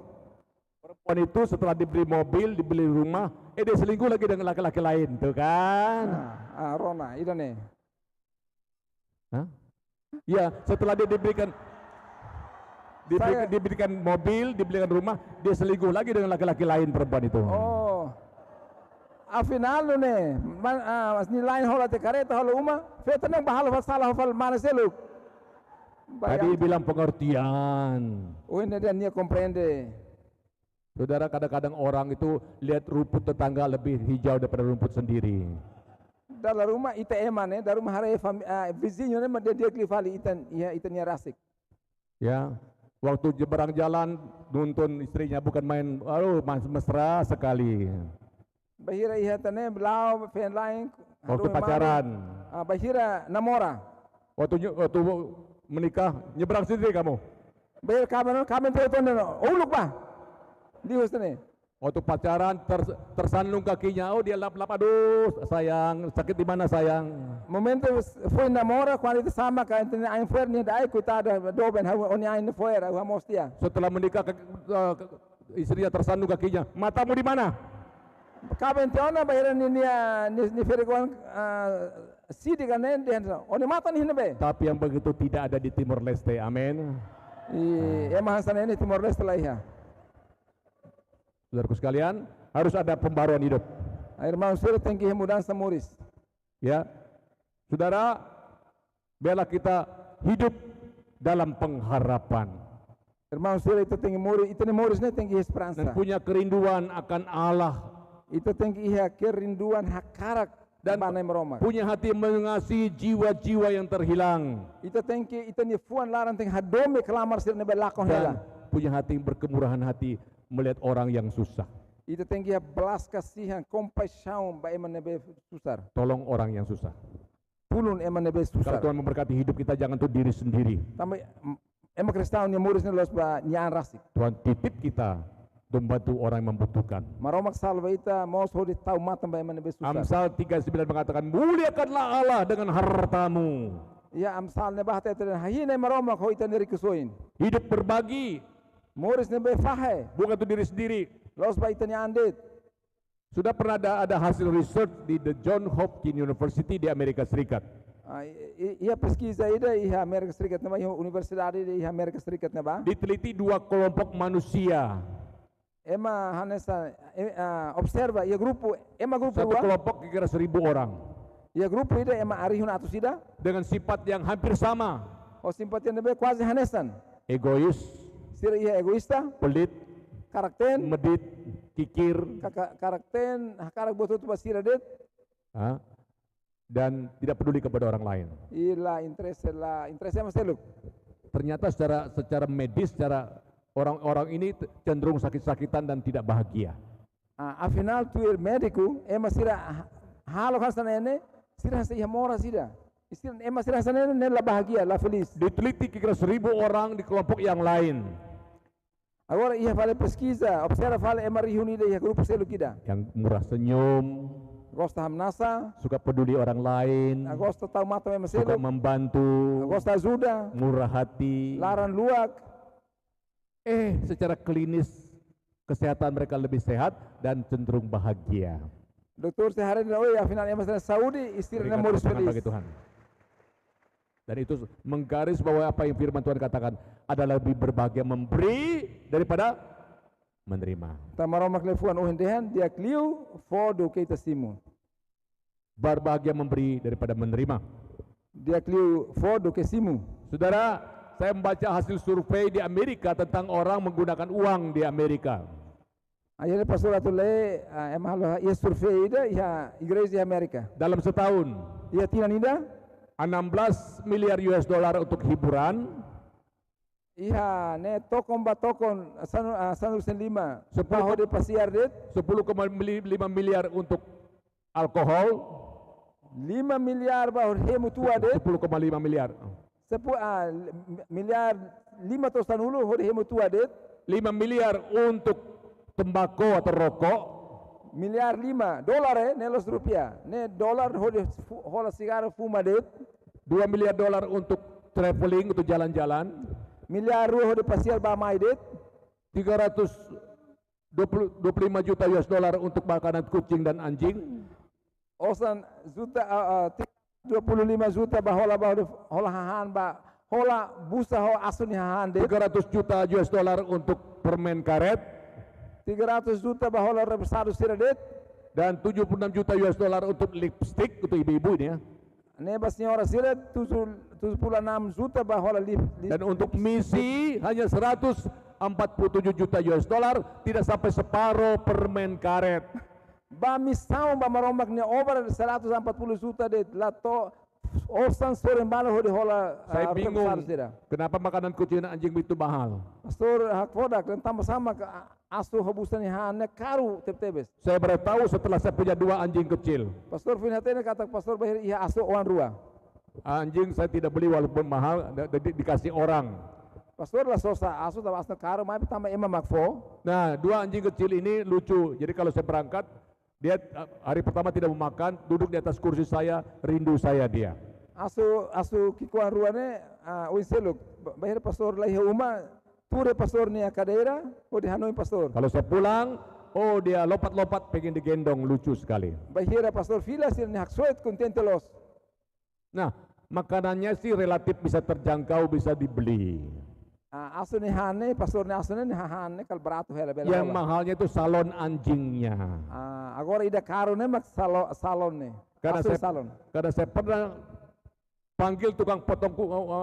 Speaker 4: Perempuan itu setelah dibeli mobil, dibeli rumah, dia selingkuh lagi dengan laki-laki lain, tuh kan?
Speaker 3: Rona, itu nih.
Speaker 4: Ya, setelah dia diberikan mobil, dibelikan rumah, dia selingkuh lagi dengan laki-laki lain, perempuan itu.
Speaker 3: Oh, afinal nih, ni lain hola te kareta hola uma, feta nang bahal salah hafal mana seluk.
Speaker 4: Tadi bilang pengertian.
Speaker 3: Oh ini dia nia komprende.
Speaker 4: Saudara, kadang-kadang orang itu lihat rumput tetangga lebih hijau daripada rumput sendiri.
Speaker 3: Dalam rumah ita emane, dalam rumah hari vizinho ne dia klifali itan ya rasik.
Speaker 4: Ya, waktu jeberang jalan nuntun istrinya bukan main, mesra sekali.
Speaker 3: Bahira ihatane belau fen lain.
Speaker 4: Waktu pacaran.
Speaker 3: Bahira namora.
Speaker 4: Waktu menikah nyeberang sendiri kamu.
Speaker 3: Bahira kamen telepon uluk bah. Dius nih.
Speaker 4: Waktu pacaran tersandung kakinya, dia lap-lap, aduh sayang, sakit di mana sayang.
Speaker 3: Momento foi namora quando itu sama kan ein foi ni dai coitada doben oni ein foi era mostia.
Speaker 4: Setelah menikah istrinya tersandung kakinya, matamu di mana?
Speaker 3: Kaben tiona bayar ni ferikuan sidi kan dia oni mata ni hinabe.
Speaker 4: Tapi yang begitu tidak ada di Timor Leste, amin.
Speaker 3: Emang sana ini Timor Leste lah ya.
Speaker 4: Saudaraku sekalian, harus ada pembaruan hidup.
Speaker 3: Irmão Sura tem que mudança muris.
Speaker 4: Ya, saudara, biarlah kita hidup dalam pengharapan.
Speaker 3: Irmão Sura itu tem muris, itu muris ne tem que esperança.
Speaker 4: Dan punya kerinduan akan Allah.
Speaker 3: Itu tem que kerinduan hakarak
Speaker 4: dan punya hati mengasihi jiwa-jiwa yang terhilang.
Speaker 3: Itu tem que itu ni fuan larang tem hadome kelamar sir ne belakon hela.
Speaker 4: Punya hati berkemurahan hati melihat orang yang susah.
Speaker 3: Itu tem que belas kasihan, compaixão ba emanebe susar.
Speaker 4: Tolong orang yang susah.
Speaker 3: Pulun emanebe susar.
Speaker 4: Kalau Tuhan memberkati hidup kita, jangan untuk diri sendiri.
Speaker 3: Tambah emang Kristen yang muris ni los ba nyaan rasik.
Speaker 4: Tuhan titip kita untuk membantu orang yang membutuhkan.
Speaker 3: Maromak salva ita mos hodi tau matan ba emanebe susar.
Speaker 4: Amsal 39 mengatakan, muliakanlah Allah dengan hartamu.
Speaker 3: Ya amsal ne bahata itu hahine maromak ho ita neri kusoin.
Speaker 4: Hidup berbagi.
Speaker 3: Muris ne be fahe.
Speaker 4: Bukan untuk diri sendiri.
Speaker 3: Los ba ita ni andit.
Speaker 4: Sudah pernah ada hasil research di The John Hopkins University di Amerika Serikat.
Speaker 3: Ia pesquisa ida ia Amerika Serikat nama ia universidade ia Amerika Serikat nama.
Speaker 4: Diteliti 2 kelompok manusia.
Speaker 3: Ema hanesa observa ia grupo
Speaker 4: Satu
Speaker 3: dua.
Speaker 4: kelompok kira-kira 1000 orang.
Speaker 3: Ia grupo ida ema arihun atus ida.
Speaker 4: Dengan sifat yang hampir sama.
Speaker 3: O simpatian nebe quase hanesan.
Speaker 4: Egois,
Speaker 3: Sira ia egoista,
Speaker 4: pelit,
Speaker 3: karakten,
Speaker 4: medit, kikir,
Speaker 3: karakten, karak boto tu basira det.
Speaker 4: dan tidak peduli kepada orang lain.
Speaker 3: La interesse maseluk.
Speaker 4: Ternyata secara medis, secara orang-orang ini cenderung sakit-sakitan dan tidak bahagia.
Speaker 3: Afinal tu médico ema sira halo kasana ene sira sa mora sira. Ema sira sana ene la bahagia, la feliz.
Speaker 4: Diteliti kira 1000 orang di kelompok yang lain.
Speaker 3: Agora ia fale pesquisa, observa fale ema reunida ia grupo seluk ida.
Speaker 4: Yang murah senyum,
Speaker 3: Gosta hamnasa,
Speaker 4: suka peduli orang lain,
Speaker 3: gosta tau mata ema
Speaker 4: suka
Speaker 3: seluk,
Speaker 4: membantu,
Speaker 3: gosta ajuda,
Speaker 4: murah hati.
Speaker 3: laran luak.
Speaker 4: Secara klinis kesehatan mereka lebih sehat dan cenderung bahagia.
Speaker 3: Dokter sehari ini, oh ya final ema sira Saudi istirna
Speaker 4: Berikan
Speaker 3: moris
Speaker 4: tepuk tangan
Speaker 3: feliz.
Speaker 4: bagi Tuhan. Dan itu menggaris bahwa apa yang firman Tuhan katakan adalah lebih berbahagia memberi daripada menerima.
Speaker 3: Tamaromak lefuan uhendehan dia kliu fodo kita simu.
Speaker 4: Berbahagia memberi daripada menerima.
Speaker 3: Dia kliu fodo ke simu.
Speaker 4: Saudara, saya membaca hasil survei di Amerika tentang orang menggunakan uang di Amerika.
Speaker 3: Akhirnya pastor atule emang ia survei ida ia igreja Amerika.
Speaker 4: Dalam setahun,
Speaker 3: Ia tinan ida
Speaker 4: 16 miliar US dollar untuk hiburan,
Speaker 3: ia ne tokon ba tokon sanu sen lima.
Speaker 4: Sepuluh
Speaker 3: Sepuluh de pasiar det
Speaker 4: 10,5 miliar untuk alkohol,
Speaker 3: 5 miliar ba hemu tua det
Speaker 4: 10,5 miliar.
Speaker 3: miliar 5 to sanulu hemu tua det
Speaker 4: 5 miliar untuk tembakau atau rokok,
Speaker 3: miliar 5 dolar nelos rupiah. Ne dolar hola sigara fuma det
Speaker 4: 2 miliar dolar untuk traveling, untuk jalan-jalan,
Speaker 3: miliar ruho de pasiar ba mai det
Speaker 4: 325 juta US dollar untuk makanan kucing dan anjing,
Speaker 3: osan juta 25 juta ba hola hahan ba hola busa ho asun hahan det
Speaker 4: 300 juta US dollar untuk permen karet,
Speaker 3: 300 juta ba hola rebsado siradet
Speaker 4: dan 76 juta US dollar untuk lipstick untuk ibu-ibu ini ya.
Speaker 3: neba senhora sira 76 juta ba hola
Speaker 4: Dan untuk misi hanya 147 juta US dollar, tidak sampai separuh permen karet.
Speaker 3: ba missão ba maromak ne obra 140 juta det lato osan sore bala ho de hola
Speaker 4: Saya bingung
Speaker 3: sira
Speaker 4: kenapa makanan kucing dan anjing itu mahal.
Speaker 3: pastor hak fodak dan tambah sama ke asu hobusan hane karu tebes
Speaker 4: Saya baru tahu setelah saya punya 2 anjing kecil.
Speaker 3: pastor finatene kata pastor bahir iya asu oan rua
Speaker 4: Anjing saya tidak beli walaupun mahal, dikasih orang.
Speaker 3: pastor lah sosa asu tambah asna karu mai tambah ema makfo
Speaker 4: Nah, 2 anjing kecil ini lucu. Jadi kalau saya berangkat, dia hari pertama tidak mau makan, duduk di atas kursi saya, rindu saya dia.
Speaker 3: asu kikuan ruane uin seluk bahir pastor lah uma ture pastor ni akadeira o di hanoi pastor
Speaker 4: Kalau saya pulang, oh dia lompat-lompat pengen digendong, lucu sekali.
Speaker 3: bahira pastor fila sir ni hak soit contentelos
Speaker 4: Nah, makanannya sih relatif bisa terjangkau, bisa dibeli.
Speaker 3: asu ni hane pastor ni asu ni hane kal barato hela bela
Speaker 4: Yang mahalnya itu salon anjingnya.
Speaker 3: agora ida caro ne mak salon ne
Speaker 4: Karena
Speaker 3: asu
Speaker 4: saya,
Speaker 3: salon
Speaker 4: karena saya pernah panggil tukang potong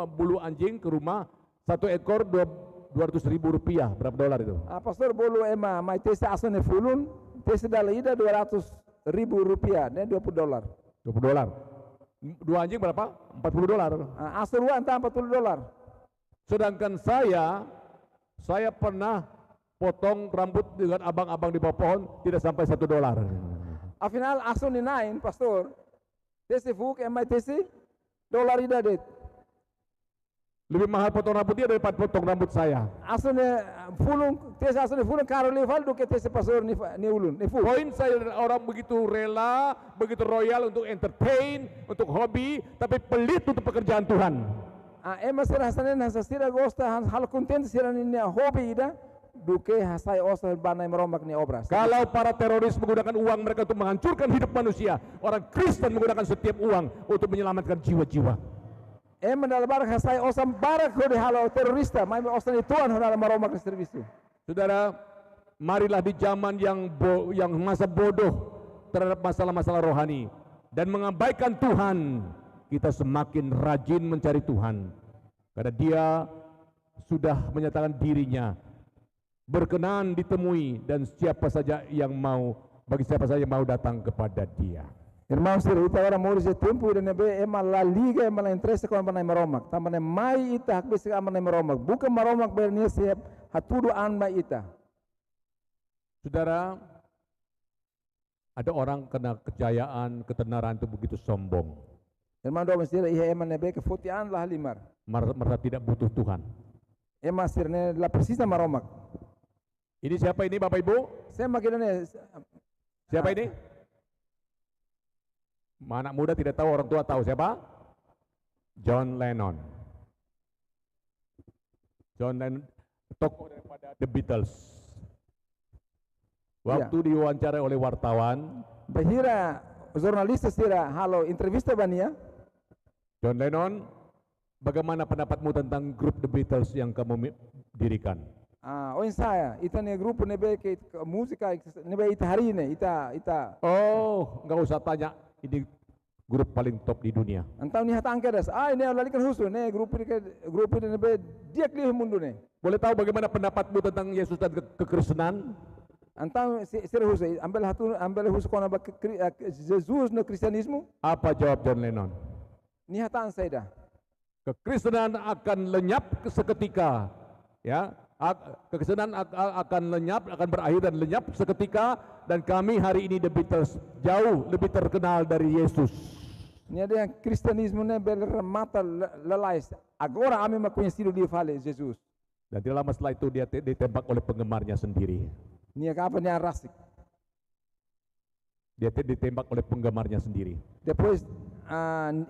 Speaker 4: bulu anjing ke rumah, 1 ekor 200.000 rupiah, berapa dolar itu?
Speaker 3: pastor bolu ema mai tese asu ne fulun tese dala ida 200.000 rupiah ne 20 dolar
Speaker 4: 20 dolar. 2 anjing berapa? 40 dolar.
Speaker 3: asu ruan ta 40 dolar
Speaker 4: Sedangkan saya pernah potong rambut dengan abang-abang di bawah pohon tidak sampai 1 dolar.
Speaker 3: afinal asu ni nain pastor tese fuk ema tese dolar ida det
Speaker 4: Lebih mahal potong rambut dia daripada potong rambut saya.
Speaker 3: asu ne fulun tese asu ne fulun caro leval do ke tese pastor ni ulun ni fu
Speaker 4: Poin saya, orang begitu rela, begitu royal untuk entertain, untuk hobi, tapi pelit untuk pekerjaan Tuhan.
Speaker 3: ema sira hasanen hasa sira gosta hal content sira ni hobi ida duke hasai osal banai meromak ni obras.
Speaker 4: Kalau para teroris menggunakan uang mereka untuk menghancurkan hidup manusia, orang Kristen menggunakan setiap uang untuk menyelamatkan jiwa-jiwa.
Speaker 3: Mandala barak hasai osam barak kode halo terorista, mai osal Tuhan honala meromak ni servisu.
Speaker 4: Saudara, marilah di zaman yang masa bodoh terhadap masalah-masalah rohani dan mengabaikan Tuhan, kita semakin rajin mencari Tuhan. Karena Dia sudah menyatakan dirinya berkenan ditemui dan siapa saja yang mau, bagi siapa saja yang mau datang kepada Dia.
Speaker 3: Irmão, se ita ora moris e tempo ida nebe ema la liga ema la interesse kon banai meromak. Tambane mai ita hak bisa banai meromak. Bukan meromak bernia siap hatudu anda ita.
Speaker 4: Saudara, ada orang kena kejayaan, ketenaran itu begitu sombong.
Speaker 3: Irmão, do mesira iha ema nebe ke fotian lah limar.
Speaker 4: Merasa tidak butuh Tuhan.
Speaker 3: Ema sirne la precisa meromak.
Speaker 4: Ini siapa ini Bapak Ibu?
Speaker 3: Saya makin ini.
Speaker 4: Siapa ini? Anak muda tidak tahu, orang tua tahu siapa? John Lennon. John Lennon, tokoh daripada The Beatles. Waktu diwawancara oleh wartawan,
Speaker 3: Bahira jurnalis sira halo entrevista bania.
Speaker 4: John Lennon, bagaimana pendapatmu tentang grup The Beatles yang kamu dirikan?
Speaker 3: O saya, ita ne grupo nebe ke musika nebe ita hari ne, ita.
Speaker 4: Oh, nggak usah tanya, ini grup paling top di dunia.
Speaker 3: Antau ni hatang kedas. Ne lalikan husu ne grupo ini nebe dia klih mundu ne.
Speaker 4: Boleh tahu bagaimana pendapatmu tentang Yesus dan kekristenan?
Speaker 3: Antau sir husu, ambil husu kona ba Jesus no Kristianismo.
Speaker 4: Apa jawab John Lennon?
Speaker 3: Ni hatang saya dah.
Speaker 4: Kekristenan akan lenyap seketika, ya. Kekristenan akan lenyap, akan berakhir dan lenyap seketika, dan kami hari ini The Beatles jauh lebih terkenal dari Yesus.
Speaker 3: Ini ada yang Kristianismo ne bermata lelais. Agora kami conhecido dia fale Jesus.
Speaker 4: Dan tidak lama setelah itu dia ditembak oleh penggemarnya sendiri.
Speaker 3: Ini apa ni rasik.
Speaker 4: Dia ditembak oleh penggemarnya sendiri.
Speaker 3: Depois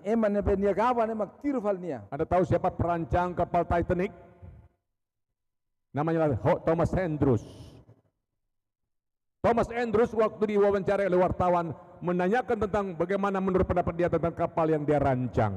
Speaker 3: eman ne ben niagawa ne magtiro fal niya.
Speaker 4: Anda tahu siapa perancang kapal Titanic? Namanya Thomas Andrews. Thomas Andrews waktu diwawancara oleh wartawan menanyakan tentang bagaimana menurut pendapat dia tentang kapal yang dia rancang.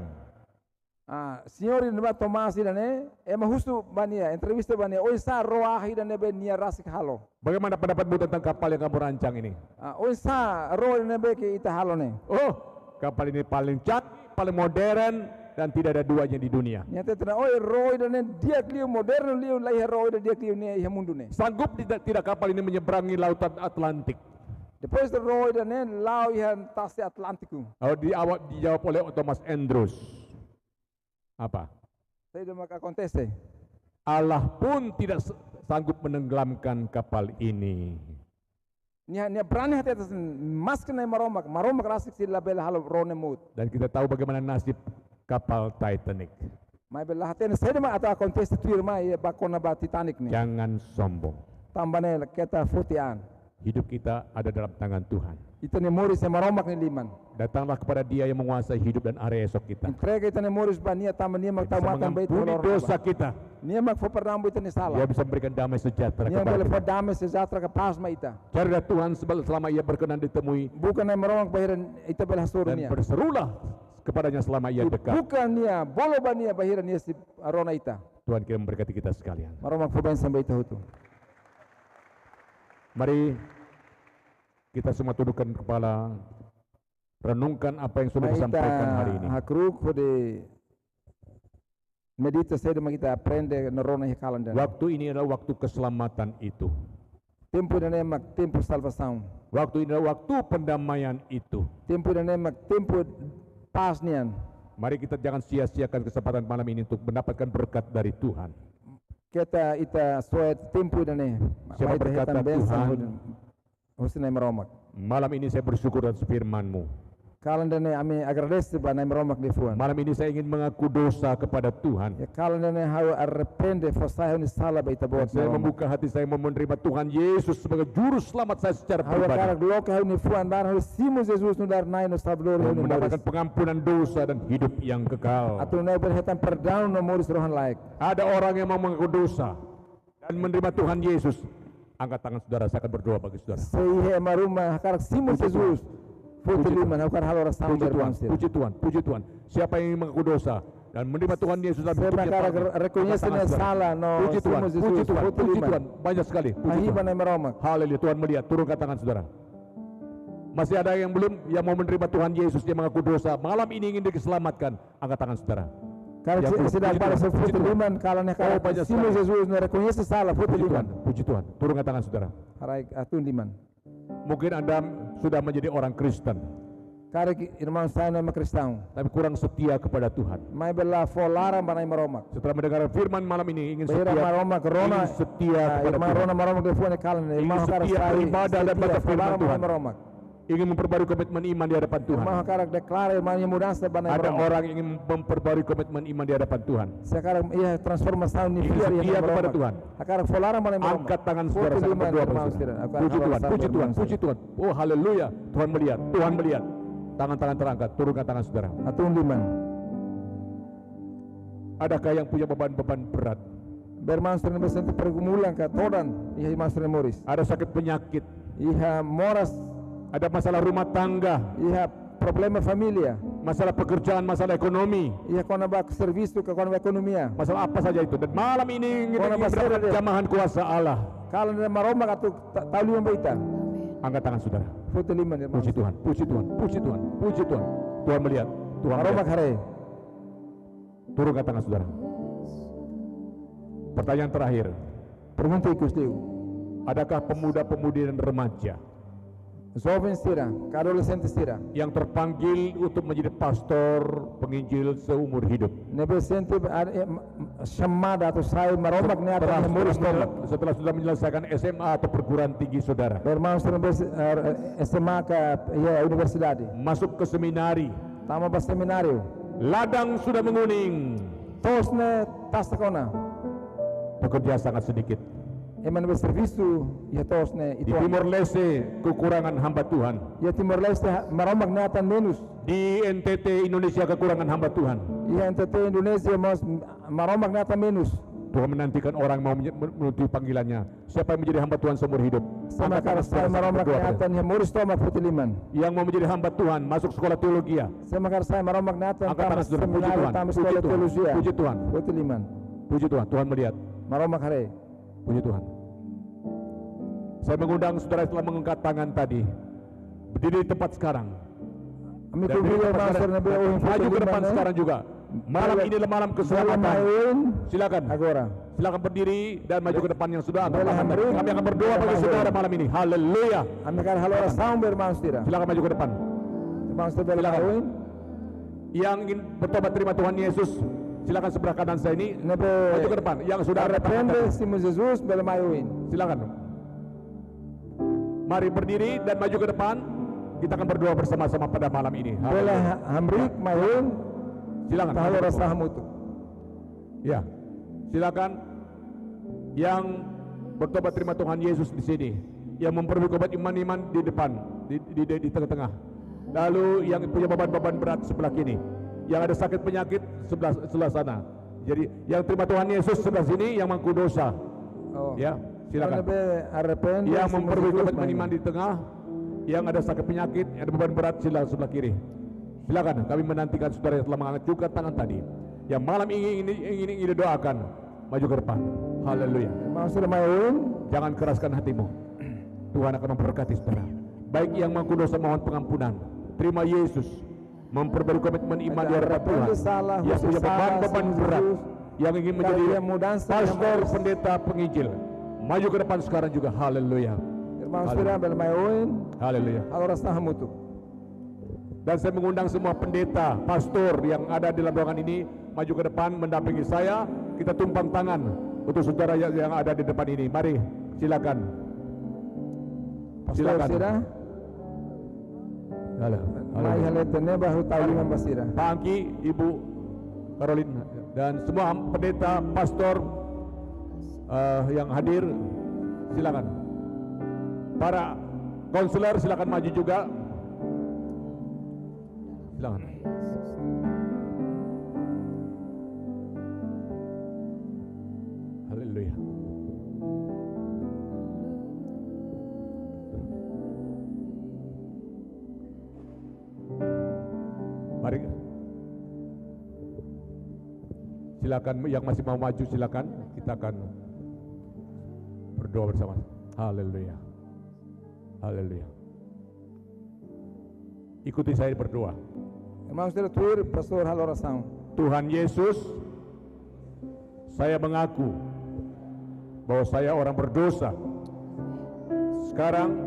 Speaker 3: Senhor ne ba Thomas ne ema husu bania entrevista bania oi sa roahi dan ben nia rasik halo.
Speaker 4: Bagaimana pendapatmu tentang kapal yang kamu rancang ini?
Speaker 3: Oi sa ro ne be ke ita halo ne.
Speaker 4: Oh, kapal ini paling canggih, paling modern, dan tidak ada duanya di dunia.
Speaker 3: Nyata tena oi ro dan dia kliu modern liu lai ro dan dia kliu ne ia mundu ne.
Speaker 4: Sanggup tidak kapal ini menyeberangi lautan Atlantik?
Speaker 3: Depois de ro dan ne lau ihan tasi Atlantiku.
Speaker 4: Oh, dijawab oleh Thomas Andrews. Apa?
Speaker 3: Saya dah mak acontece.
Speaker 4: Allah pun tidak sanggup menenggelamkan kapal ini.
Speaker 3: Nia berani hati atas mas kena maromak rasik si label halo rone mut.
Speaker 4: Dan kita tahu bagaimana nasib kapal Titanic.
Speaker 3: Mai bela hati saya dah mak atau acontece tuir mai bakona ba Titanic ni.
Speaker 4: Jangan sombong.
Speaker 3: Tambane kita futian.
Speaker 4: Hidup kita ada dalam tangan Tuhan.
Speaker 3: Itu ni moris yang maromak ni liman.
Speaker 4: Datanglah kepada Dia yang menguasai hidup dan area esok kita.
Speaker 3: Entrega itu ni moris bania tambah nia mak
Speaker 4: Dia bisa
Speaker 3: tamatan bait
Speaker 4: mengampuni dosa kita.
Speaker 3: Nia mak fopernambu itu ni salah.
Speaker 4: Dia bisa memberikan damai sejahtera
Speaker 3: Nia
Speaker 4: kepada
Speaker 3: boleh
Speaker 4: kita.
Speaker 3: fodame sejahtera ke pas ma ita.
Speaker 4: Carilah Tuhan selama Ia berkenan ditemui,
Speaker 3: Bukan ni maromak bahiran ita bela hasuru
Speaker 4: dan
Speaker 3: nia.
Speaker 4: berserulah kepadanya selama Ia dekat.
Speaker 3: Bukan nia bolo bania bahiran nia si arona ita.
Speaker 4: Tuhan kira memberkati kita sekalian.
Speaker 3: Maromak foban sampai ita hutu.
Speaker 4: Mari kita semua tundukkan kepala, renungkan apa yang sudah disampaikan hari ini.
Speaker 3: Hakruk kode medita saya dengan kita aprende nerona hikalan dan.
Speaker 4: Waktu ini adalah waktu keselamatan itu.
Speaker 3: Tempo dan emak tempo salvação.
Speaker 4: Waktu ini adalah waktu pendamaian itu.
Speaker 3: Tempo dan emak tempo pas nian.
Speaker 4: Mari kita jangan sia-siakan kesempatan malam ini untuk mendapatkan berkat dari Tuhan.
Speaker 3: Kita ita suat tempo dan
Speaker 4: Siapa berkata Tuhan,
Speaker 3: Husnai meromak.
Speaker 4: malam ini saya bersyukur atas firman-Mu.
Speaker 3: Kalan dan ami agradece ba nai meromak di fuan.
Speaker 4: Malam ini saya ingin mengaku dosa kepada Tuhan.
Speaker 3: Ya kalan dan hau arrepende fosai ni salah ba ita
Speaker 4: Dan
Speaker 3: buat
Speaker 4: saya membuka hati saya mau menerima Tuhan Yesus sebagai juru selamat saya secara
Speaker 3: hau
Speaker 4: pribadi.
Speaker 3: karak loka hau ni fuan dan hau simu Jesus nu dar nai no salvador
Speaker 4: Dan
Speaker 3: nu
Speaker 4: mendapatkan pengampunan dosa dan hidup yang kekal.
Speaker 3: atau nai berhetan perdown no moris rohan laik.
Speaker 4: Ada orang yang mau mengaku dosa. dan menerima Tuhan Yesus, angkat tangan saudara, saya akan berdoa bagi saudara.
Speaker 3: Seihe maruma karak Simon Jesus. Futiliman hakar halora
Speaker 4: Puji
Speaker 3: samber
Speaker 4: Tuhan,
Speaker 3: manstir.
Speaker 4: puji Tuhan, puji Tuhan. Siapa yang ingin mengaku dosa dan menerima Tuhan Yesus dalam
Speaker 3: Seba
Speaker 4: hidupnya,
Speaker 3: karak
Speaker 4: angkat
Speaker 3: reconhece
Speaker 4: tangan
Speaker 3: na
Speaker 4: saudara.
Speaker 3: sala no
Speaker 4: Puji Tuhan,
Speaker 3: Simon
Speaker 4: puji
Speaker 3: Jesus.
Speaker 4: Tuhan, puji
Speaker 3: Futiliman.
Speaker 4: Tuhan. Banyak sekali, puji
Speaker 3: Ahiba
Speaker 4: Tuhan.
Speaker 3: na maromak.
Speaker 4: Haleluya, Tuhan melihat. Turunkan tangan saudara. Masih ada yang belum, yang mau menerima Tuhan Yesus, yang mengaku dosa, malam ini ingin diselamatkan, angkat tangan saudara.
Speaker 3: Karak
Speaker 4: Ya, puji
Speaker 3: sedang
Speaker 4: Tuhan,
Speaker 3: para sa
Speaker 4: puji Tuhan.
Speaker 3: futiliman kala na karak
Speaker 4: banyak
Speaker 3: Simon
Speaker 4: sekali.
Speaker 3: Jesus na reconhece sala
Speaker 4: Puji Tuhan,
Speaker 3: futiliman.
Speaker 4: puji Tuhan. Turunkan tangan saudara.
Speaker 3: Harai atun liman.
Speaker 4: Mungkin Anda sudah menjadi orang Kristen,
Speaker 3: Karak irmão saya nama Kristão.
Speaker 4: tapi kurang setia kepada Tuhan.
Speaker 3: Mai bela folara banai maromak.
Speaker 4: Setelah mendengar firman malam ini, ingin
Speaker 3: Bahira
Speaker 4: setia,
Speaker 3: maromak rona.
Speaker 4: ingin setia kepada
Speaker 3: Irmão
Speaker 4: Tuhan.
Speaker 3: rona maromak telefone kalan. Irmão
Speaker 4: Ingin
Speaker 3: karak
Speaker 4: setia beribadah dan baca firman Tuhan.
Speaker 3: maromak.
Speaker 4: Ingin memperbarui komitmen iman di hadapan Tuhan.
Speaker 3: Irmão karak deklara irmão yang mudança banai
Speaker 4: Ada
Speaker 3: maromak.
Speaker 4: orang yang ingin memperbarui komitmen iman di hadapan Tuhan.
Speaker 3: Sekarang ia transformação ni
Speaker 4: Ingin
Speaker 3: fiar
Speaker 4: setia kepada Tuhan.
Speaker 3: Akarak folara banai maromak.
Speaker 4: Angkat tangan saudara, saya akan berdoa bagi saudara. Puji Tuhan, puji Tuhan, puji Tuhan. Oh haleluya, Tuhan melihat, Tuhan melihat. Tangan-tangan terangkat, turunkan tangan saudara.
Speaker 3: Atun liman.
Speaker 4: Adakah yang punya beban-beban berat?
Speaker 3: Bermansur ni besente pergumulan ka todan. Iha mansur moris.
Speaker 4: Ada sakit penyakit,
Speaker 3: Iha moras.
Speaker 4: ada masalah rumah tangga,
Speaker 3: Iha problema familia.
Speaker 4: masalah pekerjaan, masalah ekonomi,
Speaker 3: Iha kona bak serviço ka kona ekonomia.
Speaker 4: masalah apa saja itu. Dan malam ini ingin
Speaker 3: Orang
Speaker 4: mendapatkan
Speaker 3: masalah dia.
Speaker 4: jamahan kuasa Allah.
Speaker 3: Kalau na maromak atau tahu yang baita.
Speaker 4: Angkat tangan saudara.
Speaker 3: Foto liman irmão.
Speaker 4: Puji Tuhan, puji Tuhan, puji Tuhan, puji Tuhan. Tuhan melihat, Tuhan
Speaker 3: Maromak
Speaker 4: melihat.
Speaker 3: hare.
Speaker 4: Turunkan tangan saudara. Pertanyaan terakhir,
Speaker 3: Pergunta ikusteu.
Speaker 4: adakah pemuda-pemudi dan remaja
Speaker 3: Jovem stira, adolescente stira.
Speaker 4: yang terpanggil untuk menjadi pastor penginjil seumur hidup?
Speaker 3: Nebesente chamada atau sai maromak ni
Speaker 4: Setelah,
Speaker 3: atau muris
Speaker 4: setelah,
Speaker 3: toma.
Speaker 4: setelah sudah menyelesaikan SMA atau perguruan tinggi saudara,
Speaker 3: Irmãos terbes SMA ka ya universidade.
Speaker 4: masuk ke seminari,
Speaker 3: Tama ba seminário.
Speaker 4: ladang sudah menguning,
Speaker 3: Tos ne tas kona.
Speaker 4: pekerja sangat sedikit.
Speaker 3: Eman be serviço ya tos ne
Speaker 4: Di
Speaker 3: itu.
Speaker 4: Timor Leste kekurangan hamba Tuhan.
Speaker 3: Ya Timor Leste maromak ni atan menus.
Speaker 4: Di NTT Indonesia kekurangan hamba Tuhan.
Speaker 3: Ya NTT Indonesia mas maromak ni atan menus.
Speaker 4: Tuhan menantikan orang mau menuju panggilannya. Siapa yang menjadi hamba Tuhan seumur hidup?
Speaker 3: Sama
Speaker 4: Angkat
Speaker 3: kara
Speaker 4: tangan
Speaker 3: sai
Speaker 4: saudara,
Speaker 3: maromak ni
Speaker 4: berdoa pada-
Speaker 3: atan ya muris toma futiliman.
Speaker 4: Yang mau menjadi hamba Tuhan, masuk sekolah teologi.
Speaker 3: Sama kara sai maromak ni atan
Speaker 4: Angkat tangan saudara, puji
Speaker 3: seminário
Speaker 4: Tuhan,
Speaker 3: tama
Speaker 4: puji
Speaker 3: sekolah
Speaker 4: Tuhan,
Speaker 3: teologia.
Speaker 4: puji Tuhan,
Speaker 3: Futiliman.
Speaker 4: puji Tuhan. Tuhan melihat,
Speaker 3: Maromak hare.
Speaker 4: puji Tuhan. Saya mengundang saudara setelah mengangkat tangan tadi, berdiri di tempat sekarang.
Speaker 3: Ami
Speaker 4: Dan
Speaker 3: ko
Speaker 4: berdiri di
Speaker 3: biya
Speaker 4: tempat
Speaker 3: master
Speaker 4: sekarang.
Speaker 3: na biya o
Speaker 4: Maju ke depan sekarang juga. Malam ini adalah malam keselamatan. Silakan.
Speaker 3: Agora.
Speaker 4: Silakan berdiri dan maju ke depan yang sudah angkat
Speaker 3: Boleh
Speaker 4: tangan tadi.
Speaker 3: berdiri.
Speaker 4: Kami akan berdoa bagi
Speaker 3: Boleh.
Speaker 4: saudara malam ini. Haleluya.
Speaker 3: Ami kar halora sound ber master.
Speaker 4: Silakan maju ke depan.
Speaker 3: Master ber
Speaker 4: Silakan.
Speaker 3: lawin.
Speaker 4: Yang ingin bertobat terima Tuhan Yesus, silakan sebelah kanan saya ini.
Speaker 3: Na
Speaker 4: Maju ke
Speaker 3: be
Speaker 4: depan. Yang sudah angkat tangan
Speaker 3: arrepende
Speaker 4: tadi.
Speaker 3: Simon Jesus ber maiwin.
Speaker 4: Silakan. Mari berdiri dan maju ke depan. Kita akan berdoa bersama-sama pada malam ini.
Speaker 3: Boleh hamrik maiwin.
Speaker 4: Silakan.
Speaker 3: Ta halora sahamutu.
Speaker 4: Ya, silakan yang bertobat terima Tuhan Yesus di sini, yang memperbuat iman-iman di depan, di tengah-tengah. Lalu yang punya beban-beban berat sebelah kini, yang ada sakit penyakit sebelah sana. Jadi yang terima Tuhan Yesus sebelah sini, yang mengaku dosa.
Speaker 3: Oh.
Speaker 4: Ya, silakan.
Speaker 3: Na be arrepende
Speaker 4: Yang
Speaker 3: Simon
Speaker 4: memperbuat
Speaker 3: Jesus
Speaker 4: iman di tengah, yang ada sakit penyakit, yang ada beban berat sebelah kiri. Silakan, kami menantikan saudara yang telah mengangkat tangan tadi. Yang malam ingin didoakan, maju ke depan. Haleluya.
Speaker 3: Master maiwin.
Speaker 4: Jangan keraskan hatimu. Tuhan akan memberkati saudara. Baik yang mengaku dosa mohon pengampunan. Terima Yesus. Memperbarui komitmen iman di hadapan Tuhan. Yang punya beban-beban berat. Yang ingin menjadi pastor, pendeta, penginjil. Maju ke depan sekarang juga. Haleluya.
Speaker 3: Master ber maiwin.
Speaker 4: Haleluya.
Speaker 3: Halora sahamutu.
Speaker 4: Dan saya mengundang semua pendeta, pastor yang ada di dalam ruangan ini maju ke depan mendampingi saya. Kita tumpang tangan untuk saudara yang ada di depan ini. Mari, silakan.
Speaker 3: Silakan. Sira.
Speaker 4: Halo.
Speaker 3: Mai haletene bahu tawingan basira.
Speaker 4: Pak Angki, Ibu Caroline, dan semua pendeta, pastor yang hadir, silakan. Para konselor silakan maju juga. Silakan. Haleluya. Mari. Silakan yang masih mau maju silakan. Kita akan berdoa bersama. Haleluya. Haleluya. Ikuti saya berdoa.
Speaker 3: Irmãos de leitura, pastor, hal oração.
Speaker 4: Tuhan Yesus, saya mengaku bahwa saya orang berdosa. Sekarang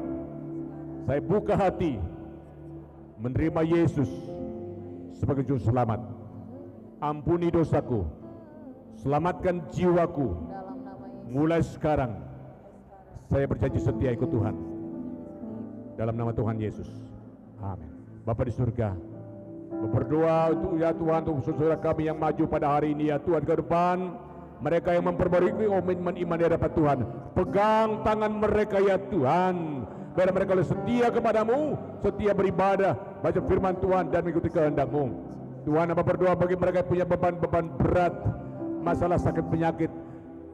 Speaker 4: saya buka hati menerima Yesus sebagai juru selamat. Ampuni dosaku, selamatkan jiwaku. Mulai sekarang saya berjanji setia ikut Tuhan. Dalam nama Tuhan Yesus. Amin. Bapa di surga, berdoa untuk ya Tuhan, untuk saudara kami yang maju pada hari ini ya Tuhan, ke depan mereka yang memperbarui komitmen iman di hadapan Tuhan, pegang tangan mereka ya Tuhan, biar mereka setia kepadamu, setia beribadah, baca firman Tuhan dan mengikuti kehendak-Mu. Tuhan, Bapa berdoa bagi mereka yang punya beban-beban berat, masalah sakit penyakit,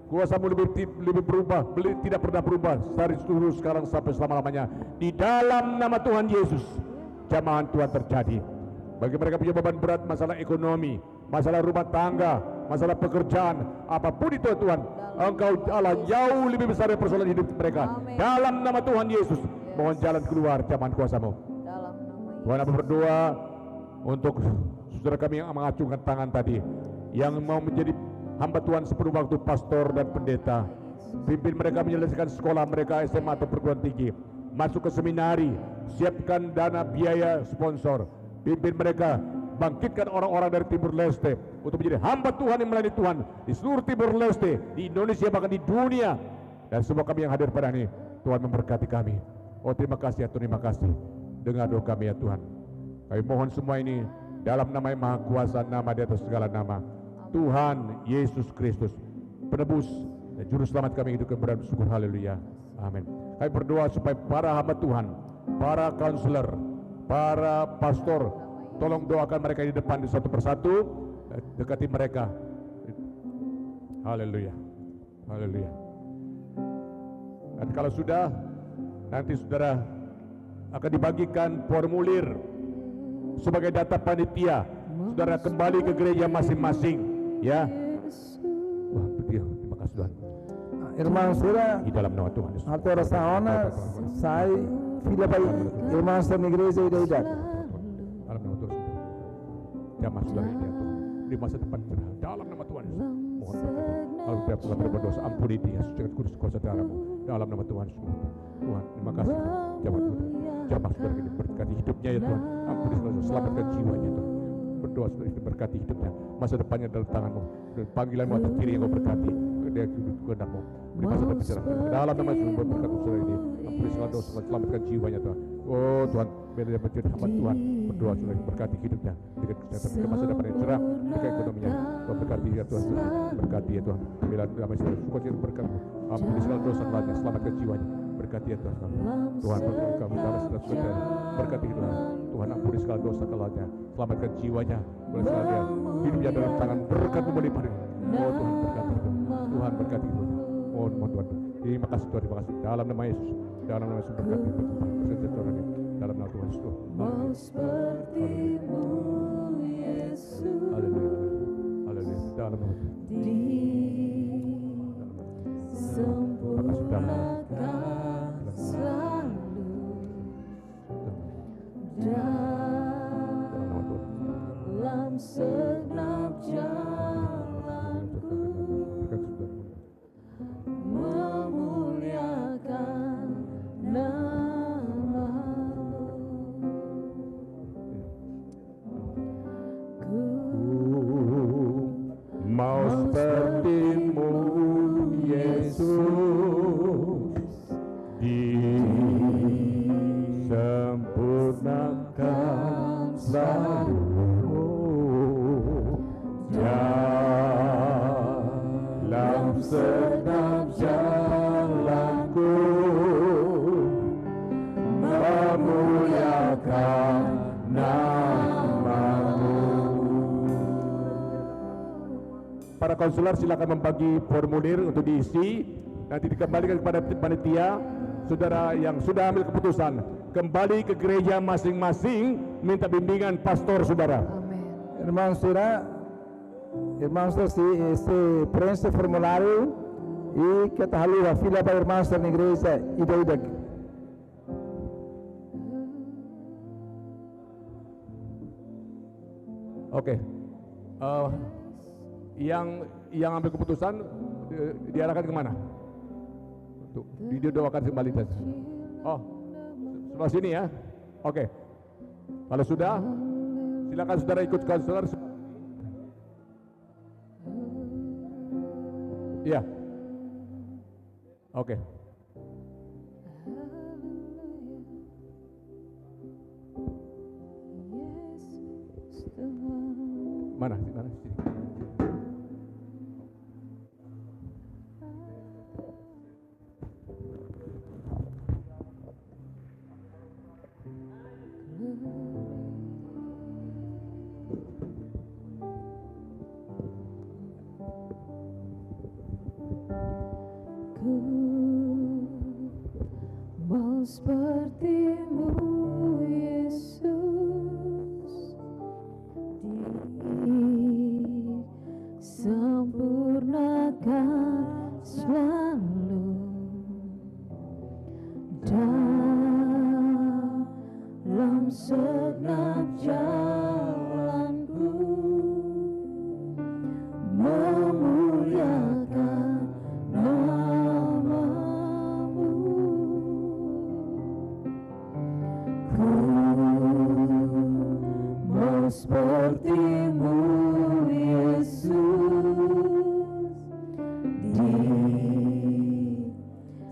Speaker 4: kuasa-Mu lebih berubah, tidak pernah berubah dari dulu sekarang sampai selama-lamanya. Di dalam nama Tuhan Yesus, jamahan Tuhan terjadi. Bagi mereka punya beban berat, masalah ekonomi, masalah rumah tangga, masalah pekerjaan, apapun itu Tuhan, Engkau Allah jauh lebih besar dari persoalan hidup mereka. Dalam nama Tuhan Yesus, mohon jalan keluar jamahan kuasa-Mu. Tuhan, aku berdoa untuk saudara kami yang mengacungkan tangan tadi, yang mau menjadi hamba Tuhan sepenuh waktu, pastor dan pendeta. Pimpin mereka menyelesaikan sekolah mereka SMA atau perguruan tinggi, masuk ke seminari, siapkan dana biaya sponsor. Pimpin mereka, bangkitkan orang-orang dari Timur Leste untuk menjadi hamba Tuhan yang melayani Tuhan di seluruh Timur Leste, di Indonesia, bahkan di dunia. Dan semua kami yang hadir pada ini, Tuhan memberkati kami. Oh terima kasih ya Tuhan, terima kasih. Dengar doa kami ya Tuhan. Kami mohon semua ini dalam nama yang maha kuasa, nama di atas segala nama, Tuhan Yesus Kristus, penebus dan juru selamat kami, hidup kemuliaan syukur. Haleluya. Amin. Kami berdoa supaya para hamba Tuhan, para kaunselor, para pastor, tolong doakan mereka di depan di satu persatu, dekati mereka. Haleluya. Haleluya. Dan kalau sudah, nanti saudara akan dibagikan formulir sebagai data panitia. Saudara kembali ke gereja masing-masing, ya. Wah, terima kasih Tuhan.
Speaker 3: Irmãos,
Speaker 4: Di dalam nama Tuhan Yesus.
Speaker 3: a oração sai, filha para irmãos da minha igreja e da idade.
Speaker 4: Dalam nama Tuhan Yesus. Jamaah saudara ini ya Tuhan, di masa depan cerah. Dalam nama Tuhan Yesus. Mohon berkati. Kalau tiap telah berdosa, ampuni dia, sucikan kudus kuasa darah-Mu. Dalam nama Tuhan Yesus. Tuhan, terima kasih. Jamaah Tuhan, jamaah saudara ini berkati hidupnya ya Tuhan. Ampuni segala dosa, selamatkan jiwanya Tuhan. Berdoa saudara ini berkati hidupnya. Masa depannya dalam tangan-Mu. Dan panggilan-Mu atas diri yang Kau berkati. Dia hidup kehendak-Mu. Beri masa depan cerah. Dalam nama Yesus berkat saudara ini. Ampuni segala dosa, selamatkan jiwanya Tuhan. Oh Tuhan, biar dia menjadi hamba Tuhan. Berdoa saudara ini berkati hidupnya. Dengan kesehatan, ke masa depan yang cerah. Dengan ekonominya. Tuhan berkati ya Tuhan. Berkati ya Tuhan. Bila damai saudara, syukur dan berkat-Mu. Ampuni segala dosa lainnya, selamatkan jiwanya. Berkati ya Tuhan. Tuhan berkati kami dalam segala saudara. Berkati Tuhan. Tuhan ampuni segala dosa kelahnya, selamatkan jiwanya. Boleh sekalian hidupnya dalam tangan berkat-Mu melimpah. Oh Tuhan berkati Tuhan. Tuhan berkati Tuhan. Oh Tuhan. Terima kasih Tuhan, terima kasih. Dalam nama Yesus, dalam nama Yesus berkati bersejahtera ini. Dalam nama Tuhan Yesus. Haleluya. Haleluya. Dalam nama Tuhan.
Speaker 5: Sempurnakan selalu dalam segenap jalanku, memuliakan nama-Mu. Ku
Speaker 4: mau seperti-Mu Yesus, disempurnakan selalu dalam segenap jalanku, memuliakan nama-Mu. Para konselor silakan membagi formulir untuk diisi, nanti dikembalikan kepada panitia. Saudara yang sudah ambil keputusan, kembali ke gereja masing-masing, minta bimbingan pastor saudara.
Speaker 1: Amém.
Speaker 3: Irmãos, se preenche formulário e que está ali a fila para irmãos na igreja ida.
Speaker 4: Oke. Yang ambil keputusan diarahkan kemana? Tuh, didoakan kembali tadi. Oh, sebelah sini ya. Oke. Kalau sudah, silakan saudara ikut konselor. Iya. Oke. Mana? Sini.
Speaker 5: Ku mau seperti-Mu, Yesus, disempurnakan selalu dalam segenap jalanku, memuliakan nama-Mu. Ku mau seperti-Mu, Yesus,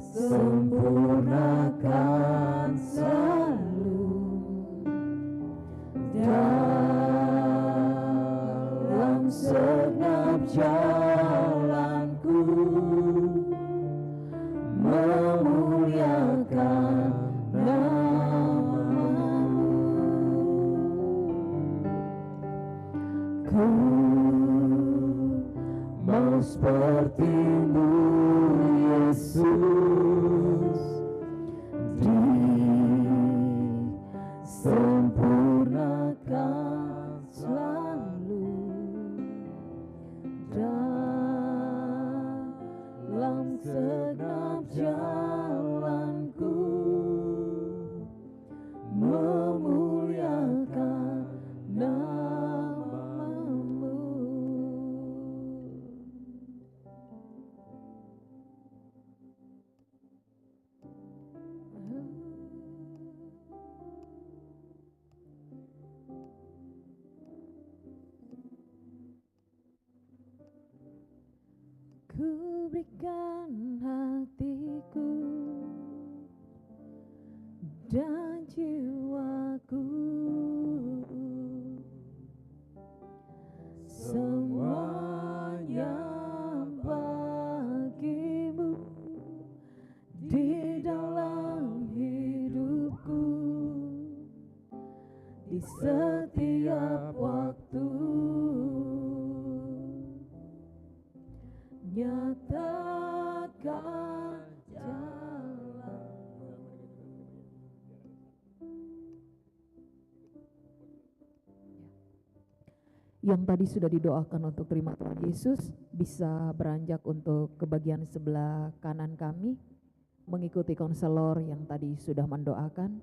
Speaker 5: disempurnakan selalu dalam segenap jalanku, memuliakan nama-Mu. Ku mau seperti-Mu, Yesus, disempurnakan selalu dalam segenap jalanku, memuliakan nama-Mu. Ku berikan hatiku dan jiwaku, semuanya bagi-Mu di dalam hidupku, di setiap waktu. Nyatakan jalan.
Speaker 1: Yang tadi sudah didoakan untuk terima Tuhan Yesus bisa beranjak untuk ke bagian sebelah kanan kami, mengikuti konselor yang tadi sudah mendoakan,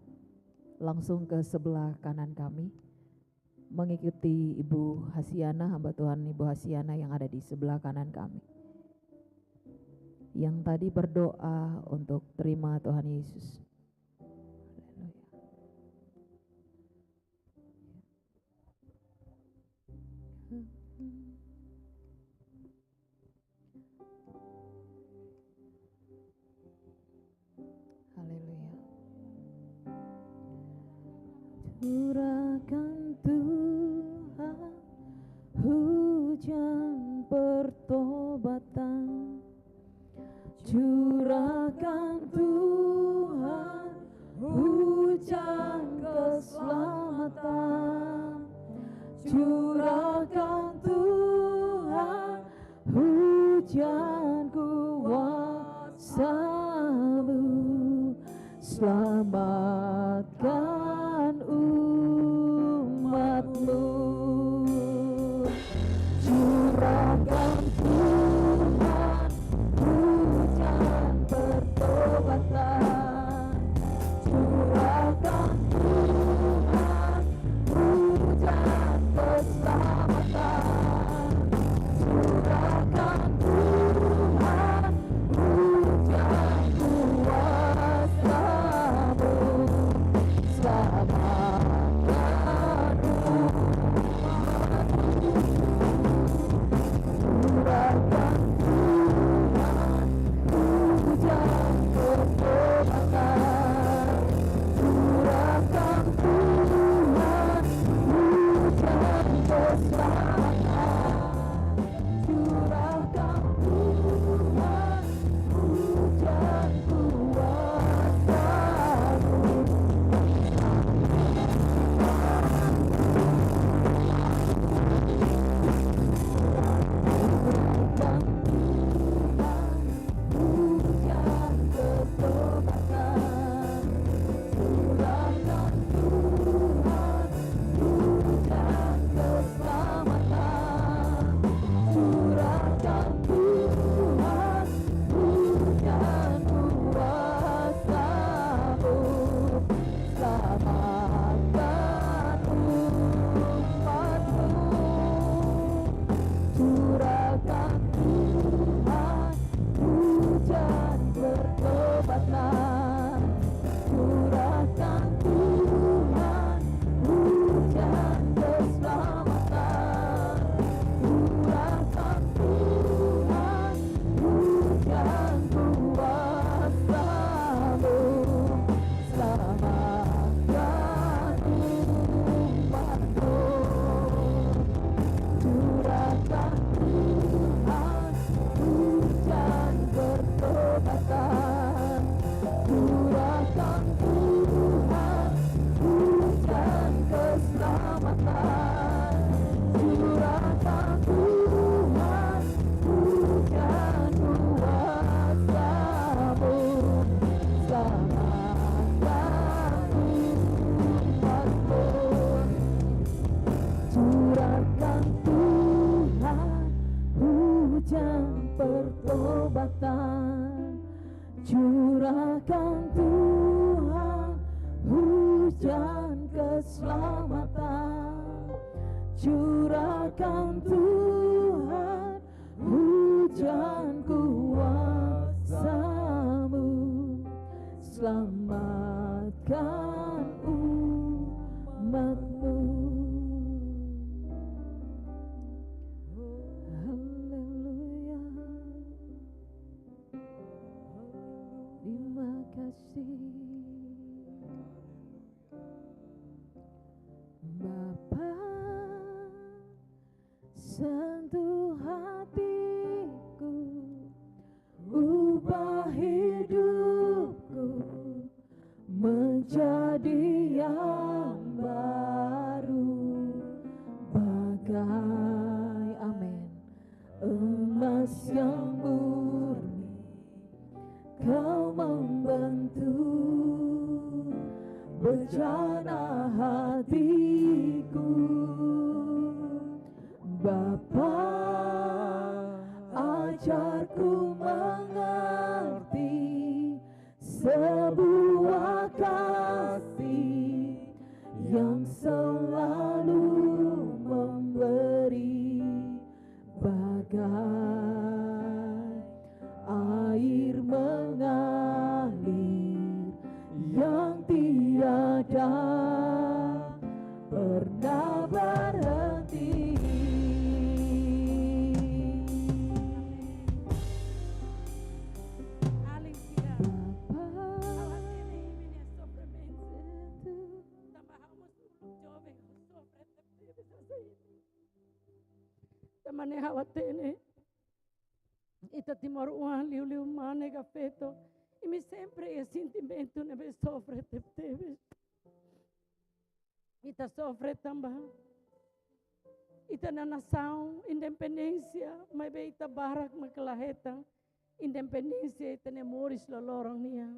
Speaker 1: langsung ke sebelah kanan kami, mengikuti Ibu Hasiana, hamba Tuhan Ibu Hasiana yang ada di sebelah kanan kami, yang tadi berdoa untuk terima Tuhan Yesus. Haleluya.
Speaker 5: Curahkan Tuhan hujan pertobatan, curahkan Tuhan hujan keselamatan, curahkan Tuhan hujan kuasa-Mu, selamatkan hujan pertobatan. Curahkan Tuhan hujan keselamatan. Curahkan Tuhan hujan kuasa-Mu. Selamatkan umat-Mu. Haleluya. Terima kasih Bapa, sentuh hatiku, ubah hidupku menjadi yang baru, bagai amin emas yang murni. Kau membentuk bejana hatiku, Bapa, ajarku mengerti sebuah kasih yang selalu memberi, bagai air mengalir yang tiada pernah berhenti.
Speaker 6: Mane hawatene ita timor uan liu mane gafeto imi sempre e sentimento nebe sofre teve ita sofre tambah ita na nação independência mas be ita barak makelaheta independência ita ne moris lolorong nia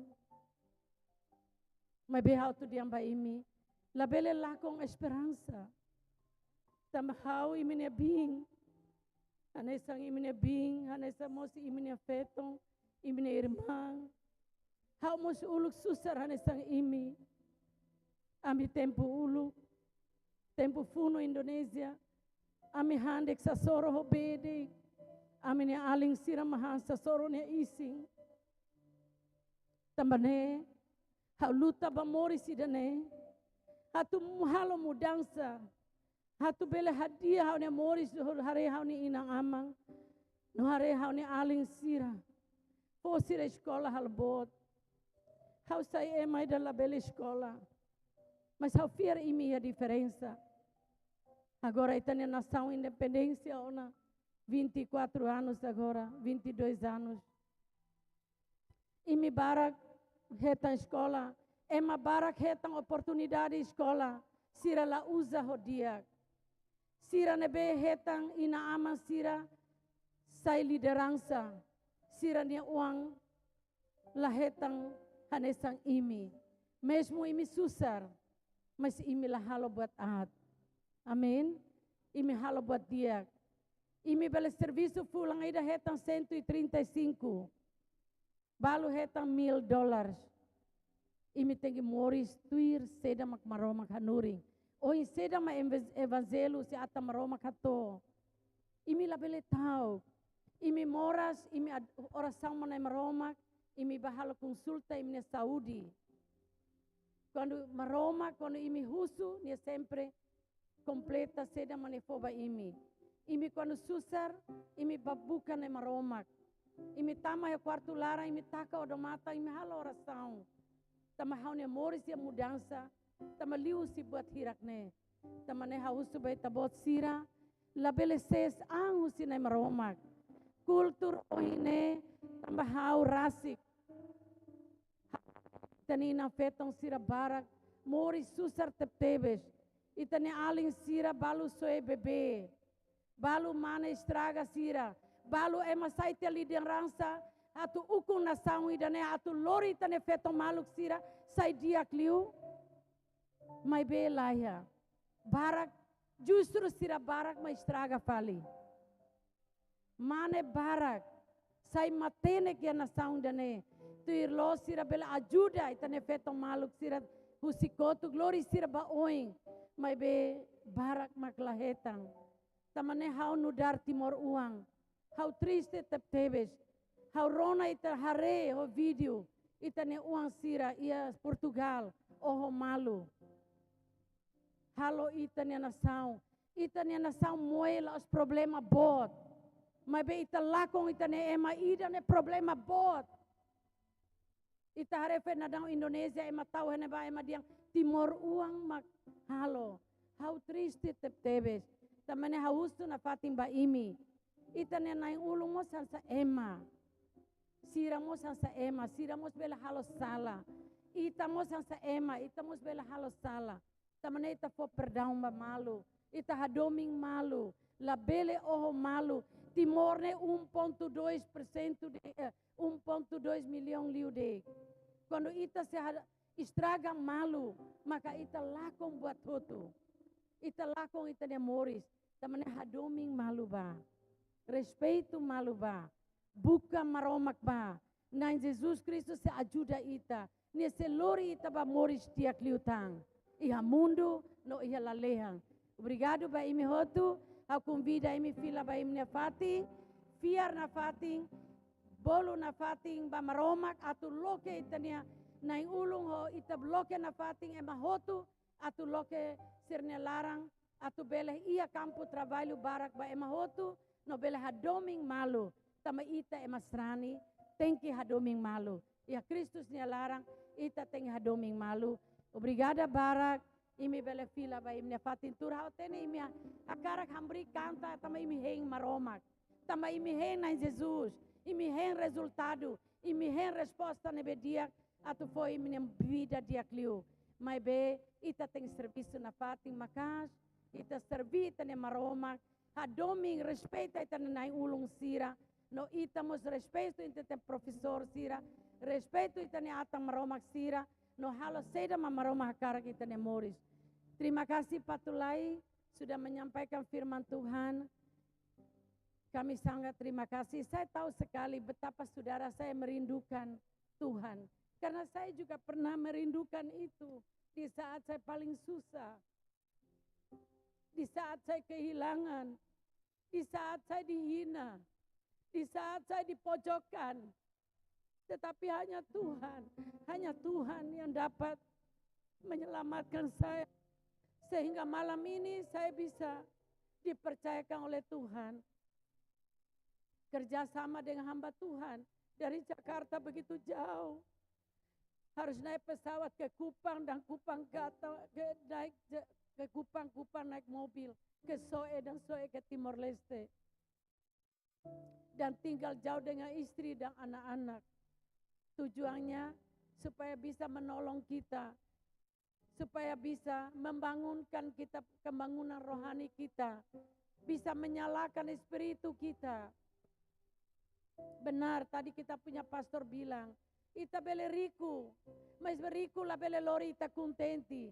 Speaker 6: mas be how to diamba imi la bele lakong esperança tambah how imi ne bing Hanesang imine bing, hanesa mosi imine fetong, imine irmang. Hau mosi uluk susar hanesang imi. Ami tempo uluk, tempo funo Indonesia. Ami handek sasoro hobede. Ami ne aling sira mahan sasoro ne ising. Tambane, hau luta bamori sidane. Hatu muhalo mudangsa. Hatu bele hadiah hau ne moris hare hau ni inang amang. No hare hau ni aling sira. Po sira sekolah halbot. Hau saya emai dalla bele sekolah. Mas hau fiar imi a diferença. Agora itania nação independência ona 24 anos agora, 22 anos. Imi barak hetan sekolah. Ema barak hetan oportunidade sekolah. Sira la usa hodiak. Sira nebe hetang ina ama sira sai liderança. Sira nia uang la hetang hanesang imi. Mesmo imi susar, mas imi la halo buat at. Amin. Imi halo buat dia. Imi bela serviço fulang ida hetang 135. Balu hetang $1,000. Imi tengi moris tuir seda mak maromak hanuring. Oi seda ma evangelho se ata maroma kato. Imi labele tau. Imi moras, imi oração manai maroma, imi bahala consulta imi na saúde. Quando maroma, quando imi husu, nia sempre completa seda manai foba imi. Imi quando susar, imi babuka na maroma. Imi tama ya quarto lara, imi taka odomata, imi hala oração. Tama haune moris ya mudança. Tama liu si buat hirak ne. Tama ne hausu bai tabot sira. Labele ses ang si na maromak. Kultur ohine tamba hau rasik. Tanina fetong sira barak. Mori susar teptebes. Itane aling sira balu soe bebe. Balu mana estraga sira. Balu ema saite liderança. Atu ukung nasaung idane atu lori tane fetong maluk sira. Sai diak liu. Mai belaya. Barak justru sira barak mai estraga fali. Mane barak. Sai matene kia na saung dane. Tuir lo sira bela ajuda itane fetong maluk sira husikotu glori sira ba oing. Mai be barak maklahetang. Tamane hau nudar timor uang. Hau triste tep tebes. Hau rona ita hare ho video. Itane uang sira ia Portugal. Oho malu. Halo itane na saung. Itane na saung moela os problema bot. Mai be ita lakong itane ema ida ne problema bot. Ita harefe na dang Indonesia ema tau hene ba ema diang timor uang mak halo. How triste tep tebes. Tamane haustu na fatim ba imi. Itane na ulung mo sa ema. Sira mo sa ema. Sira mo bela halo sala. Ita mo sa ema. Ita mo bela halo sala. Tamane ita fo perdaum ba malu. Ita hadoming malu. Labele oho malu. Timorne 1,2% de 1,2 milhão liude. Quando ita se estraga malu, maka ita lakong buat hotu. Ita lakong ita de moris. Tamane hadoming malu ba. Respeito malu ba. Buka maromak ba. Na Jesus Cristo se ajuda ita. Nesse lori ita ba moris tiak liutang. Iha mundo no iha lalehang. Obrigado ba imi hotu. Hau convida imi fila ba imi na fating. Fiar na fating. Bolu na fating ba maromak. Atu loke itania. Na ulung ho ita bloke na fating ema hotu. Atu loke sirne larang. Atu bele ia kampu trabalho barak ba ema hotu. No bele hadoming malu. Tama ita ema srani. Tenki hadoming malu. Ya Kristus nia larang. Ita tenki hadoming malu. Obrigada barak. Imi bele fila ba imi fatin turhau tene imi akarak hambri kanta tama imi heng maromak. Tama imi heng na Jesus. Imi heng resultado. Imi heng resposta nebe dia atu foi imi nem vida dia kliu. Mai be ita tem serviço na fatin makas. Ita servi ita ne maromak. Hadoming respeita ita na ulung sira. No ita mos respeito ita te professor sira. Respeito ita ne atang maromak sira. No halo seda mamaroma hakara kita ne moris. Terima kasih Patulai sudah menyampaikan firman Tuhan. Kami sangat terima kasih. Saya tahu sekali betapa saudara saya merindukan Tuhan. Karena saya juga pernah merindukan itu di saat saya paling susah. Di saat saya kehilangan. Di saat saya dihina. Di saat saya dipojokkan. Tetapi hanya Tuhan yang dapat menyelamatkan saya. Sehingga malam ini saya bisa dipercayakan oleh Tuhan. Kerjasama dengan hamba Tuhan. Dari Jakarta begitu jauh. Harus naik pesawat ke Kupang dan Kupang ke Kupang naik mobil. Ke Soe dan Soe ke Timor Leste. Dan tinggal jauh dengan istri dan anak-anak. Tujuannya supaya bisa menolong kita, supaya bisa membangunkan kita, pembangunan rohani kita, bisa menyalakan espiritu kita. Benar, tadi kita punya pastor bilang, ita bele riku, mas beriku la bele lori ita contenti,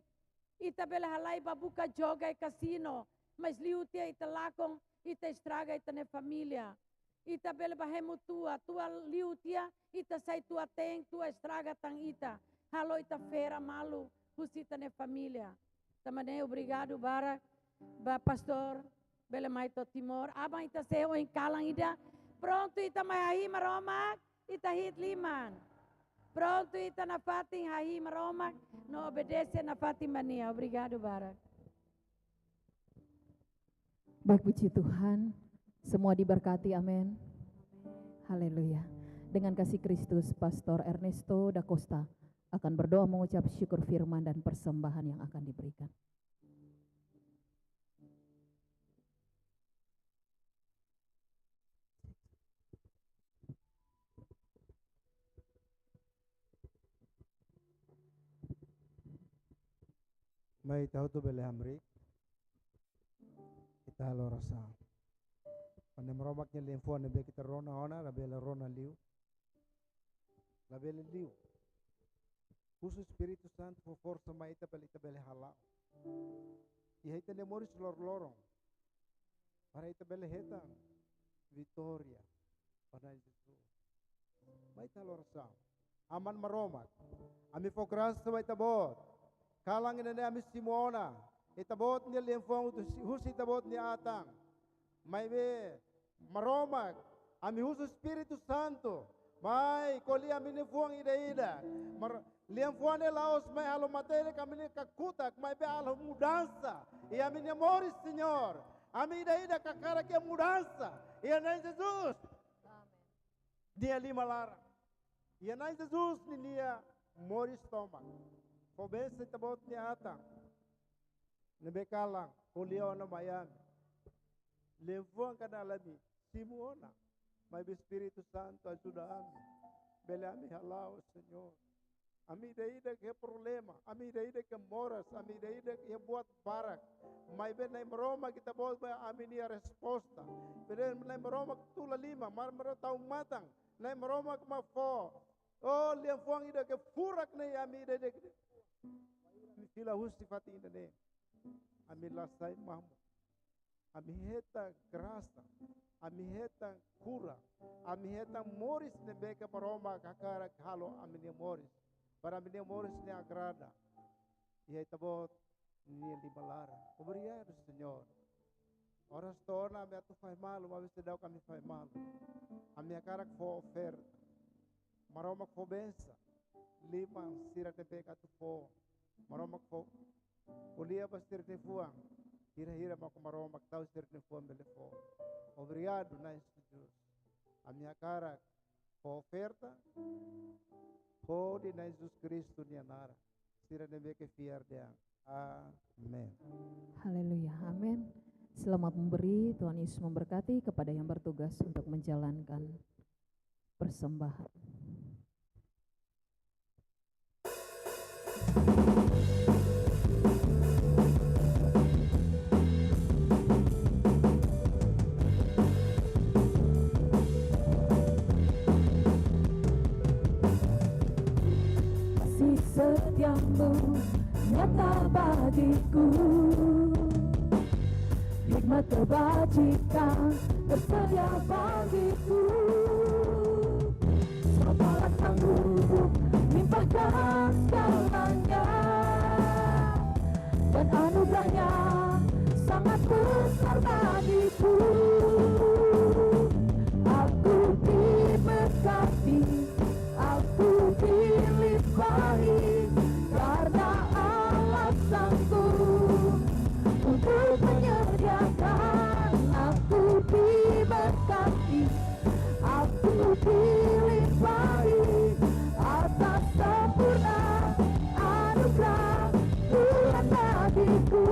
Speaker 6: ita bele halai babuka joga e casino, mas liutia ita lakong, ita estraga ita ne familia. Ita bele bahemu tua liutia, ita sai tua teng, tua estraga tang ita. Halo ita fera malu, husita ne familia. Tamane obrigado barak, ba pastor, bele maito Timor. Abang ita seo em kalang ida, pronto ita mai ahi maromak, ita hit liman. Pronto ita na fating ahi maromak, no obedece na fating mania. Obrigado barak.
Speaker 1: Baik, puji Tuhan. Semua diberkati, amin. Haleluya. Dengan kasih Kristus, Pastor Ernesto da Costa akan berdoa mengucap syukur firman dan persembahan yang akan diberikan.
Speaker 7: May tahu tu bele hamrik. Kita halo rasa. Pada meromaknya lempo nabe kita rona ona, labele rona liu. Labele liu. Khusus Espiritu Santo for força mai ita bele halau. Iha ita ne moris lorong. Para ita bele heta. Victoria. Pada Jesus. May talorasam. Aman maromat. Ami fokras sa may tabot. Kalang ina ni ami Simona. Itabot ni Liemfong husi itabot ni Atang. May be maromat. Ami huso Espiritu Santo. May koli ami ni fuang ida-ida. Liemfong ni laos may halo materi kami ni kakutak. May be halo mudanza. I ami ni Moris Señor. Ami ida-ida kakara kia mudanza. Iyan na Jesus. Dia lima larang. Iyan na Jesus ni niya Moris Tomak. Pobese tabot ni Atang. Nebekalang kuliaw na Miami. Levuan ka na alami. Simuona. May Espiritu Santo ay sudah ami. Bele ami halaw, Senyor. Ami ida-ida kaya problema. Ami ida-ida kaya moras. Ami ida-ida kaya buat barak. May ben na maroma kita bot ba ami niya resposta. Pero na maroma tula lima. Marmaro taong matang. Na maroma kuma fo. Oh, liang fuang ida kaya furak na ami ida-ida kaya. Ami sila husti pati ina ne. Ami lasay mahmo. Ami heta grasa. Ami heta kura. Ami heta moris ne beka paroma kakara halo ami niya moris. Para ami niya moris niya agrada. Iya itabot niya limalara. Obrigado, Senhor. Oras torna ami atu fai malo, mas daw kami fai malo. Ami akarak fo oferta. Maromak fo bensa. Lima sira te beka tu fo. Maromak fo kuliah pas sira te fuang. Hira-hira mako maromak tau sira te fuang bele fo. Obrigado, nice Jesus. Ami akarak fo oferta. Fo di na Jesus Cristo ni anara. Sira te beka fiar deang. Amin.
Speaker 1: Haleluya, amin. Selamat memberi, Tuhan Yesus memberkati kepada yang bertugas untuk menjalankan persembahan.
Speaker 5: Kasih setiamu nyata bagiku, hikmat kebajikan tersedia bagiku. Semoga sanggup limpahkan segalanya, dan anugerahnya sangat besar bagiku. Aku diberkati, aku dilimpahi, karena Allah sanggup untuk menyediakan. Aku diberkati, aku dilimpahi, atas sempurna anugerah Tuhan bagiku.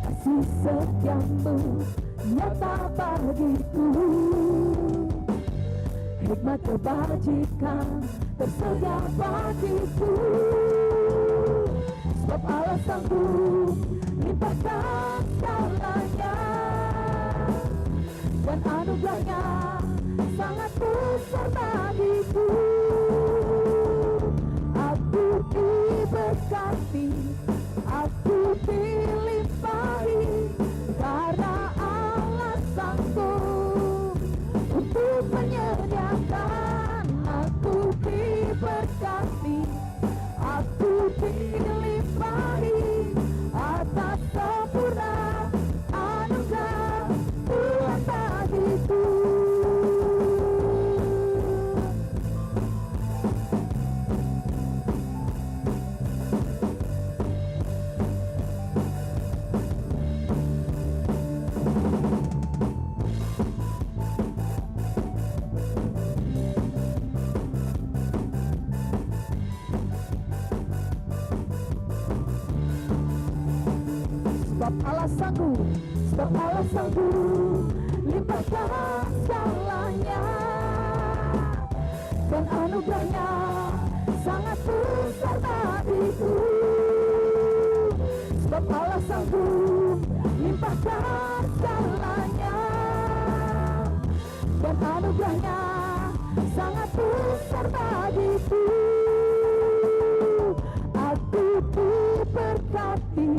Speaker 5: Kasih setiamu nyata bagiku, hikmat kebajikan tersedia bagiku. Sebab Allah sanggup limpahkan segalanya, dan anugerahnya sangat besar bagiku. Aku diberkati, aku dilimpahi, karena Allah sanggup untuk menyediakan. Aku diberkati, aku dilimpahi, atas sempurna anugerah Tuhan bagiku. Sebab Allah sanggup limpahkan segalanya, dan anugerahnya sangat besar bagiku. Sebab Allah sanggup limpahkan segalanya, dan anugerahnya sangat besar bagiku. Aku diberkati,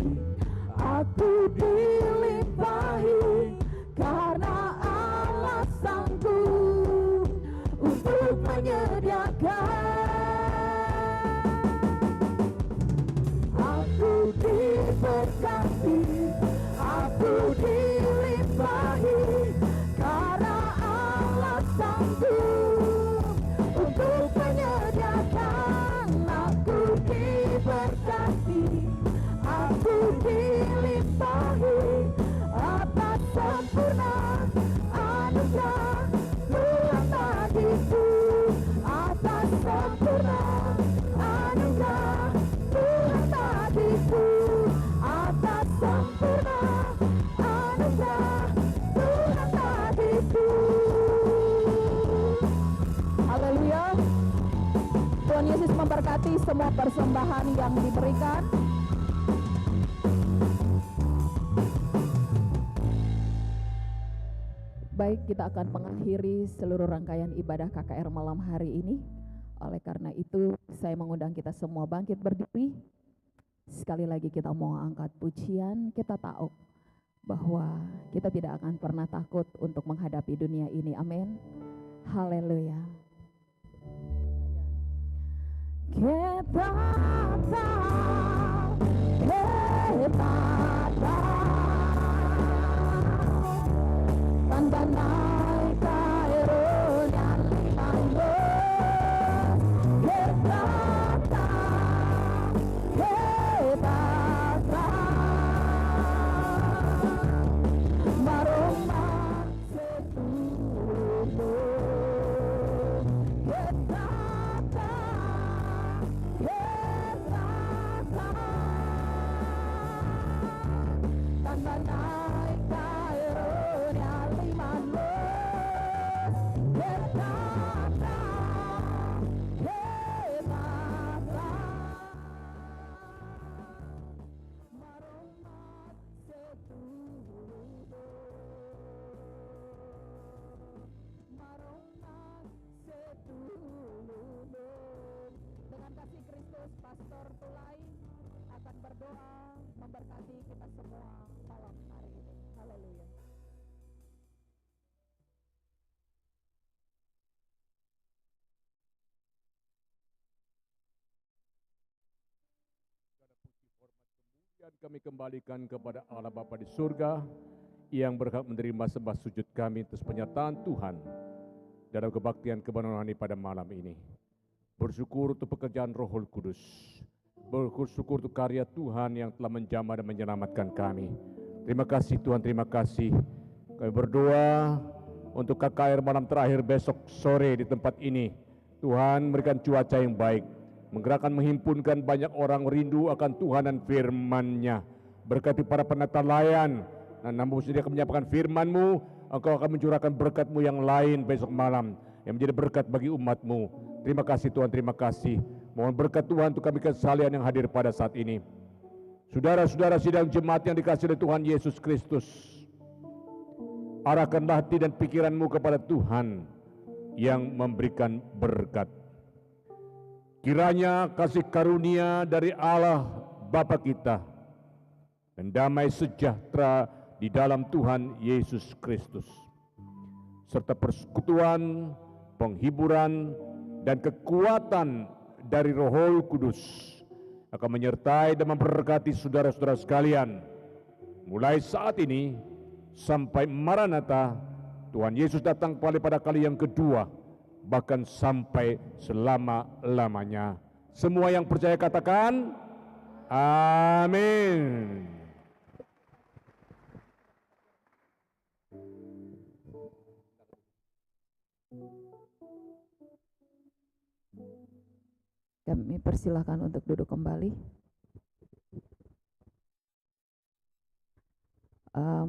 Speaker 5: aku dilimpahi, karena Allah sanggup untuk menyediakan. Aku diberkati, aku dilimpahi, karena Allah sanggup untuk menyediakan. Aku diberkati, aku dilimpahi, atas sempurna anugerah Tuhan bagiku. Atas sempurna anugerah Tuhan bagiku. Atas sempurna anugerah Tuhan bagiku.
Speaker 1: Haleluya. Tuhan Yesus memberkati semua persembahan yang diberikan. Baik, kita akan mengakhiri seluruh rangkaian ibadah KKR malam hari ini. Oleh karena itu, saya mengundang kita semua bangkit berdiri. Sekali lagi kita mau angkat pujian, kita tahu bahwa kita tidak akan pernah takut untuk menghadapi dunia ini. Amin. Haleluya. Kita tahu, tanda naik karunia limpamu. Kita tahu, maroma setuju. Kita tahu, tanda naik karunia limpamu. Kita tahu, maroma setuju. Maroma setuju. Dengan kasih Kristus, Pastor Tulai akan berdoa memberkati kita semua malam hari ini. Haleluya.
Speaker 4: Dan kami kembalikan kepada Allah Bapa di surga yang berhak menerima sembah sujud kami atas penyertaan Tuhan dalam kebaktian kebenaran rohani pada malam ini. Bersyukur untuk pekerjaan Rohul Kudus. Bersyukur untuk karya Tuhan yang telah menjamah dan menyelamatkan kami. Terima kasih Tuhan, terima kasih. Kami berdoa untuk KKR malam terakhir besok sore di tempat ini. Tuhan memberikan cuaca yang baik, menggerakkan menghimpunkan banyak orang rindu akan Tuhan dan firman-Nya. Berkati para penata layan, dan namun sedia akan menyampaikan firman-Mu, Engkau akan mencurahkan berkat-Mu yang lain besok malam, yang menjadi berkat bagi umat-Mu. Terima kasih Tuhan, terima kasih. Mohon berkat Tuhan untuk kami sekalian yang hadir pada saat ini. Saudara-saudara sidang jemaat yang dikasihi oleh Tuhan Yesus Kristus, arahkanlah hati dan pikiranmu kepada Tuhan yang memberikan berkat. Kiranya kasih karunia dari Allah Bapa kita dan damai sejahtera di dalam Tuhan Yesus Kristus, serta persekutuan, penghiburan, dan kekuatan dari Roh Kudus akan menyertai dan memberkati saudara-saudara sekalian, mulai saat ini sampai Maranatha, Tuhan Yesus datang kembali pada kali yang kedua, bahkan sampai selama-lamanya. Semua yang percaya katakan, amin.
Speaker 1: Kami persilahkan untuk duduk kembali.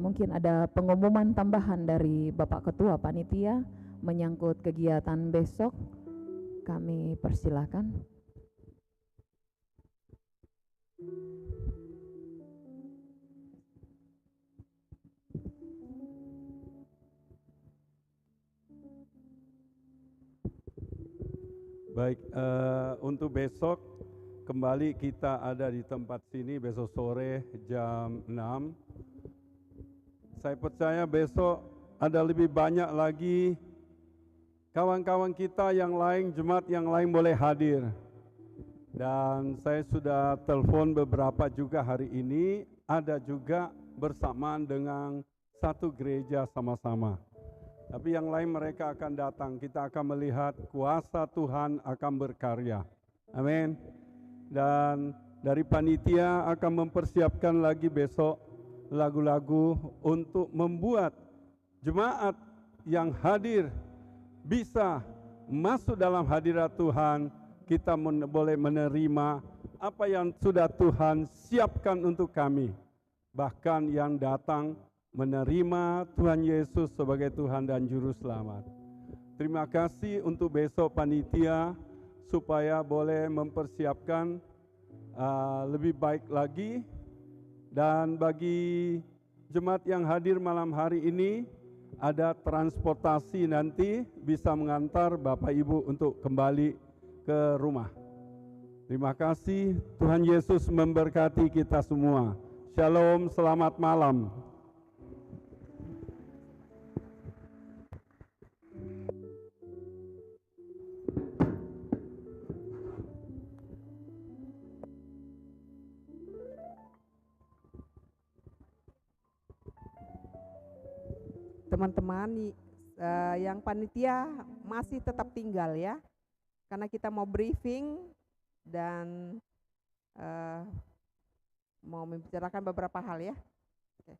Speaker 1: Mungkin ada pengumuman tambahan dari Bapak Ketua Panitia menyangkut kegiatan besok. Kami persilahkan.
Speaker 7: Baik, untuk besok kembali kita ada di tempat sini besok sore jam 6. Saya percaya besok ada lebih banyak lagi kawan-kawan kita yang lain, jemaat yang lain boleh hadir. Dan saya sudah telepon beberapa juga hari ini, ada juga bersamaan dengan satu gereja sama-sama. Tapi yang lain mereka akan datang, kita akan melihat kuasa Tuhan akan berkarya. Amin. Dan dari panitia akan mempersiapkan lagi besok lagu-lagu untuk membuat jemaat yang hadir bisa masuk dalam hadirat Tuhan. Kita boleh menerima apa yang sudah Tuhan siapkan untuk kami. Bahkan yang datang menerima Tuhan Yesus sebagai Tuhan dan Juru Selamat. Terima kasih untuk besok panitia supaya boleh mempersiapkan lebih baik lagi. Dan bagi jemaat yang hadir malam hari ini, ada transportasi nanti bisa mengantar Bapak Ibu untuk kembali ke rumah. Terima kasih, Tuhan Yesus memberkati kita semua. Shalom, selamat malam.
Speaker 8: Teman-teman yang panitia masih tetap tinggal ya, karena kita mau briefing dan mau membicarakan beberapa hal ya. Oke.